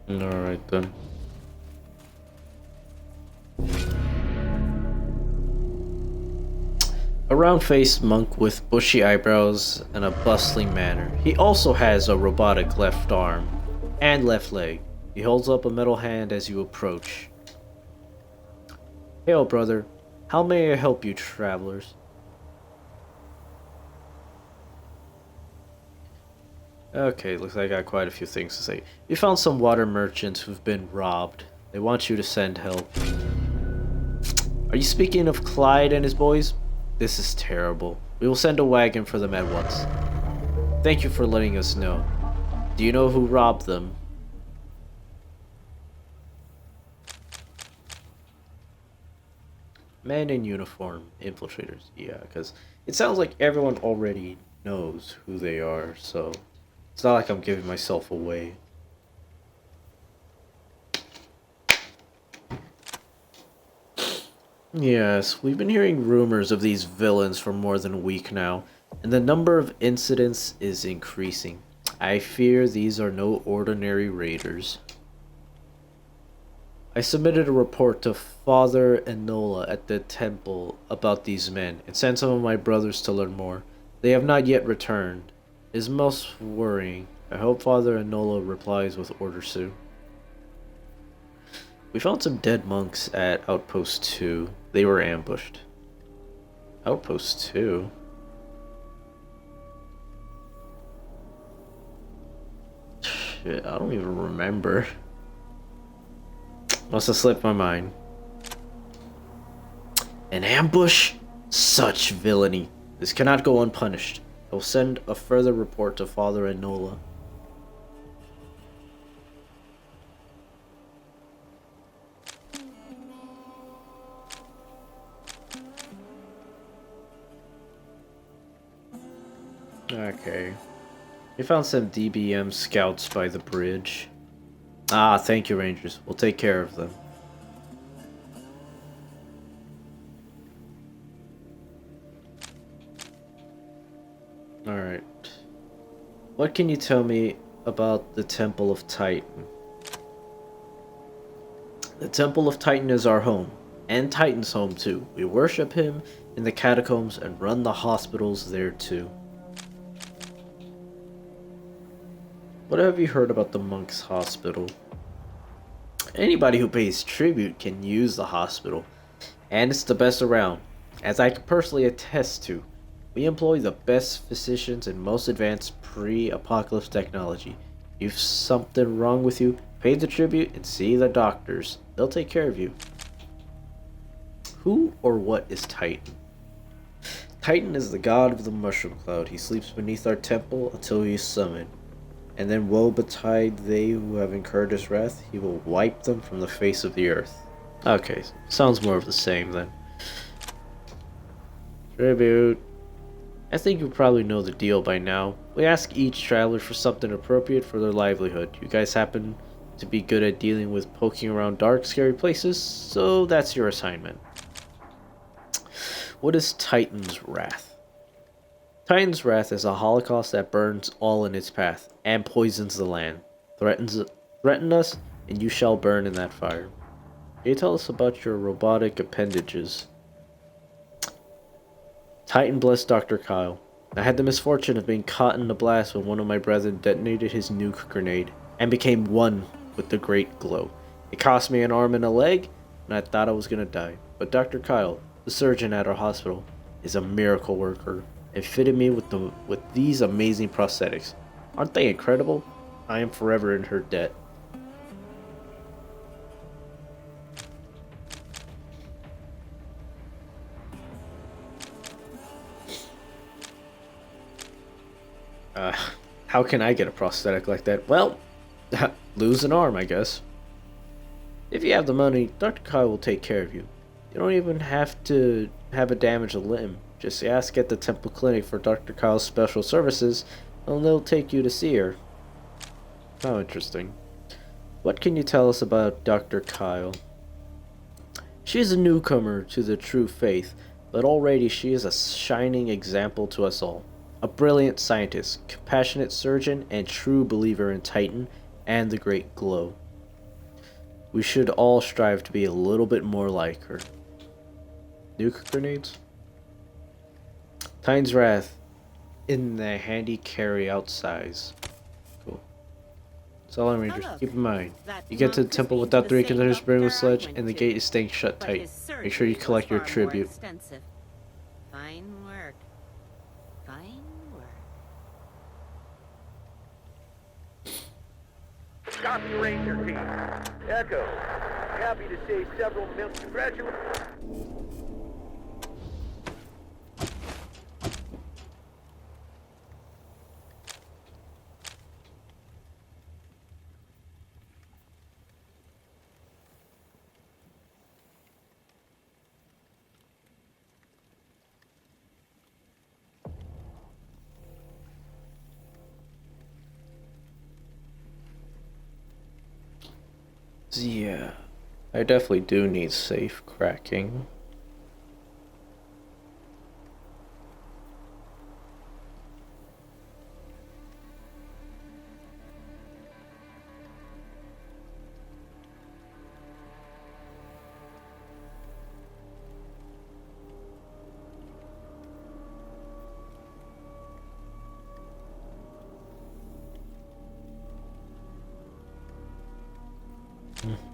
Alright then. A round-faced monk with bushy eyebrows and a bustling manner. He also has a robotic left arm and left leg. He holds up a metal hand as you approach. Hail, brother. How may I help you, travelers? Okay, looks like I got quite a few things to say. We found some water merchants who've been robbed. They want you to send help. Are you speaking of Clyde and his boys? This is terrible. We will send a wagon for them at once. Thank you for letting us know. Do you know who robbed them? Men in uniform, infiltrators. Yeah, because it sounds like everyone already knows who they are, so it's not like I'm giving myself away. Yes, we've been hearing rumors of these villains for more than a week now, and the number of incidents is increasing. I fear these are no ordinary raiders. I submitted a report to Father Enola at the temple about these men, and sent some of my brothers to learn more. They have not yet returned. It is most worrying. I hope Father Enola replies with order soon. We found some dead monks at Outpost 2. They were ambushed. Outpost 2? Shit, I don't even remember. Must have slipped my mind. An ambush? Such villainy. This cannot go unpunished. I will send a further report to Father Enola. Okay. We found some DBM scouts by the bridge. Ah, thank you, Rangers. We'll take care of them. Alright. What can you tell me about the Temple of Titan? The Temple of Titan is our home, and Titan's home too. We worship him in the catacombs and run the hospitals there too. What have you heard about the monks' hospital? Anybody who pays tribute can use the hospital, and it's the best around. As I can personally attest to, we employ the best physicians and most advanced pre-apocalypse technology. If something wrong with you, pay the tribute and see the doctors. They'll take care of you. Who or what is Titan? Titan is the god of the mushroom cloud. He sleeps beneath our temple until he is summoned. And then woe betide they who have incurred his wrath, he will wipe them from the face of the earth. Okay, sounds more of the same then. Tribute. I think you probably know the deal by now. We ask each traveler for something appropriate for their livelihood. You guys happen to be good at dealing with poking around dark, scary places, so that's your assignment. What is Titan's Wrath? Titan's Wrath is a holocaust that burns all in its path and poisons the land. Threaten us, and you shall burn in that fire. Can you tell us about your robotic appendages? Titan bless Dr. Kyle. I had the misfortune of being caught in a blast when one of my brethren detonated his nuke grenade and became one with the great glow. It cost me an arm and a leg, and I thought I was gonna die. But Dr. Kyle, the surgeon at our hospital, is a miracle worker and fitted me with these amazing prosthetics. Aren't they incredible? I am forever in her debt. How can I get a prosthetic like that? Well, lose an arm, I guess. If you have the money, Dr. Kyle will take care of you. You don't even have to have a damaged limb. Just ask at the temple clinic for Dr. Kyle's special services, and they'll take you to see her. How interesting. What can you tell us about Dr. Kyle? She is a newcomer to the true faith, but already she is a shining example to us all. A brilliant scientist, compassionate surgeon, and true believer in Titan and the Great Glow. We should all strive to be a little bit more like her. Nuke grenades? Titan's Wrath in the handy carry-out size. Cool. So all Rangers, keep in mind, you get to the temple without the reconnaissance burning with sledge, and the gate is staying shut tight. Make sure you collect your tribute. Fine work. Fine work. Copy, Ranger Team. Echo. Happy to say several million. Congratulations. Yeah, I definitely do need safe cracking.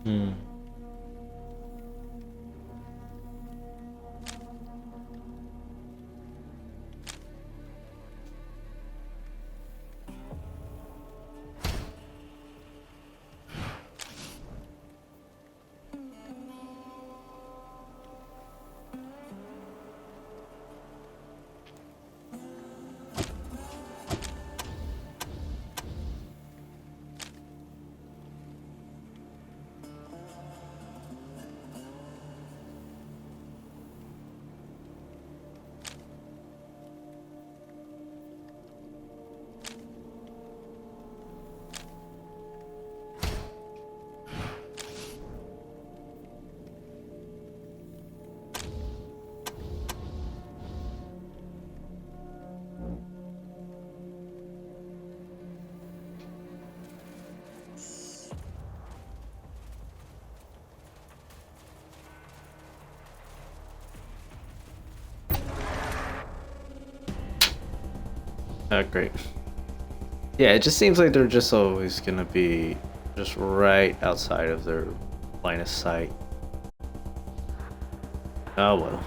Hmm. Oh, great. Yeah, it just seems like they're just always gonna be just right outside of their line of sight. Oh well.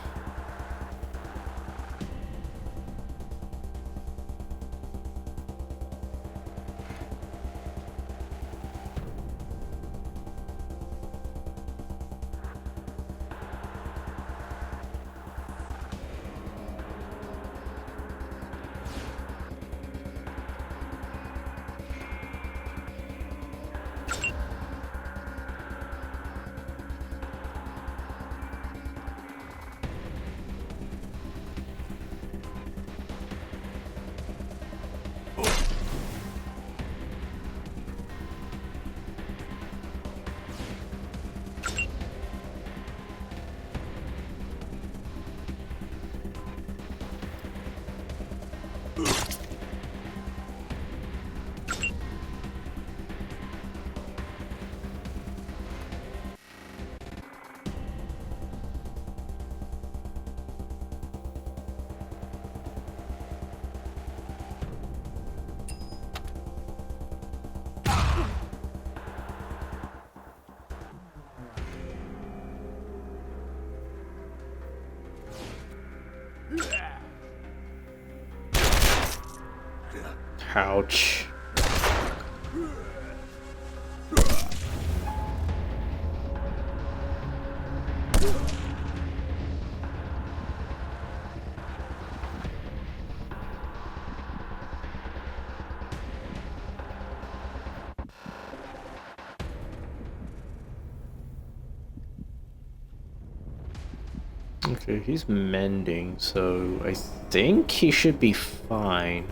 Ouch. Okay, he's mending, so I think he should be fine.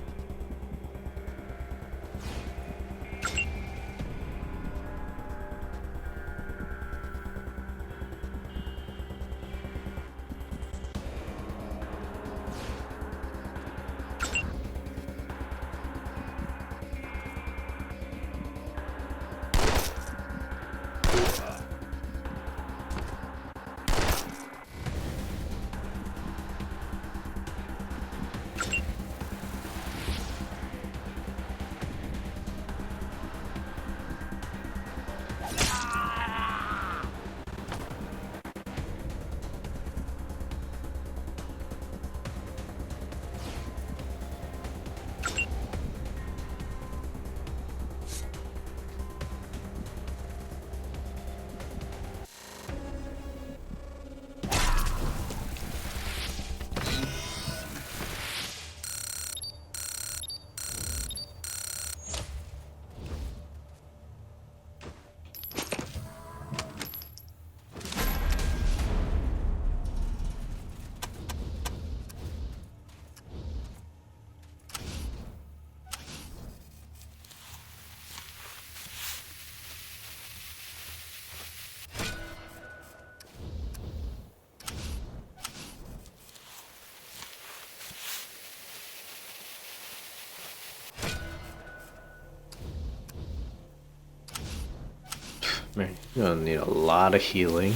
Man, you're gonna need a lot of healing.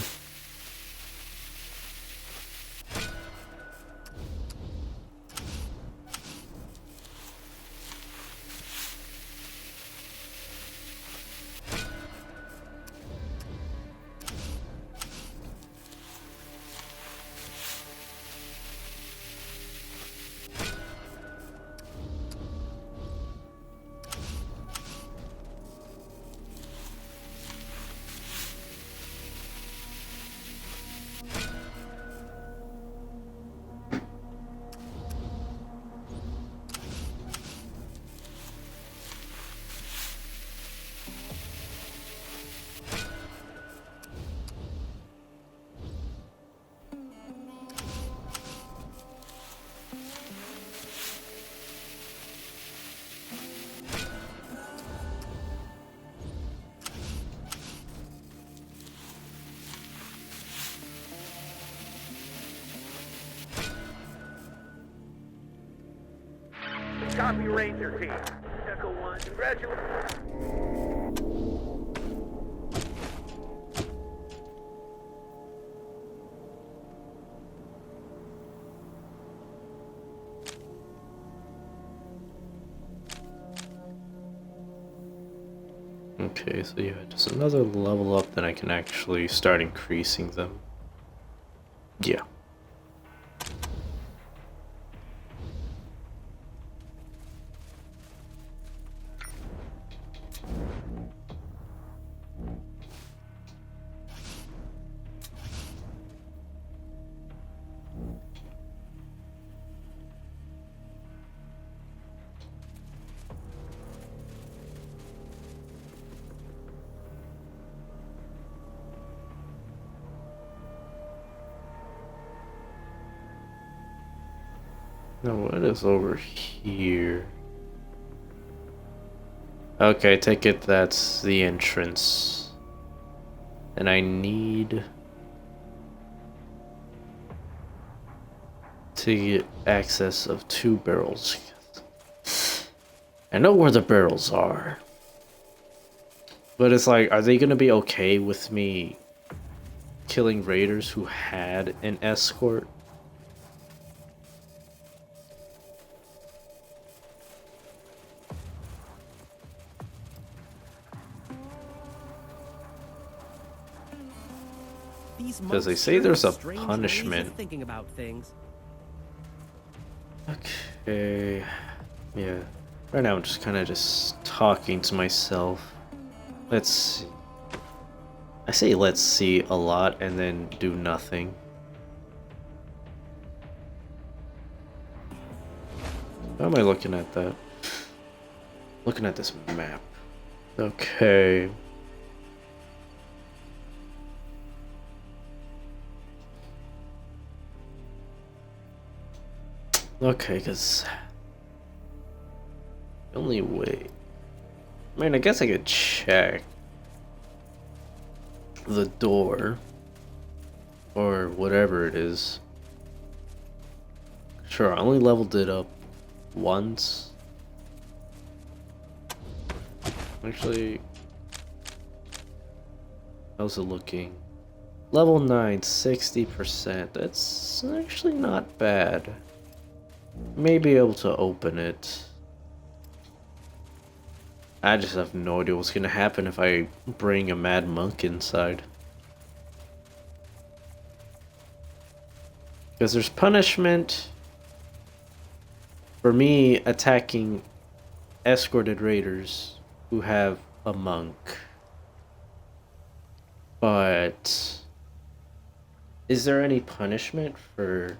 Copy Ranger team. Echo 1, congratulations. Okay, so yeah, just another level up, then I can actually start increasing them. Yeah. Now what is over here? Okay, I take it that's the entrance. And I need to get access of 2 barrels. I know where the barrels are. But it's like, are they gonna be okay with me killing raiders who had an escort? Because they say there's a punishment. Thinking about things. Okay. Yeah. Right now I'm just kind of just talking to myself. Let's see. I say let's see a lot and then do nothing. How am I looking at that? Looking at this map. Okay. Okay, because the only way, I mean, I guess I could check the door or whatever it is. Sure, I only leveled it up once. Actually, how's it looking? Level 9, 60%. That's actually not bad. May be able to open it. I just have no idea what's gonna happen if I bring a mad monk inside. Because there's punishment for me attacking escorted raiders who have a monk. But is there any punishment for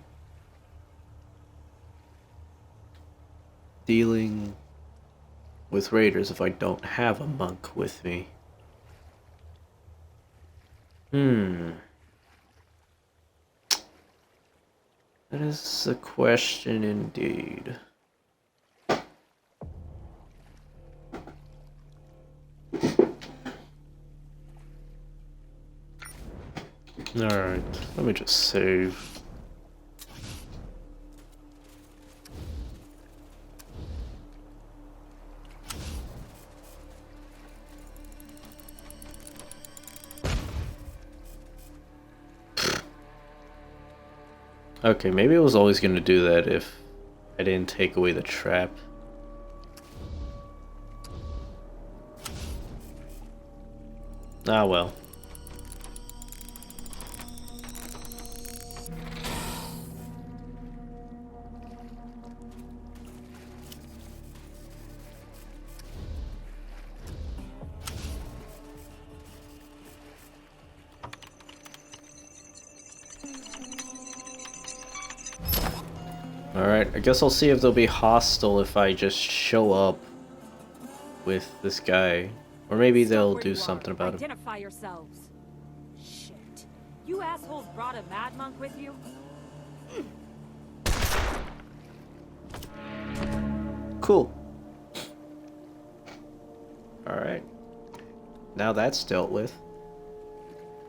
dealing with raiders if I don't have a monk with me? That is a question indeed. Alright, let me just save. Okay, maybe it was always gonna do that if I didn't take away the trap. Ah well. Alright, I guess I'll see if they'll be hostile if I just show up with this guy. Or maybe they'll do something about it. Identify yourselves. Shit. You assholes brought a mad monk with you? Cool. Alright. Now that's dealt with.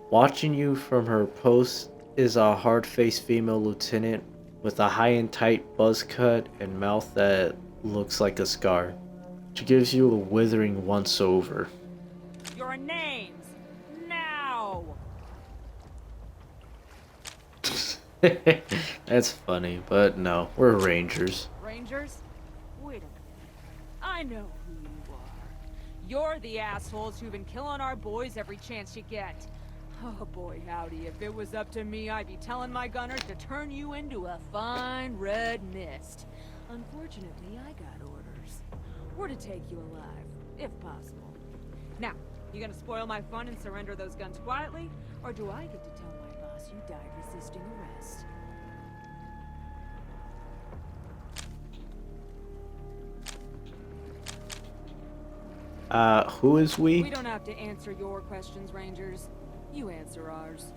Watching you from her post is a hard-faced female lieutenant with a high and tight buzz cut and mouth that looks like a scar. She gives you a withering once-over. Your names! Now! That's funny, but no, we're rangers. Rangers? Wait a minute. I know who you are. You're the assholes who've been killing our boys every chance you get. Oh boy, howdy, if it was up to me, I'd be telling my gunners to turn you into a fine red mist. Unfortunately, I got orders. Or to take you alive, if possible. Now, you gonna spoil my fun and surrender those guns quietly? Or do I get to tell my boss you died resisting arrest? Who is we? We don't have to answer your questions, Rangers. You answer ours.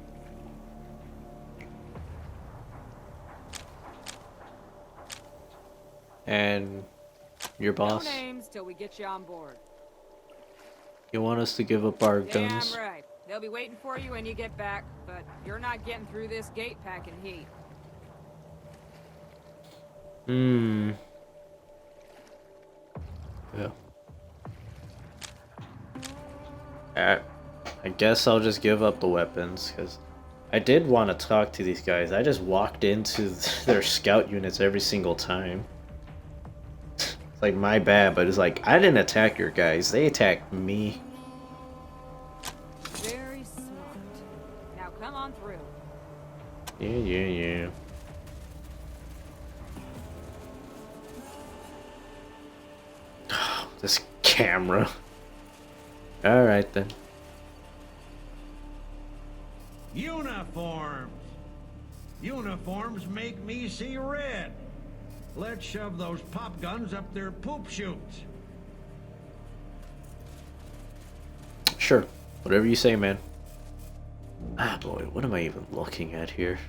And your boss? No names till we get you on board. You want us to give up our guns? Damn right. They'll be waiting for you when you get back, but you're not getting through this gate packing heat. Yeah. I guess I'll just give up the weapons, because I did want to talk to these guys. I just walked into their scout units every single time. It's like, my bad, but it's like, I didn't attack your guys. They attacked me. Very smart. Now come on through. Yeah. This camera. Alright then. Uniforms! Uniforms make me see red. Let's shove those pop guns up their poop chutes. Sure. Whatever you say, man. Ah, boy, what am I even looking at here?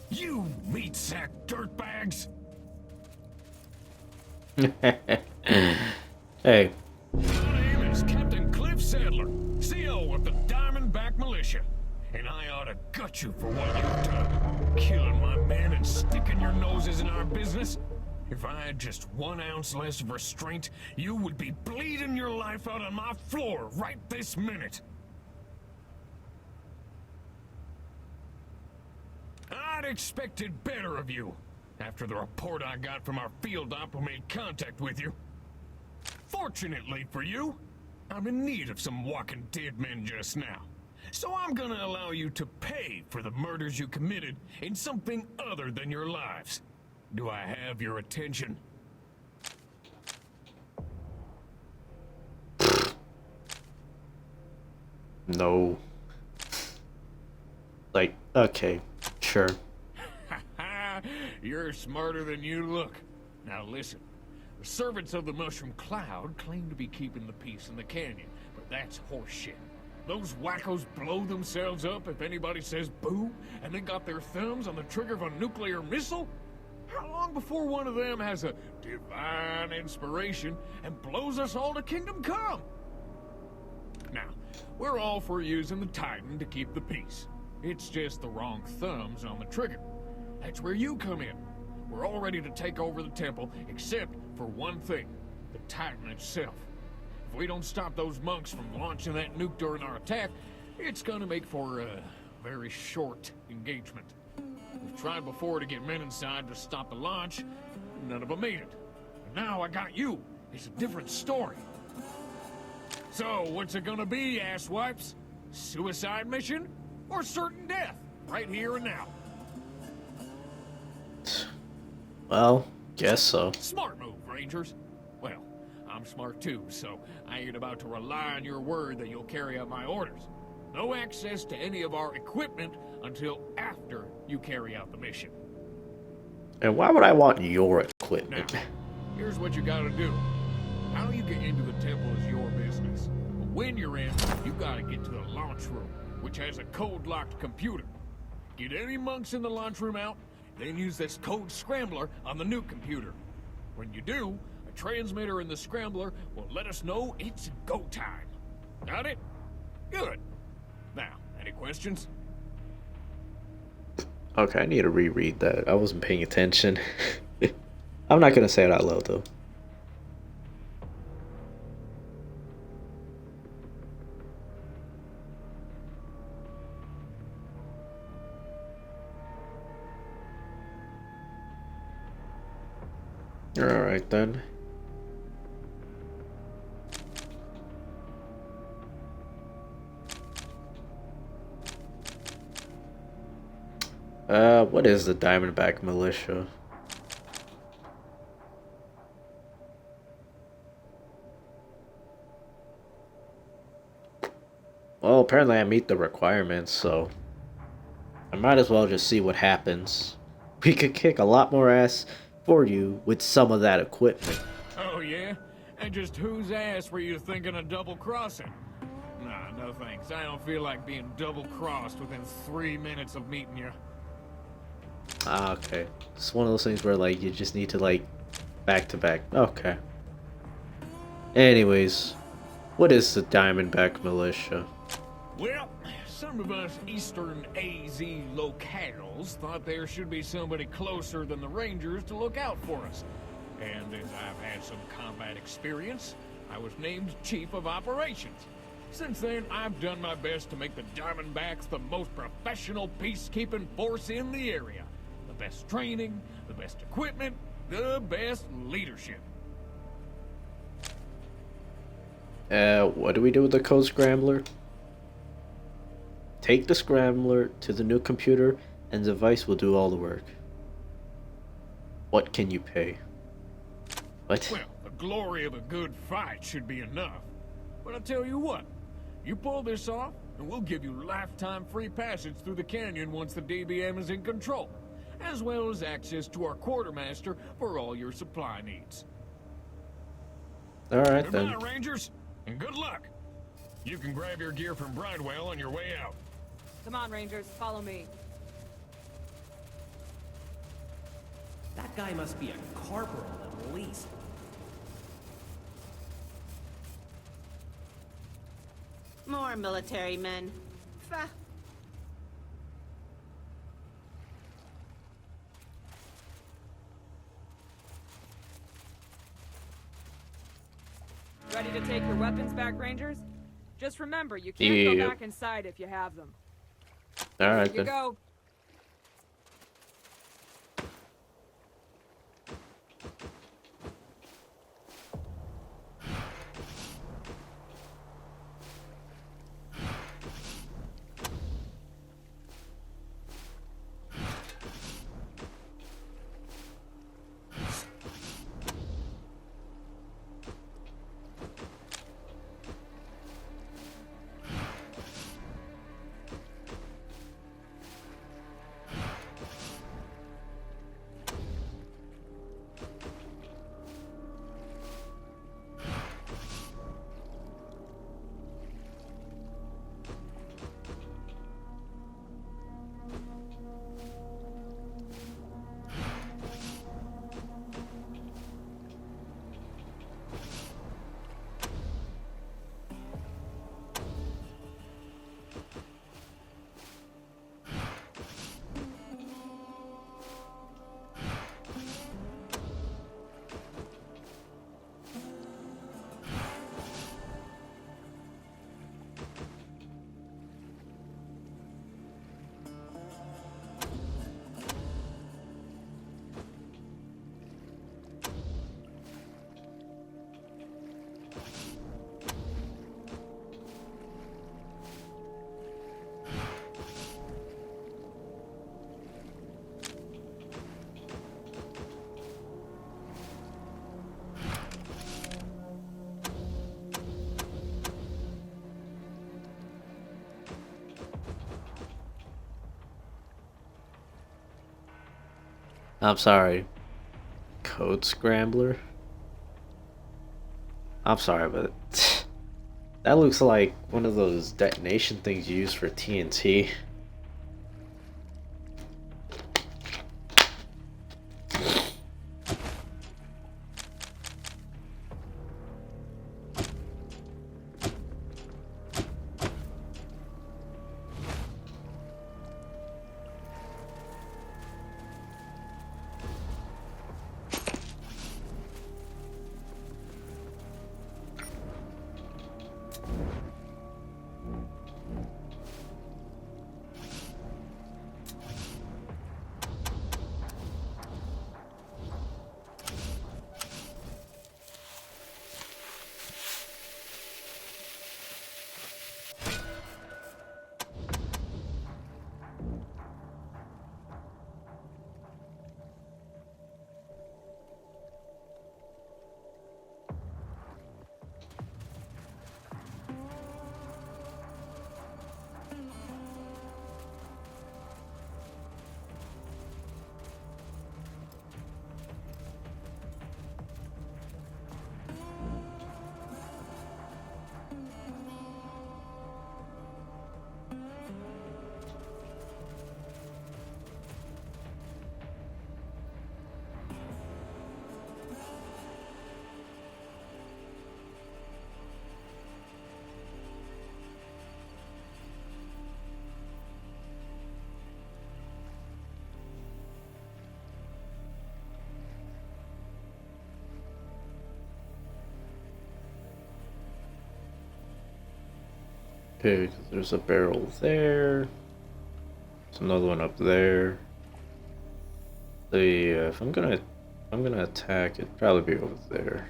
You meat sack dirtbags! Hey. My name is Captain Cliff Sadler, CO of the Diamondback Militia. And I ought to gut you for what you've done. Killing my men and sticking your noses in our business. If I had just 1 ounce less of restraint, you would be bleeding your life out on my floor right this minute. I'd expected better of you, after the report I got from our field op who made contact with you. Fortunately for you, I'm in need of some walking dead men just now. So I'm gonna allow you to pay for the murders you committed in something other than your lives. Do I have your attention? No. Like, okay, sure. You're smarter than you look. Now listen, the servants of the Mushroom Cloud claim to be keeping the peace in the canyon, but that's horseshit. Those wackos blow themselves up if anybody says boo, and they got their thumbs on the trigger of a nuclear missile? How long before one of them has a divine inspiration and blows us all to Kingdom Come? Now, we're all for using the Titan to keep the peace. It's just the wrong thumbs on the trigger. That's where you come in. we're all ready to take over the temple, except for one thing, the Titan itself. If we don't stop those monks from launching that nuke during our attack, it's gonna make for a very short engagement. We've tried before to get men inside to stop the launch. None of them made it. And now I got you. It's a different story. So, what's it gonna be, asswipes? Suicide mission? Or certain death? Right here and now. Well, guess so. Smart move, Rangers. Well, I'm smart too, so I ain't about to rely on your word that you'll carry out my orders. No access to any of our equipment until after you carry out the mission. And why would I want your equipment? Now, here's what you gotta do. How you get into the temple is your business. But when you're in, you gotta get to the launch room, which has a code-locked computer. Get any monks in the launch room out, then use this code scrambler on the nuke computer. When you do, a transmitter in the scrambler will let us know it's go time. Got it? Good. Now, any questions? Okay, I need to reread that. I wasn't paying attention. I'm not gonna say it out loud though. Alright then. What is the Diamondback Militia? Well, apparently I meet the requirements, so I might as well just see what happens. We could kick a lot more ass for you with some of that equipment. Oh, yeah? And just whose ass were you thinking of double-crossing? Nah, no thanks. I don't feel like being double-crossed within 3 minutes of meeting you. Ah, okay. It's one of those things where, like, you just need to, like, back-to-back. Okay. Anyways, what is the Diamondback Militia? Well, some of us Eastern AZ locales thought there should be somebody closer than the Rangers to look out for us. And as I've had some combat experience, I was named Chief of Operations. Since then, I've done my best to make the Diamondbacks the most professional peacekeeping force in the area. The best training, the best equipment, the best leadership. What do we do with the code scrambler? Take the scrambler to the new computer and the device will do all the work. What can you pay? What? Well, the glory of a good fight should be enough. But I'll tell you what, you pull this off, and we'll give you lifetime free passage through the canyon once the DBM is in control, as well as access to our quartermaster for all your supply needs. Alright then. Goodbye, Rangers, and good luck. You can grab your gear from Bridewell on your way out. Come on, Rangers, follow me. That guy must be a corporal at least. More military men. Fa. Ready to take your weapons back, Rangers? Just remember, you can't go back inside if you have them. Alright Here you then. go. I'm sorry. Code Scrambler? I'm sorry, but that looks like one of those detonation things you use for TNT. Okay, there's a barrel there. There's another one up there. If I'm gonna attack, it'd probably be over there.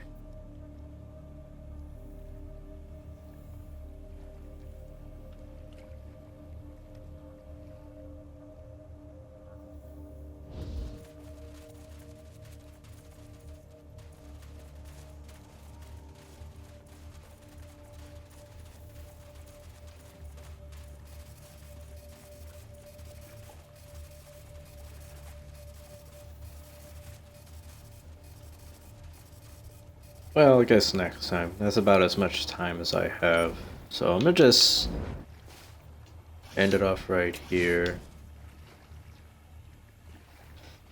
Well, I guess next time. That's about as much time as I have. So I'm gonna just end it off right here.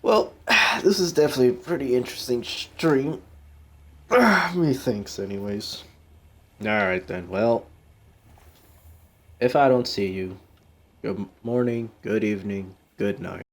Well, this is definitely a pretty interesting stream. Methinks, anyways. Alright then, well, if I don't see you, good morning, good evening, good night.